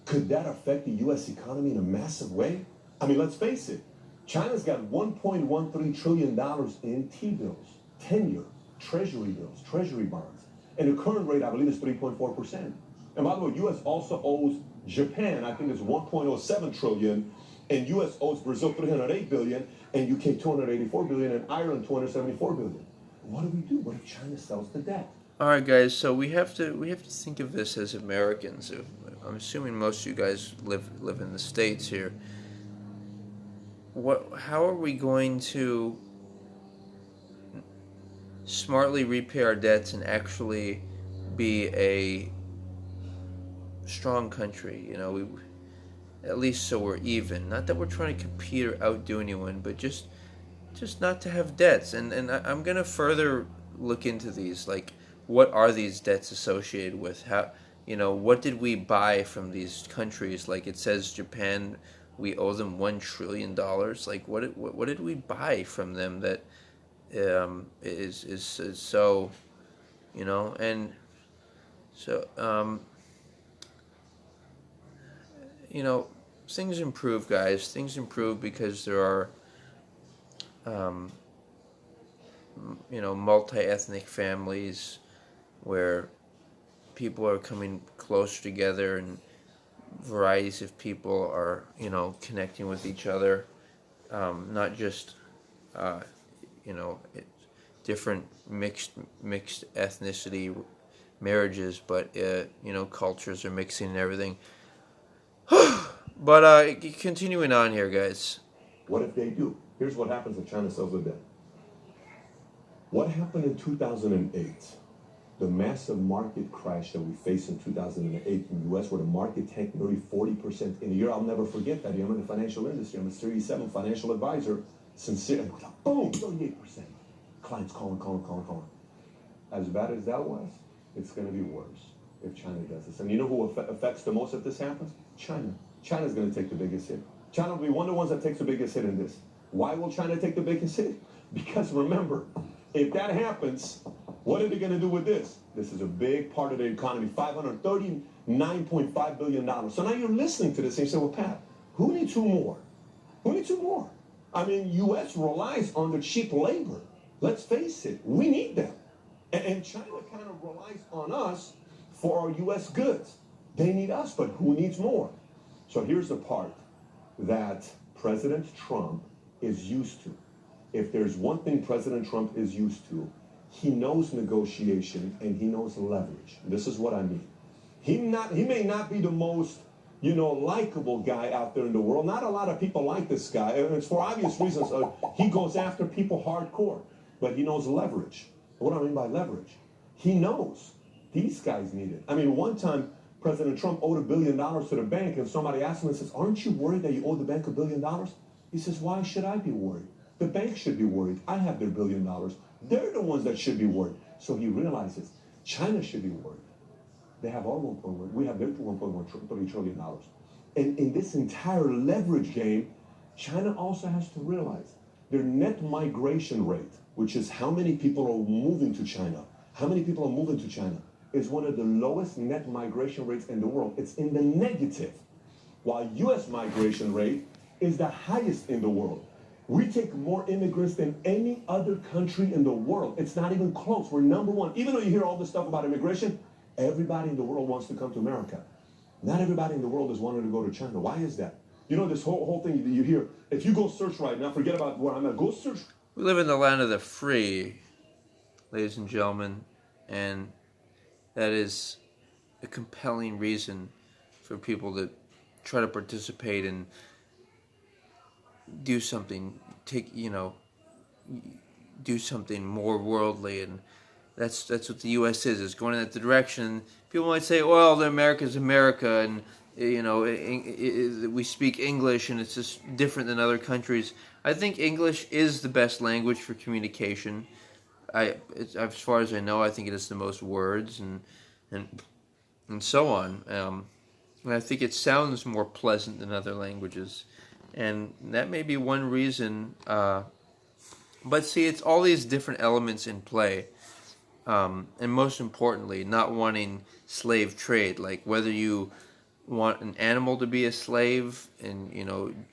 Could that affect the U.S. economy in a massive way? I mean, let's face it. China's got $1.13 trillion in T-bills, 10-year, treasury bills, treasury bonds. And the current rate, I believe, is 3.4%. And by the way, U.S. also owes Japan, I think it's 1.07 trillion, and U.S. owes Brazil 308 billion, and UK 284 billion, and Ireland 274 billion. What do we do? What if China sells the debt? All right, guys. So we have to think of this as Americans. I'm assuming most of you guys live in the States here. How are we going to smartly repay our debts and actually be a strong country? At least so we're even. Not that we're trying to compete or outdo anyone, but just not to have debts. And I'm gonna further look into these. Like, what are these debts associated with? How, what did we buy from these countries? Like it says, Japan, we owe them $1 trillion. Like, what did we buy from them that is so, and so things improve, guys. Things improve because there are multi-ethnic families where people are coming closer together, and varieties of people are connecting with each other, not just different mixed ethnicity marriages, but cultures are mixing and everything. But continuing on here, guys. What if they do? Here's what happens if China sells the debt. What happened in 2008? The massive market crash that we faced in 2008 in the U.S., where the market tanked nearly 40% in a year. I'll never forget that. I'm in the financial industry. I'm a Series 7 financial advisor. Sincerely, boom, 38%. Clients calling. As bad as that was, it's going to be worse if China does this. And you know who affects the most if this happens? China. China's going to take the biggest hit. China will be one of the ones that takes the biggest hit in this. Why will China take the biggest hit? Because remember, if that happens, what are they going to do with this? This is a big part of the economy, $539.5 billion. So now you're listening to this and you say, well, Pat, who needs two more? Who needs two more? I mean, U.S. relies on the cheap labor. Let's face it, we need them. And China kind of relies on us for our U.S. goods. They need us, but who needs more? So here's the part that President Trump is used to. If there's one thing President Trump is used to, he knows negotiation and he knows leverage. This is what I mean. He may not be the most, likable guy out there in the world. Not a lot of people like this guy. And it's for obvious reasons. He goes after people hardcore, but he knows leverage. What do I mean by leverage? He knows these guys need it. I mean, one time President Trump owed $1 billion to the bank, and somebody asked him and says, aren't you worried that you owe the bank $1 billion? He says, why should I be worried? The bank should be worried. I have their $1 billion. They're the ones that should be worried. So he realizes China should be worried. They have our 1.1. We have their $1.13 trillion. And in this entire leverage game, China also has to realize their net migration rate, which is how many people are moving to China, is one of the lowest net migration rates in the world. It's in the negative, while U.S. migration rate is the highest in the world. We take more immigrants than any other country in the world. It's not even close. We're number one. Even though you hear all this stuff about immigration, everybody in the world wants to come to America. Not everybody in the world is wanting to go to China. Why is that? You know, this whole thing that you hear, if you go search right now, forget about where I'm at, go search. We live in the land of the free, ladies and gentlemen, and that is a compelling reason for people to try to participate and do something, do something more worldly, and that's what the U.S. is going in that direction. People might say, well, America's America, and we speak English, and it's just different than other countries. I think English is the best language for communication. As far as I know, I think it has the most words and so on. And I think it sounds more pleasant than other languages, and that may be one reason. But see, it's all these different elements in play, and most importantly, not wanting slave trade. Like whether you want an animal to be a slave and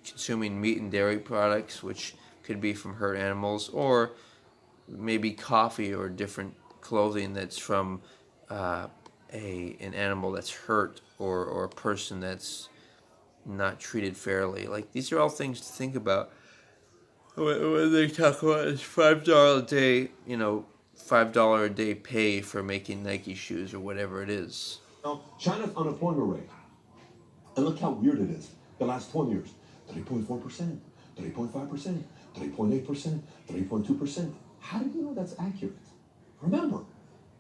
consuming meat and dairy products, which could be from hurt animals, or maybe coffee or different clothing that's from an animal that's hurt or a person that's not treated fairly. Like these are all things to think about when they talk about this $5 a day, $5 a day pay for making Nike shoes or whatever it is. Now, China's unemployment rate, and look how weird it is. The last 20 years, 3.4%, 3.5%, 3.8%, 3.2%. How do you know that's accurate? Remember,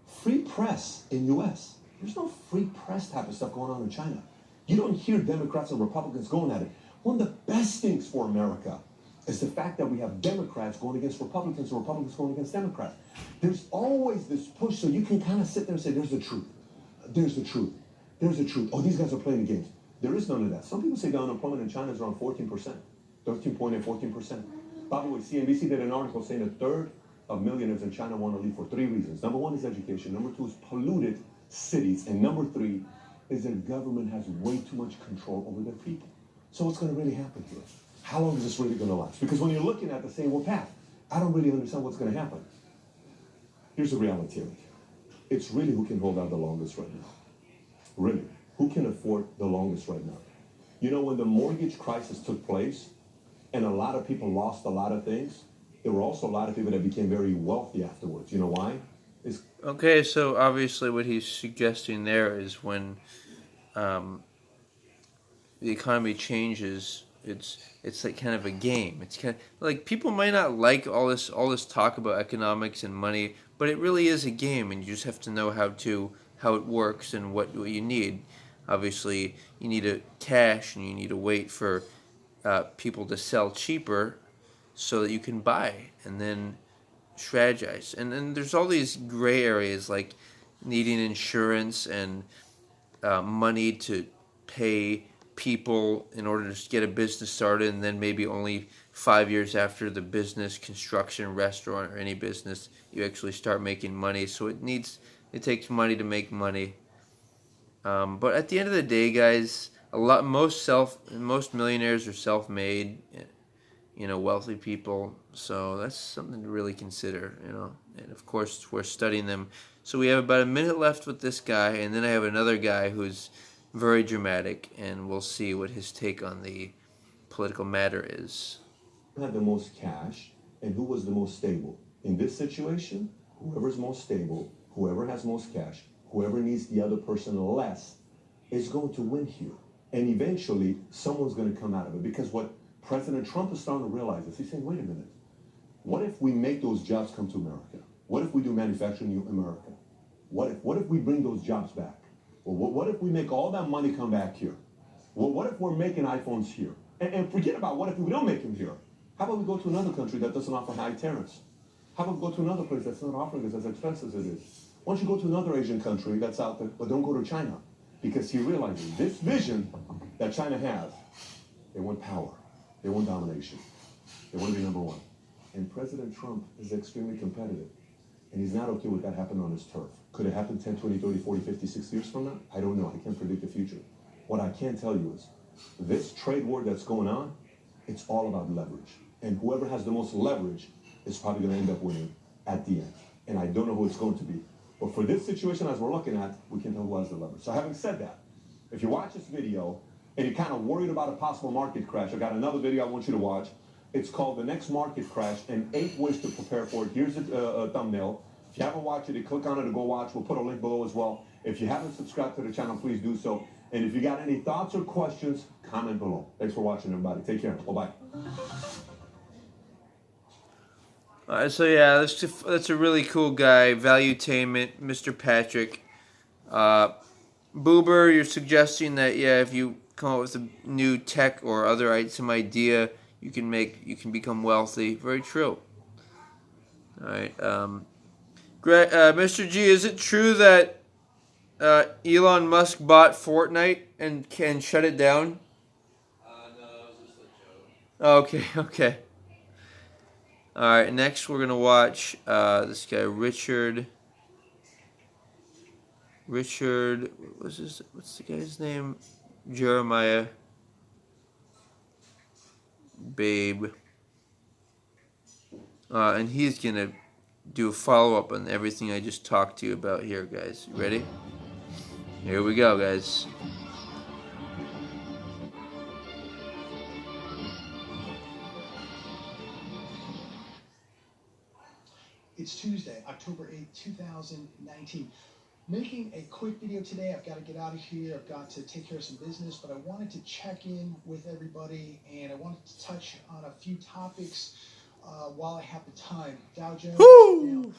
free press in U.S. There's no free press type of stuff going on in China. You don't hear Democrats and Republicans going at it. One of the best things for America is the fact that we have Democrats going against Republicans and Republicans going against Democrats. There's always this push, so you can kind of sit there and say, there's the truth. There's the truth. There's the truth. Oh, these guys are playing the games. There is none of that. Some people say the unemployment in China is around 14%, 13.8, 14%. By the way, CNBC did an article saying a third of millionaires in China want to leave for 3 reasons. Number 1 is education. Number 2 is polluted cities. And number 3 is that government has way too much control over their people. So what's going to really happen here? How long is this really going to last? Because when you're looking at the same path, I don't really understand what's going to happen. Here's the reality of it. It's really who can hold out the longest right now. Really. Who can afford the longest right now? You know, when the mortgage crisis took place and a lot of people lost a lot of things, there were also a lot of people that became very wealthy afterwards. You know why? Okay, so obviously what he's suggesting there is when the economy changes, it's like kind of a game. It's kind of like people might not like all this talk about economics and money, but it really is a game, and you just have to know how it works and what you need. Obviously, you need cash, and you need to wait for people to sell cheaper so that you can buy, and then strategize. And then there's all these gray areas like needing insurance and money to pay people in order to get a business started, and then maybe only 5 years after the business, construction, restaurant, or any business, you actually start making money. So it takes money to make money. But at the end of the day, guys, most millionaires are self-made, wealthy people. So that's something to really consider, And of course, we're studying them. So we have about a minute left with this guy, and then I have another guy who's very dramatic, and we'll see what his take on the political matter is. Who had the most cash and who was the most stable? In this situation, whoever's most stable, whoever has most cash, whoever needs the other person less is going to win here. And eventually, someone's going to come out of it. Because what President Trump is starting to realize is he's saying, wait a minute, what if we make those jobs come to America? What if we do manufacturing in America? What if we bring those jobs back? Well, what if we make all that money come back here? Well, what if we're making iPhones here? And forget about what if we don't make them here. How about we go to another country that doesn't offer high tariffs? How about we go to another place that's not offering us as expensive as it is? Why don't you go to another Asian country that's out there, but don't go to China? because he realizes this vision that China has, they want power, they want domination, they want to be number one. And President Trump is extremely competitive, and he's not okay with that happening on his turf. Could it happen 10, 20, 30, 40, 50, 60 years from now? I don't know. I can't predict the future. What I can tell you is this trade war that's going on, it's all about leverage. And whoever has the most leverage is probably going to end up winning at the end. And I don't know who it's going to be. But for this situation as we're looking at, we can tell who has the leverage. So having said that, if you watch this video and you're kind of worried about a possible market crash, I got another video I want you to watch. It's called The Next Market Crash and 8 Ways to Prepare for It. Here's a thumbnail. If you haven't watched it, click on it to go watch. We'll put a link below as well. If you haven't subscribed to the channel, please do so. And if you got any thoughts or questions, comment below. Thanks for watching, everybody. Take care. Bye-bye. So yeah, that's a really cool guy, Valuetainment, Mr. Patrick. Boober, you're suggesting that if you come up with a new tech or some idea, you can become wealthy. Very true. All right, Mr. G, is it true that Elon Musk bought Fortnite and can shut it down? No, it was just a joke. Okay. Alright, next we're going to watch this guy, Richard, what's the guy's name? Jeremiah Babe. And he's going to do a follow-up on everything I just talked to you about here, guys. You ready? Here we go, guys. It's Tuesday, October 8th, 2019. Making a quick video today. I've got to get out of here. I've got to take care of some business, but I wanted to check in with everybody, and I wanted to touch on a few topics while I have the time. Dow Jones down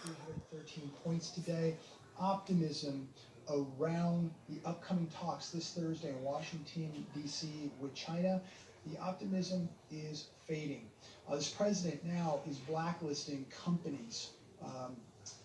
313 points today. Optimism around the upcoming talks this Thursday in Washington, D.C. with China. The optimism is fading. This president now is blacklisting companies.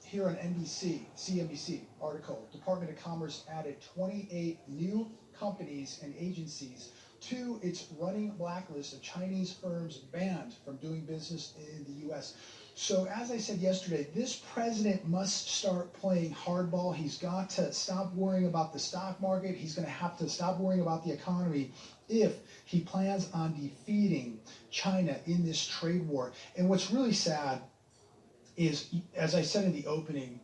Here on CNBC article, Department of Commerce added 28 new companies and agencies to its running blacklist of Chinese firms banned from doing business in the U.S. So as I said yesterday, this president must start playing hardball. He's got to stop worrying about the stock market. He's going to have to stop worrying about the economy if he plans on defeating China in this trade war. And what's really sad is, as I said in the opening,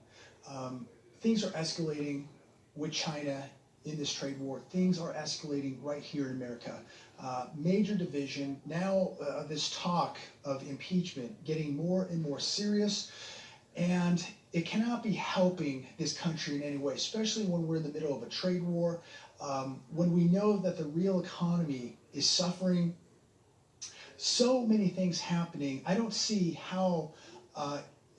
things are escalating with China in this trade war. Things are escalating right here in America. Major division. Now this talk of impeachment getting more and more serious, and it cannot be helping this country in any way, especially when we're in the middle of a trade war, when we know that the real economy is suffering. So many things happening. I don't see how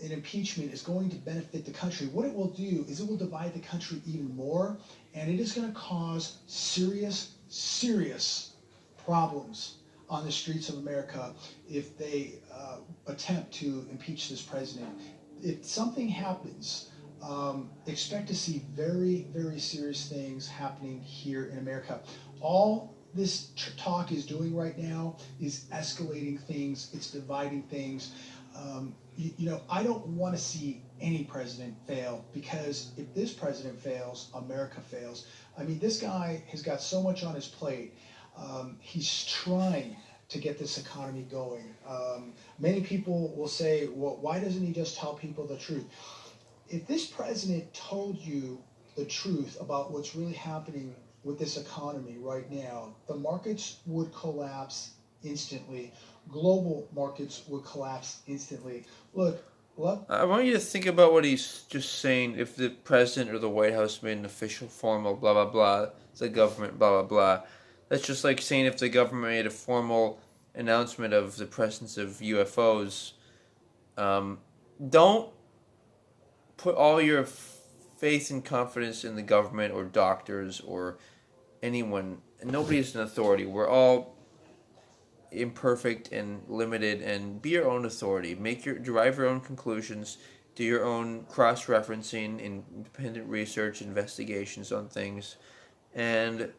an impeachment is going to benefit the country. What it will do is it will divide the country even more, and it is going to cause serious problems on the streets of America if they attempt to impeach this president. If something happens, expect to see very serious things happening here in America. All this talk is doing right now is escalating things. It's dividing things. I don't want to see any president fail, because if this president fails, America fails. I mean, this guy has got so much on his plate. He's trying to get this economy going. Many people will say, well, why doesn't he just tell people the truth? If this president told you the truth about what's really happening with this economy right now, the markets would collapse instantly. Global markets would collapse instantly. Look, I want you to think about what he's just saying. If the president or the White House made an official formal blah blah blah, the government blah blah blah. That's just like saying if the government made a formal announcement of the presence of UFOs. Don't put all your faith and confidence in the government or doctors or anyone. Nobody's an authority. We're all imperfect and limited, and be your own authority. Derive your own conclusions, do your own cross-referencing, independent research, investigations on things, And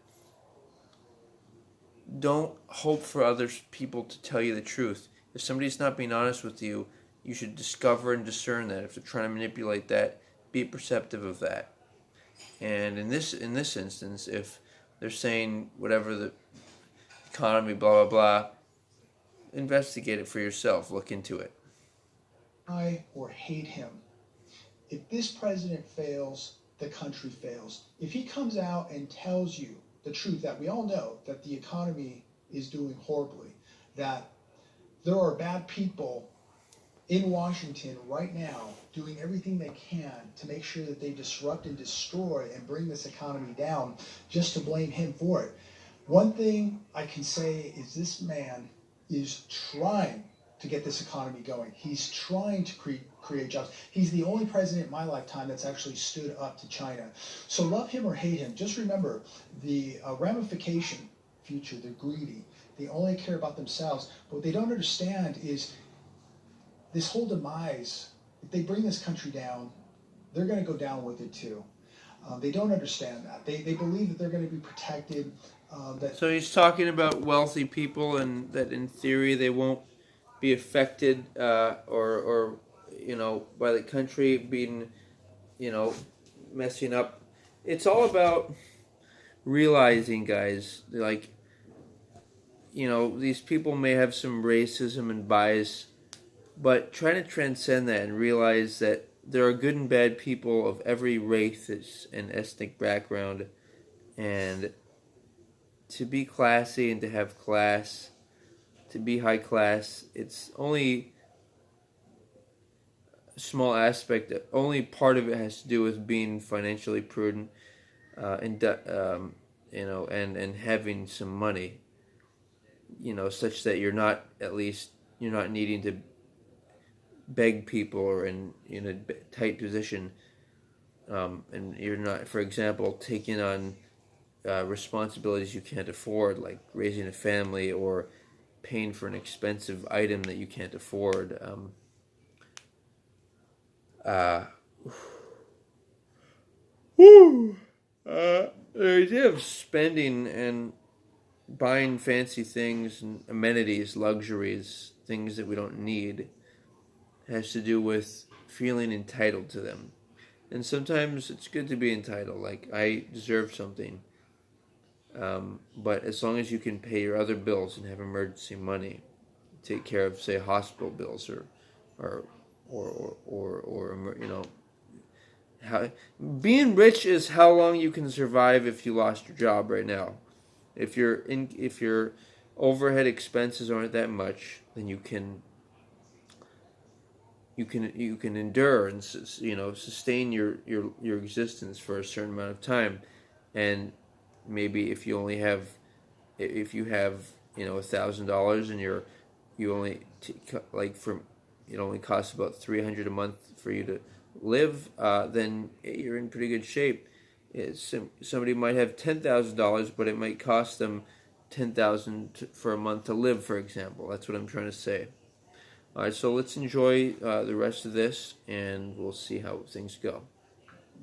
don't hope for other people to tell you the truth. If somebody's not being honest with you, you should discover and discern that. If they're trying to manipulate that, be perceptive of that. And in this instance, if they're saying whatever the economy, blah blah blah, investigate it for yourself. Look into it. Or hate him. If this president fails, the country fails. If he comes out and tells you the truth that we all know that the economy is doing horribly, that there are bad people in Washington right now doing everything they can to make sure that they disrupt and destroy and bring this economy down, just to blame him for it. One thing I can say is this man is trying to get this economy going. He's trying to create jobs. He's the only president in my lifetime that's actually stood up to China. So love him or hate him, just remember the ramification future. They're greedy. They only care about themselves. But what they don't understand is this whole demise. If they bring this country down, they're going to go down with it too. They don't understand that. They believe that they're going to be protected. So he's talking about wealthy people, and that in theory they won't be affected or by the country being messing up. It's all about realizing, guys, like these people may have some racism and bias, but trying to transcend that and realize that there are good and bad people of every race and ethnic background, and to be classy and to have class, to be high class, it's only a small aspect. Only part of it has to do with being financially prudent, and having some money, such that you're not needing to beg people or in a tight position, and you're not, for example, taking on responsibilities you can't afford, like raising a family or paying for an expensive item that you can't afford. The idea of spending and buying fancy things and amenities, luxuries, things that we don't need, has to do with feeling entitled to them. And sometimes it's good to be entitled, like I deserve something. But as long as you can pay your other bills and have emergency money, take care of, say, hospital bills or being rich is how long you can survive if you lost your job right now. If your overhead expenses aren't that much, then you can endure and sustain your existence for a certain amount of time. And maybe if you have $1,000 and it only costs about $300 a month for you to live, then you're in pretty good shape. Somebody might have $10,000, but it might cost them $10,000 for a month to live, for example. That's what I'm trying to say. All right, so let's enjoy the rest of this, and we'll see how things go.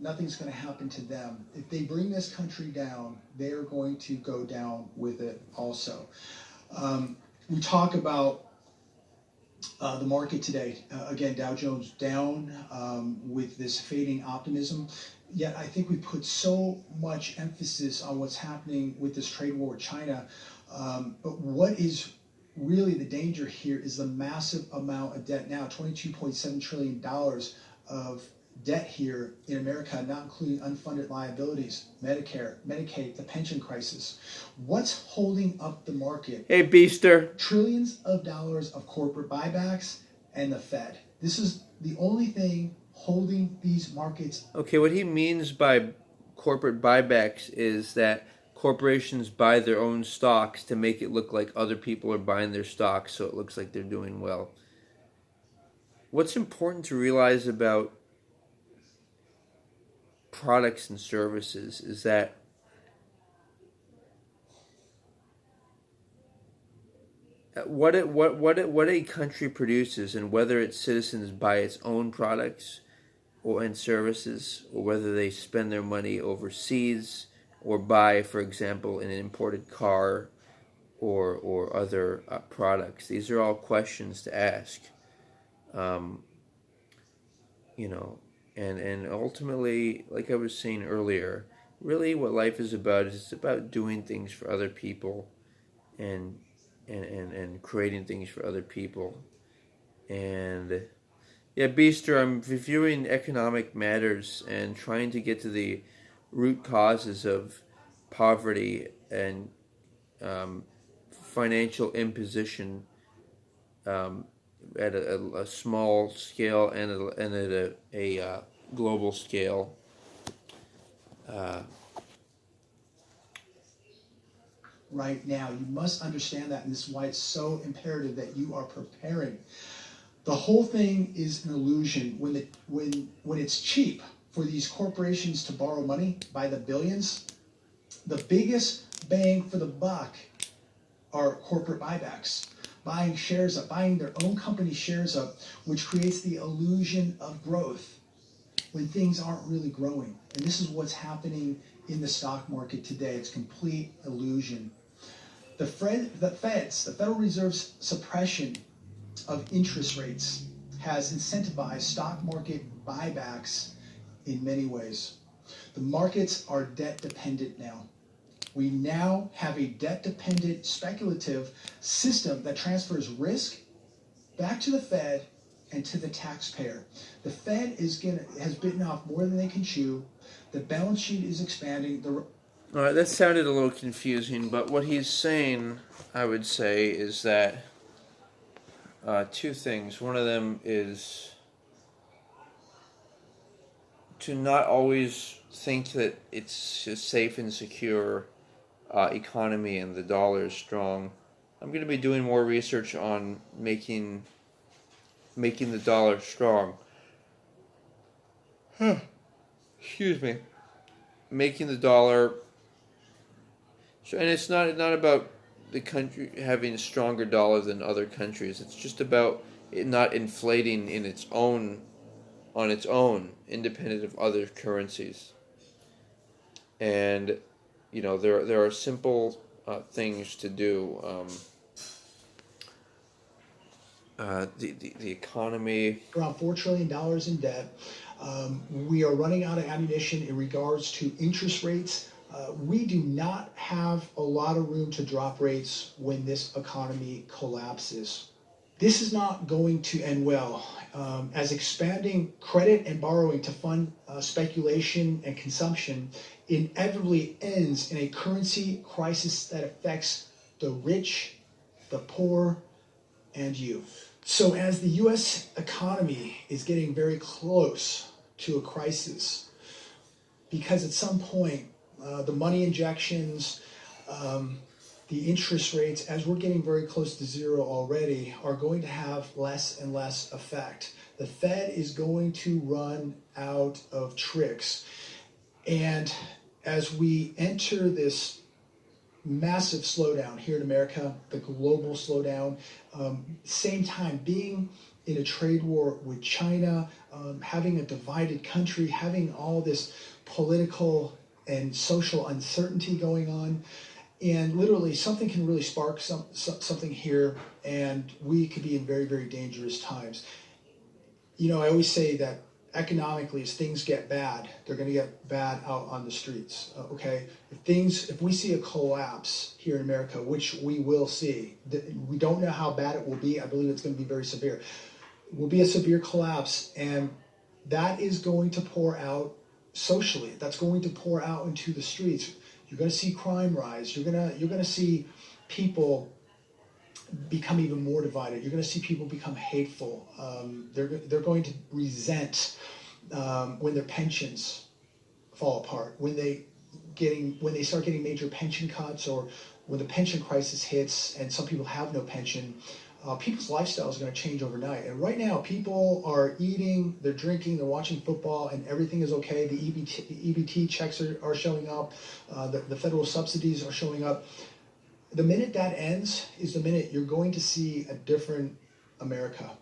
Nothing's going to happen to them. If they bring this country down, they're going to go down with it also. We talk about the market today. Again, Dow Jones down with this fading optimism. Yet I think we put so much emphasis on what's happening with this trade war with China. But what is really the danger here is the massive amount of debt now, $22.7 trillion of debt here in America, not including unfunded liabilities, Medicare, Medicaid, the pension crisis. What's holding up the market? Hey, Beaster. Trillions of dollars of corporate buybacks and the Fed. This is the only thing holding these markets. Okay, what he means by corporate buybacks is that corporations buy their own stocks to make it look like other people are buying their stocks, so it looks like they're doing well. What's important to realize about products and services is that what a country produces, and whether its citizens buy its own products and services, or whether they spend their money overseas or buy, for example, an imported car or other products? These are all questions to ask. You know, and ultimately, like I was saying earlier, really what life is about is it's about doing things for other people and and creating things for other people. And yeah, Beaster, I'm reviewing economic matters and trying to get to the root causes of poverty and financial imposition at a small scale and at a global scale. Right now, you must understand that, and this is why it's so imperative that you are preparing. The whole thing is an illusion. When it's cheap for these corporations to borrow money by the billions, the biggest bang for the buck are corporate buybacks, buying shares up, buying their own company shares up, which creates the illusion of growth when things aren't really growing. And this is what's happening in the stock market today. It's complete illusion. The Federal Reserve's suppression of interest rates has incentivized stock market buybacks in many ways. The markets are debt dependent now. We now have a debt dependent speculative system that transfers risk back to the Fed and to the taxpayer. The Fed has bitten off more than they can chew. The balance sheet is expanding. All right, that sounded a little confusing, but what he's saying, I would say, is that two things. One of them is to not always think that it's a safe and secure economy and the dollar is strong. I'm going to be doing more research on making the dollar strong. Excuse me. Making the dollar, and it's not about the country having a stronger dollar than other countries. It's just about it not inflating on its own, independent of other currencies. And you know, there are simple things to do. The economy. Around $4 trillion in debt. We are running out of ammunition in regards to interest rates. We do not have a lot of room to drop rates when this economy collapses. This is not going to end well, as expanding credit and borrowing to fund speculation and consumption inevitably ends in a currency crisis that affects the rich, the poor, and you. So as the U.S. economy is getting very close to a crisis, because at some point the money injections, the interest rates, as we're getting very close to zero already, are going to have less and less effect. The Fed is going to run out of tricks. And as we enter this massive slowdown here in America, the global slowdown, same time being in a trade war with China, having a divided country, having all this political and social uncertainty going on, and literally something can really spark something here, and we could be in very, very dangerous times. You know, I always say that economically, as things get bad, they're going to get bad out on the streets. Okay, if we see a collapse here in America, which we will see, we don't know how bad it will be. I believe it's going to be very severe. It will be a severe collapse, and that is going to pour out socially. That's going to pour out into the streets. You're going to see crime rise. You're going to see people become even more divided. You're going to see people become hateful. They're going to resent when their pensions fall apart, when they start getting major pension cuts, or when the pension crisis hits and some people have no pension. People's lifestyle is going to change overnight. And right now, people are eating, they're drinking, they're watching football, and everything is okay. The EBT checks are showing up. The federal subsidies are showing up. The minute that ends is the minute you're going to see a different America.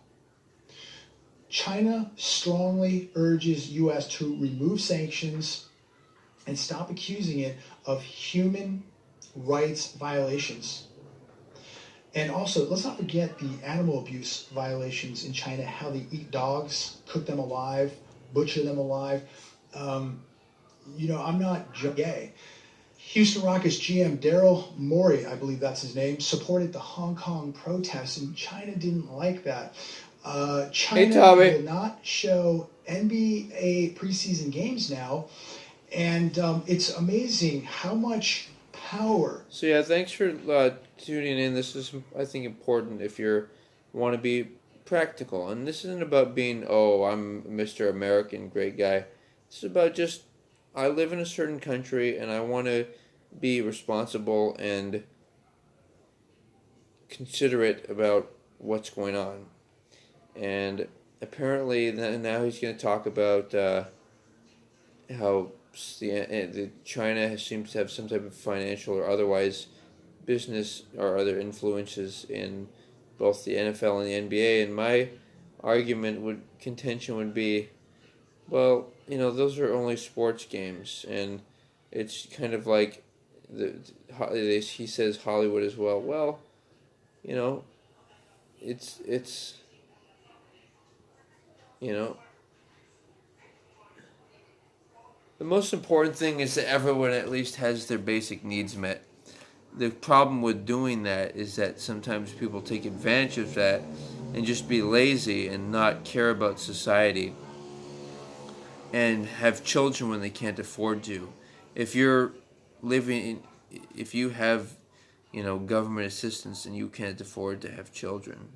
China strongly urges U.S. to remove sanctions and stop accusing it of human rights violations. And also, let's not forget the animal abuse violations in China, how they eat dogs, cook them alive, butcher them alive. I'm not gay. Houston Rockets GM Daryl Morey, I believe that's his name, supported the Hong Kong protests, and China didn't like that. China will not show NBA preseason games now, and it's amazing how much power. So yeah, thanks for tuning in. This is, I think, important if you want to be practical. And this isn't about being, oh, I'm Mr. American great guy. This is about just, I live in a certain country and I want to be responsible and considerate about what's going on. And apparently now he's going to talk about how China seems to have some type of financial or otherwise business or other influences in both the NFL and the NBA. And my contention would be, well, those are only sports games, and it's kind of like he says Hollywood as well. Well, it's the most important thing is that everyone at least has their basic needs met. The problem with doing that is that sometimes people take advantage of that and just be lazy and not care about society and have children when they can't afford to. If you have, government assistance and you can't afford to have children,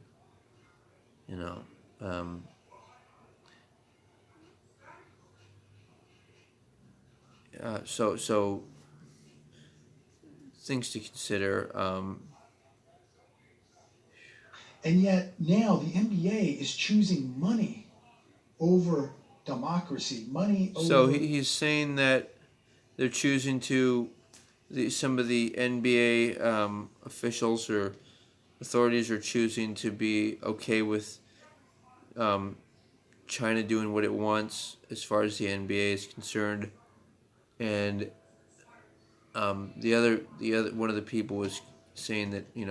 so things to consider. And yet now the NBA is choosing money over democracy. Money over. So he's saying that they're choosing to, some of the NBA officials or authorities are choosing to be okay with China doing what it wants as far as the NBA is concerned. And the other one of the people was saying that we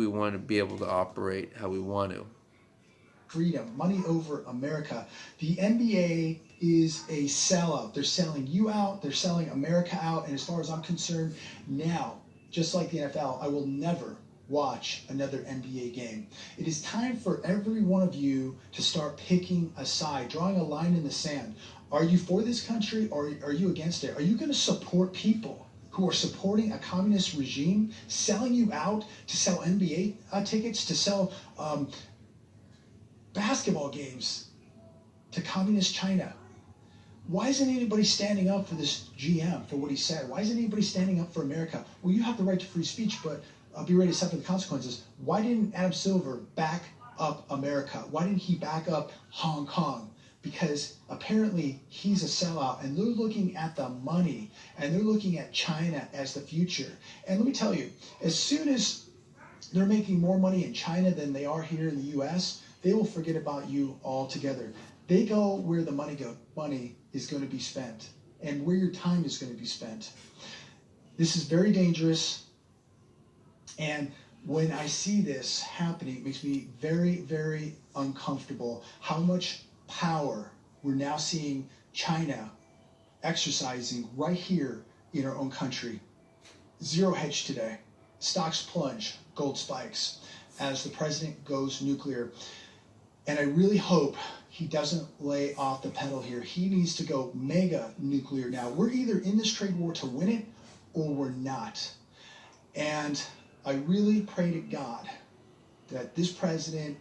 want to be able to operate how we want to. Freedom, money over America. The NBA is a sellout. They're selling you out. They're selling America out. And as far as I'm concerned, now, just like the NFL, I will never watch another NBA game. It is time for every one of you to start picking a side, drawing a line in the sand. Are you for this country or are you against it? Are you going to support people who are supporting a communist regime, selling you out to sell NBA tickets, to sell basketball games to communist China? Why isn't anybody standing up for this GM, for what he said? Why isn't anybody standing up for America? Well, you have the right to free speech, but be ready to suffer the consequences. Why didn't Adam Silver back up America? Why didn't he back up Hong Kong? Because apparently he's a sellout, and they're looking at the money, and they're looking at China as the future. And let me tell you, as soon as they're making more money in China than they are here in the U.S., they will forget about you altogether. They go where the money is going to be spent, and where your time is going to be spent. This is very dangerous. And when I see this happening, it makes me very, very uncomfortable. How much power we're now seeing China exercising right here in our own country. Zero hedge today. Stocks plunge, gold spikes as the president goes nuclear. And I really hope he doesn't lay off the pedal here. He needs to go mega nuclear now. We're either in this trade war to win it or we're not. And I really pray to God that this president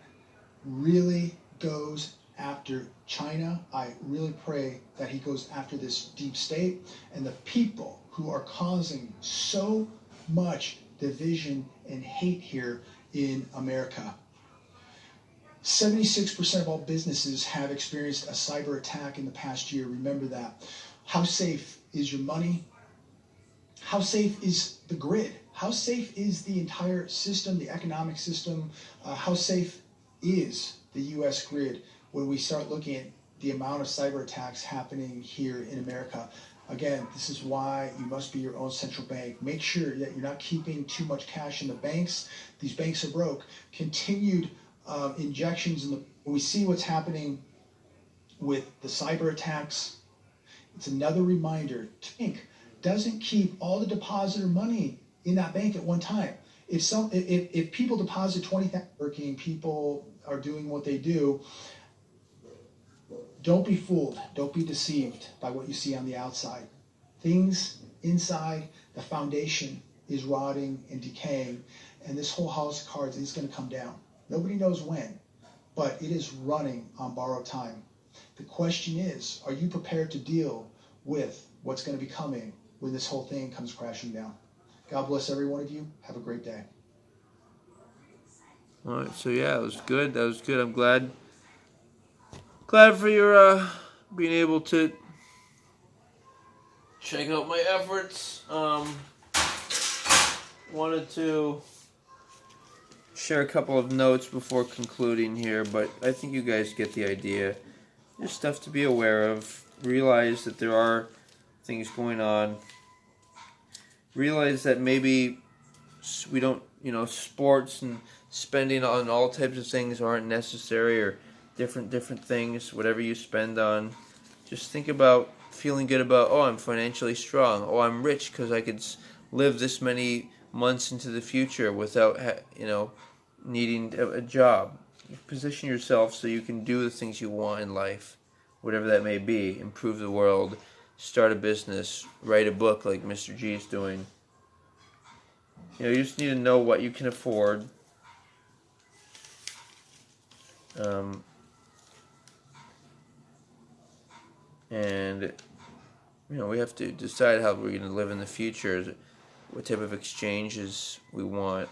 really goes after China. I really pray that he goes after this deep state and the people who are causing so much division and hate here in America. 76% of all businesses have experienced a cyber attack in the past year. Remember that. How safe is your money? How safe is the grid? How safe is the entire system, the economic system? How safe is the U.S. grid when we start looking at the amount of cyber attacks happening here in America. Again, this is why you must be your own central bank. Make sure that you're not keeping too much cash in the banks. These banks are broke. Continued injections we see what's happening with the cyber attacks. It's another reminder. Bank doesn't keep all the depositor money in that bank at one time. If people deposit 20,000 working, people are doing what they do. Don't be fooled. Don't be deceived by what you see on the outside. Things inside, the foundation is rotting and decaying, and this whole house of cards is going to come down. Nobody knows when, but it is running on borrowed time. The question is, are you prepared to deal with what's going to be coming when this whole thing comes crashing down? God bless every one of you. Have a great day. All right, so yeah, it was good. That was good. I'm glad for your being able to check out my efforts. Wanted to share a couple of notes before concluding here, but I think you guys get the idea. There's stuff to be aware of. Realize that there are things going on. Realize that maybe we don't, sports and spending on all types of things aren't necessary, or different things, whatever you spend on. Just think about feeling good about, oh, I'm financially strong. Oh, I'm rich because I could live this many months into the future without, needing a job. Position yourself so you can do the things you want in life, whatever that may be. Improve the world, start a business, write a book like Mr. G is doing. You just need to know what you can afford. And we have to decide how we're going to live in the future, what type of exchanges we want.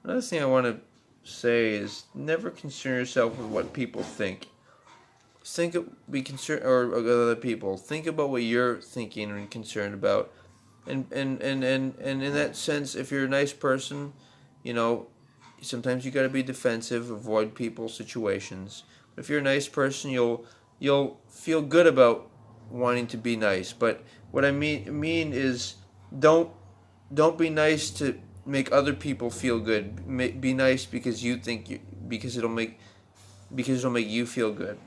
Another thing I want to say is never concern yourself with what people think. Be concerned, or other people. Think about what you're thinking and concerned about. And in that sense, if you're a nice person, sometimes you got to be defensive, avoid people's situations. But if you're a nice person, you'll feel good about wanting to be nice. But what I mean is, don't be nice to make other people feel good. Be nice because because it'll make you feel good.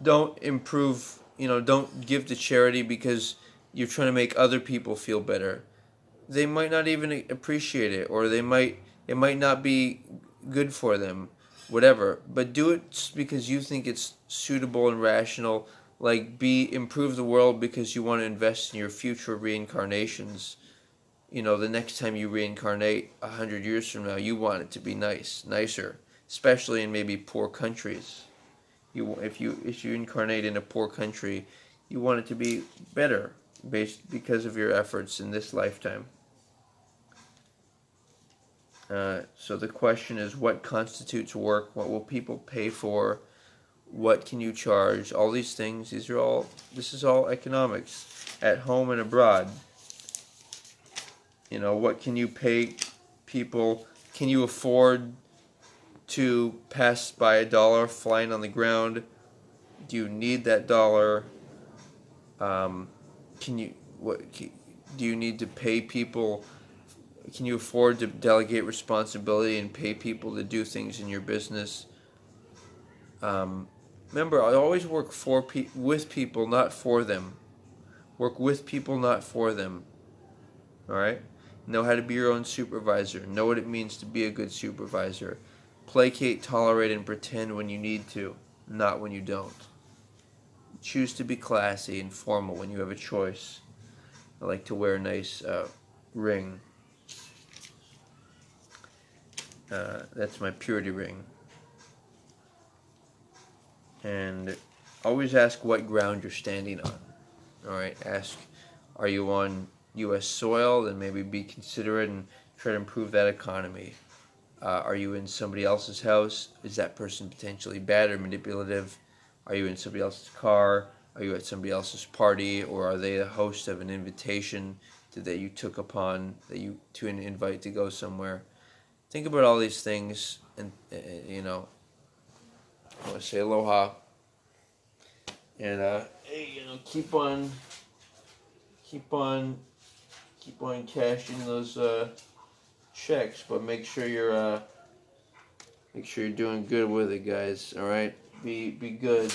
Don't improve. Don't give to charity because you're trying to make other people feel better. They might not even appreciate it, or it might not be good for them, whatever. But do it because you think it's suitable and rational. Like improve the world because you want to invest in your future reincarnations. The next time you reincarnate 100 years from now, you want it to be nicer, especially in maybe poor countries. If you incarnate in a poor country, you want it to be better because of your efforts in this lifetime. So the question is, what constitutes work? What will people pay for? What can you charge? All these things. This is all economics, at home and abroad. What can you pay people? Can you afford to pass by a dollar flying on the ground? Do you need that dollar? Do you need to pay people? Can you afford to delegate responsibility and pay people to do things in your business? Remember, I always work with people, not for them. Work with people, not for them. All right? Know how to be your own supervisor. Know what it means to be a good supervisor. Placate, tolerate, and pretend when you need to, not when you don't. Choose to be classy and formal when you have a choice. I like to wear a nice ring. That's my purity ring. And always ask what ground you're standing on. Alright, ask, are you on U.S. soil? Then maybe be considerate and try to improve that economy. Are you in somebody else's house? Is that person potentially bad or manipulative? Are you in somebody else's car? Are you at somebody else's party? Or are they the host of an invitation that you took upon to invite to go somewhere. Think about all these things, and you know, I want to say aloha, and hey, you know, keep on cashing those checks, but make sure you're doing good with it, guys. All right, be good,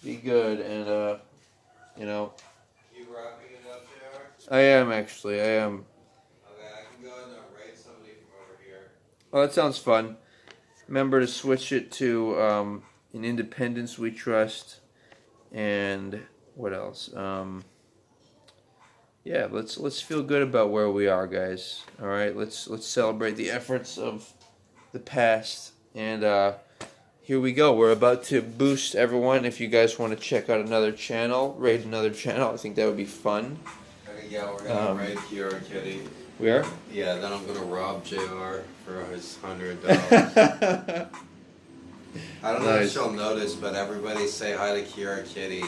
and you know. You wrapping it up there? I am. Okay, I can go in there and raid somebody from over here. Oh, that sounds fun. Remember to switch it to an Independence We Trust, and what else? Yeah, let's feel good about where we are, guys. All right, let's celebrate the efforts of the past, and here we go. We're about to boost everyone. If you guys want to check out another channel, raid another channel, I think that would be fun. Yeah, we're gonna raid Kiara Kitty. We are? Yeah, then I'm gonna rob JR for his $100. I don't know if she'll notice, but everybody say hi to Kiara Kitty.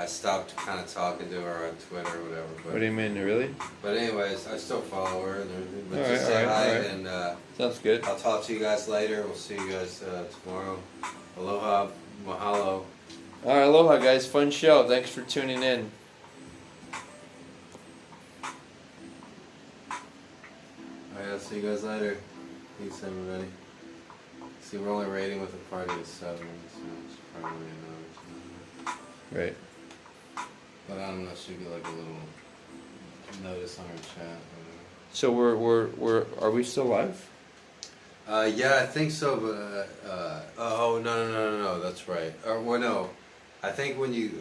I stopped kind of talking to her on Twitter or whatever. But, What do you mean, really? But anyways, I still follow her and everything. But All just right, say all hi, right. and Sounds good. I'll talk to you guys later. We'll see you guys tomorrow. Aloha, mahalo. All right, aloha, guys. Fun show. Thanks for tuning in. Alright, I'll see you guys later. Peace, everybody. See, we're only rating with a party of 7, so it's probably another. Right. But I don't know, should be like a little notice on our chat. So are we still live? Yeah, I think so, but oh no, that's right. Well, no, I think when you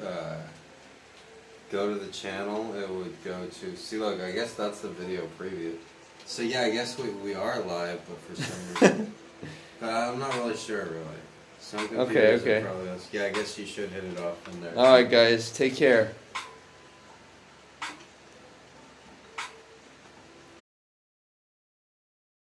go to the channel, it would go to see. Look, I guess that's the video preview. So yeah, I guess we are live, but for some reason, but I'm not really sure really. Some computers Okay. are probably, yeah, I guess you should hit it off in there. All right, guys. Take care.